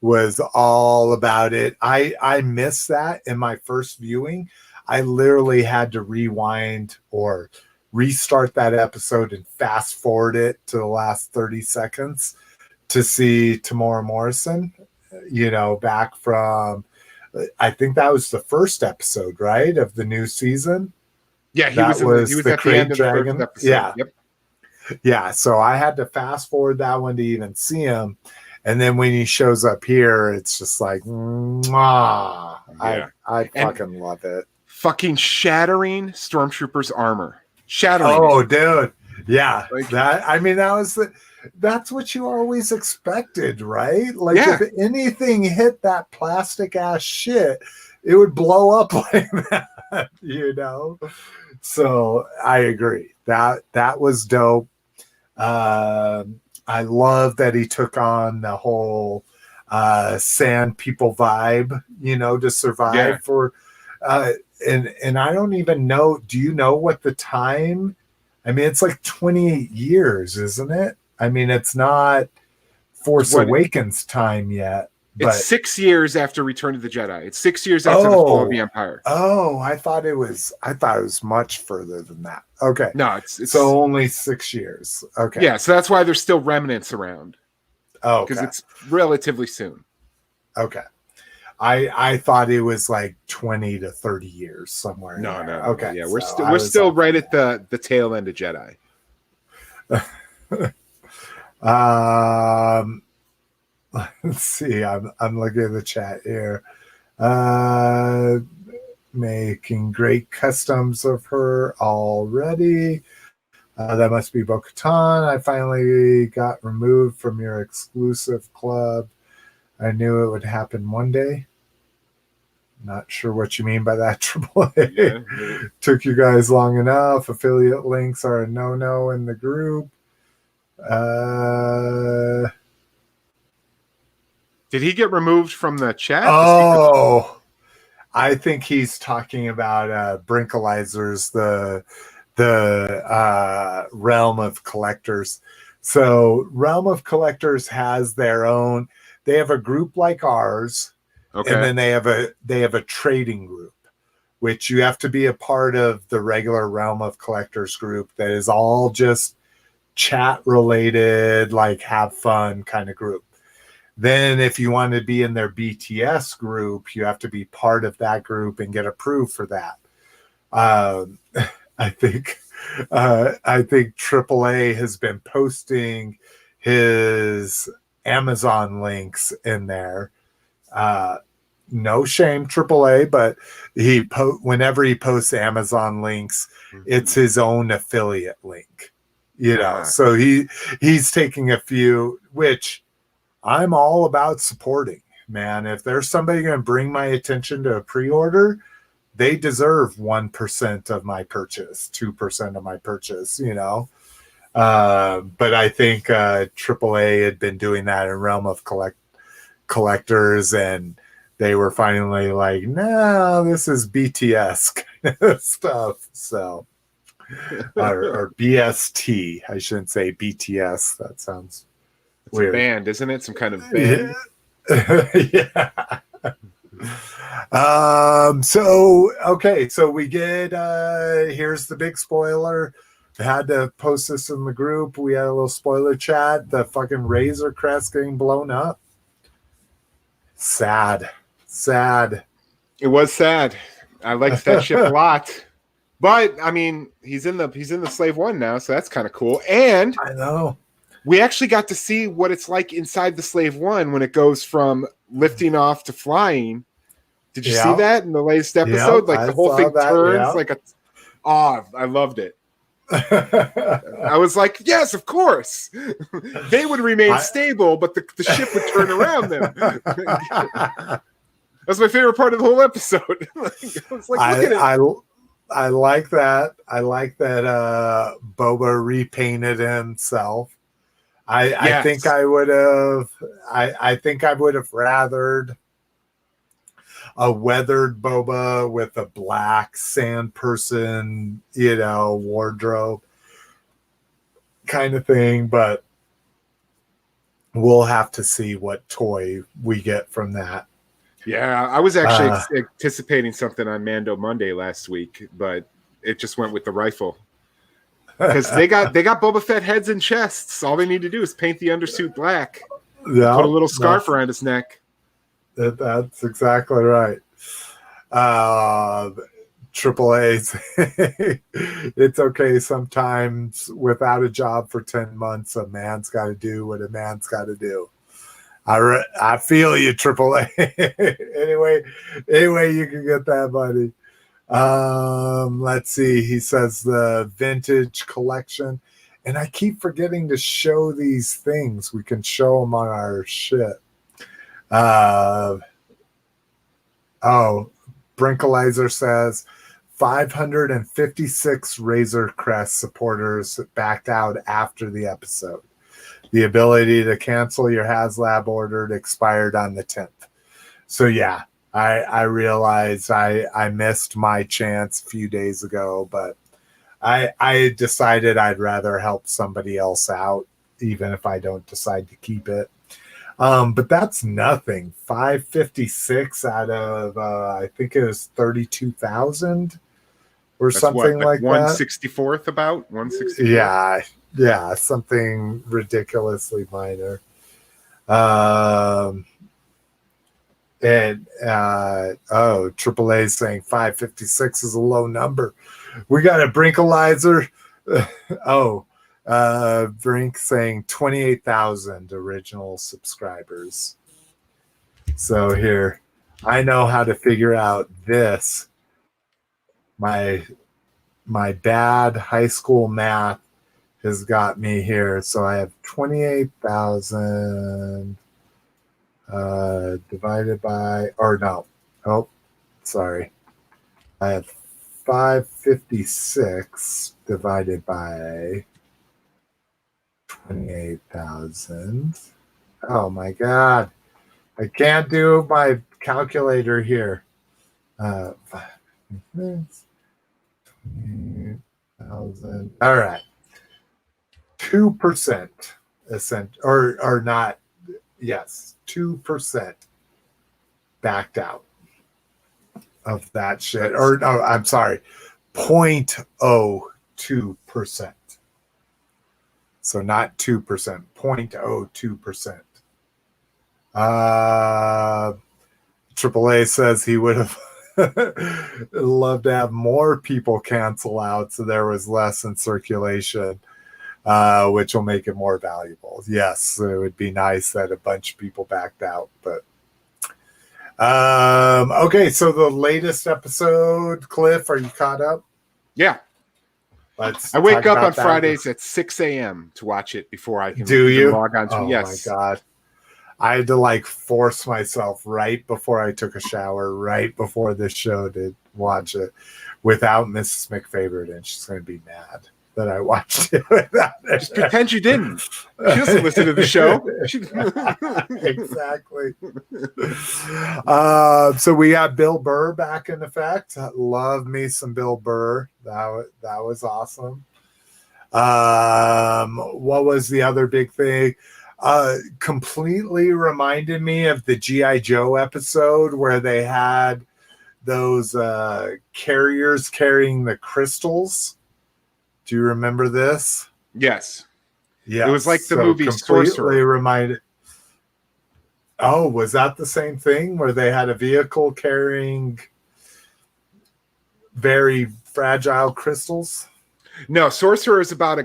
was all about it. I missed that in my first viewing. I literally had to rewind or restart that episode and fast forward it to the last 30 seconds to see Tamora Morrison, back from, I think that was the first episode, right, of the new season. Yeah, he was the at the end of the first episode. Yeah. Yep. Yeah, so I had to fast forward that one to even see him. And then when he shows up here, it's just like, mwah. Yeah. I fucking love it. Fucking shattering Stormtrooper's armor. Shattering. Oh, dude. Yeah. That's what you always expected, right? Like if anything hit that plastic ass shit, it would blow up like that, So I agree. That was dope. I love that he took on the whole sand people vibe, to survive for and I don't even know, do you know what the time? I mean, it's like 28 years, isn't it? I mean, it's not Force Awakens time yet. But it's 6 years after Return of the Jedi. It's 6 years after the fall of the Empire. Oh, I thought it was much further than that. Okay. No, it's so only 6 years. Okay. Yeah, so that's why there's still remnants around. Oh, because okay. it's relatively soon. Okay. I thought it was like 20 to 30 years somewhere. in No, there. no. Okay. Yeah, so we're still right at the tail end of Jedi. Let's see. I'm looking at the chat here. Making great customs of her already. That must be Bo-Katan. I finally got removed from your exclusive club. I knew it would happen one day. Not sure what you mean by that, AAA. Yeah. Took you guys long enough. Affiliate links are a no-no in the group. Did he get removed from the chat? Oh, I think he's talking about Brinkalizers, the realm of collectors. So realm of collectors has their own. They have a group like ours, Okay. and then they have a trading group, which you have to be a part of the regular realm of collectors group. That is all just chat related, like have fun kind of group. Then if you want to be in their BTS group, you have to be part of that group and get approved for that. I think AAA has been posting his Amazon links in there. No shame, AAA, but whenever he posts Amazon links, it's his own affiliate link. So he's taking a few, which I'm all about supporting, man. If there's somebody going to bring my attention to a pre-order, they deserve 1% of my purchase, 2% of my purchase, But I think AAA had been doing that in realm of collectors, and they were finally like, no, this is BTS kind of stuff. So, or BST, I shouldn't say BTS. That sounds weird. A band, isn't it? Some kind of band. Yeah. So we get here's the big spoiler. I had to post this in the group. We had a little spoiler chat. The fucking Razor Crest getting blown up. Sad. It was sad. I liked that ship a lot. But I mean, he's in the Slave One now, so that's kind of cool. And I know. We actually got to see what it's like inside the Slave One when it goes from lifting off to flying. Did you see that in the latest episode? Like the whole thing turns like a. Oh, I loved it. I was like, yes, of course. They would remain stable, but the ship would turn around them. That's my favorite part of the whole episode. I was like, look at it. I like that. I like that Boba repainted himself. I think I would have. I think I would have rathered a weathered Boba with a black sand person, wardrobe kind of thing. But we'll have to see what toy we get from that. Yeah, I was actually anticipating something on Mando Monday last week, but it just went with the rifle. Because they got Boba Fett heads and chests. All they need to do is paint the undersuit black. Yeah, put a little scarf around his neck. That's exactly right. AAA, it's okay sometimes without a job for 10 months. A man's got to do what a man's got to do. I feel you, AAA. anyway, you can get that, buddy. Let's see. He says the vintage collection, and I keep forgetting to show these things. We can show them on our shit. Brinkalizer says 556 Razor Crest supporters backed out after the episode. The ability to cancel your HasLab order expired on the 10th. So yeah. I realized I missed my chance a few days ago, but I decided I'd rather help somebody else out, even if I don't decide to keep it. But that's nothing. 556 out of I think it was 32,000 or that's something like 164th that. About 164. Yeah, something ridiculously minor. And AAA saying 556 is a low number. We got a Brinkalizer. Brink saying 28,000 original subscribers. So here, I know how to figure out this. My bad high school math has got me here. So I have 28,000 divided by, or no. Oh, sorry. I have 556 divided by 28,000. Oh my God. I can't do my calculator here. 28,000. All right. 2% or not. Yes, 2% backed out of that shit. Or no, I'm sorry, 0.02%. So not 2%, 0.02%. AAA says he would have loved to have more people cancel out so there was less in circulation, which will make it more valuable. Yes, it would be nice that a bunch of people backed out, but okay, so the latest episode, Cliff, are you caught up? Yeah. I wake up on Fridays at 6 a.m. to watch it before I can log on to. Oh yes. My God. I had to like force myself right before I took a shower, right before this show to watch it without Mrs. McFavorite, and she's going to be mad that I watched it without her. Just pretend you didn't. She doesn't listen to the show. Exactly. So we got Bill Burr back in effect. Love me some Bill Burr. That was awesome. What was the other big thing? Completely reminded me of the G.I. Joe episode where they had those carriers carrying the crystals. Do you remember this? Yes. Yeah. It was like the movie completely Sorcerer. reminded. Oh, was that the same thing where they had a vehicle carrying very fragile crystals? No, Sorcerer is about a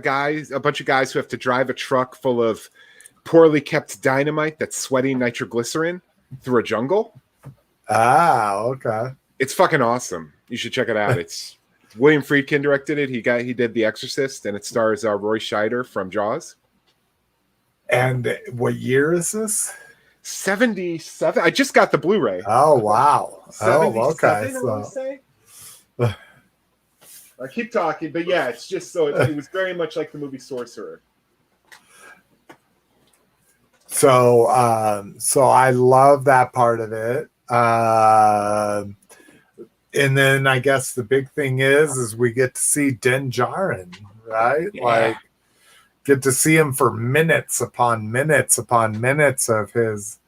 bunch of guys who have to drive a truck full of poorly kept dynamite that's sweating nitroglycerin through a jungle. Ah, okay. It's fucking awesome. You should check it out. It's William Friedkin directed it. He did The Exorcist, and it stars Roy Scheider from Jaws. And what year is this? 77. I just got the Blu-ray. Oh wow. Oh, okay. I keep talking, but yeah, it's just so it was very much like the movie Sorcerer. So I love that part of it. And then I guess the big thing is we get to see Din Djarin, right? Yeah. Like get to see him for minutes upon minutes upon minutes of his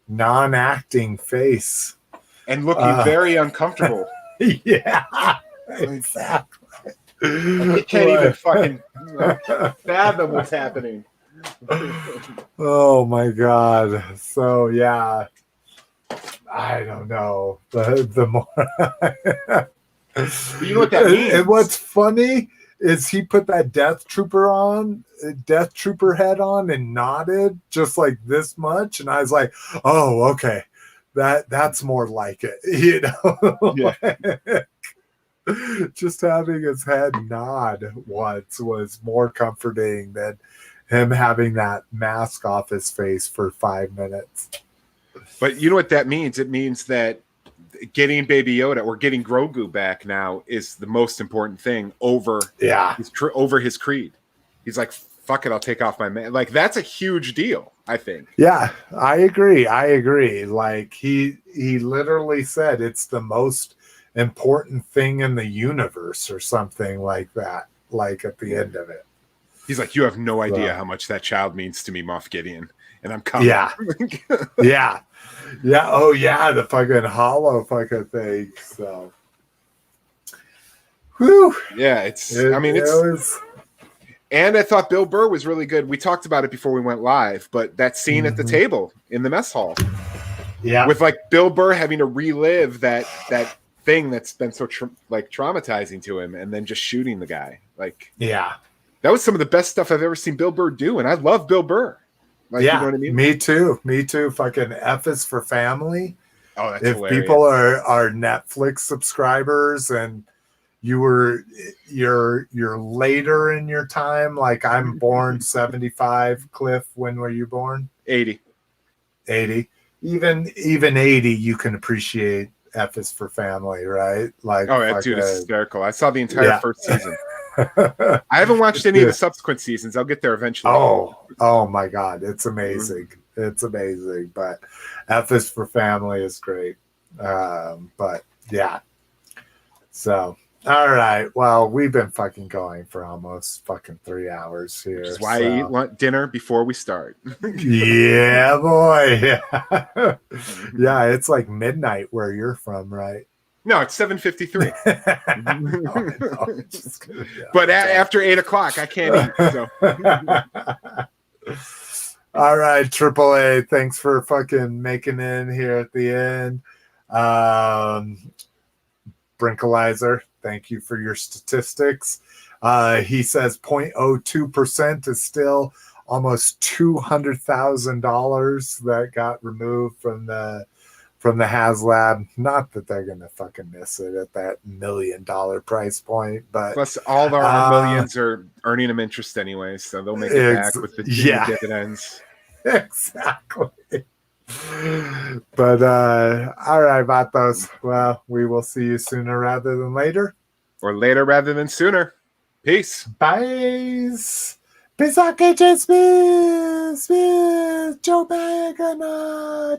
non-acting face. And looking very uncomfortable. Yeah, exactly. I can't even fucking fathom what's happening. Oh my God. So yeah. I don't know. The more you know what that means? And what's funny is he put that Death Trooper head on and nodded just like this much, and I was like, oh, okay. That's more like it, you know. Yeah. Just having his head nod once was more comforting than him having that mask off his face for 5 minutes. But you know what that means? It means that getting Baby Yoda or getting Grogu back now is the most important thing over his creed. He's like, fuck it, I'll take off my man. Like, that's a huge deal, I think. Yeah, I agree. Like, he literally said it's the most important thing in the universe or something like that, like at the end of it. He's like, you have no idea how much that child means to me, Moff Gideon. And I'm coming. Yeah. Yeah. Yeah. Oh, yeah. The fucking hollow fucking thing. So, whew. Yeah. And I thought Bill Burr was really good. We talked about it before we went live, but that scene at the table in the mess hall, with like Bill Burr having to relive that thing that's been so traumatizing to him, and then just shooting the guy. Like, that was some of the best stuff I've ever seen Bill Burr do, and I love Bill Burr. Like, you know what I mean? Me too. Fucking F is for family. Oh, that's if hilarious. People are Netflix subscribers and you're later in your time, like I'm born 75. Cliff, when were you born? 80. Even 80, you can appreciate F is for family, right? Like, oh, that dude is hysterical. I saw the entire first season. I haven't watched any of the subsequent seasons. I'll get there eventually. Oh my God, it's amazing. It's amazing. But F is for family is great. But yeah. So, all right. Well, we've been fucking going for almost fucking 3 hours here. Which is why I eat dinner before we start. Yeah, boy. Yeah, it's like midnight where you're from, right? No, it's 7:53. No, but after 8 o'clock, I can't eat. So. All right, AAA. Thanks for fucking making in here at the end. Brinkalizer, thank you for your statistics. He says 0.02% is still almost $200,000 that got removed from the HasLab. Not that they're gonna fucking miss it at that $1 million price point, but plus all of our millions are earning them interest anyways, so they'll make it back with the dividends. Exactly. But all right, Vatos. Well, we will see you sooner rather than later, or later rather than sooner. Peace. Bye. Pisake Smith, Joe Bagana,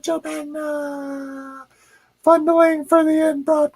Fondling for the end broadcast.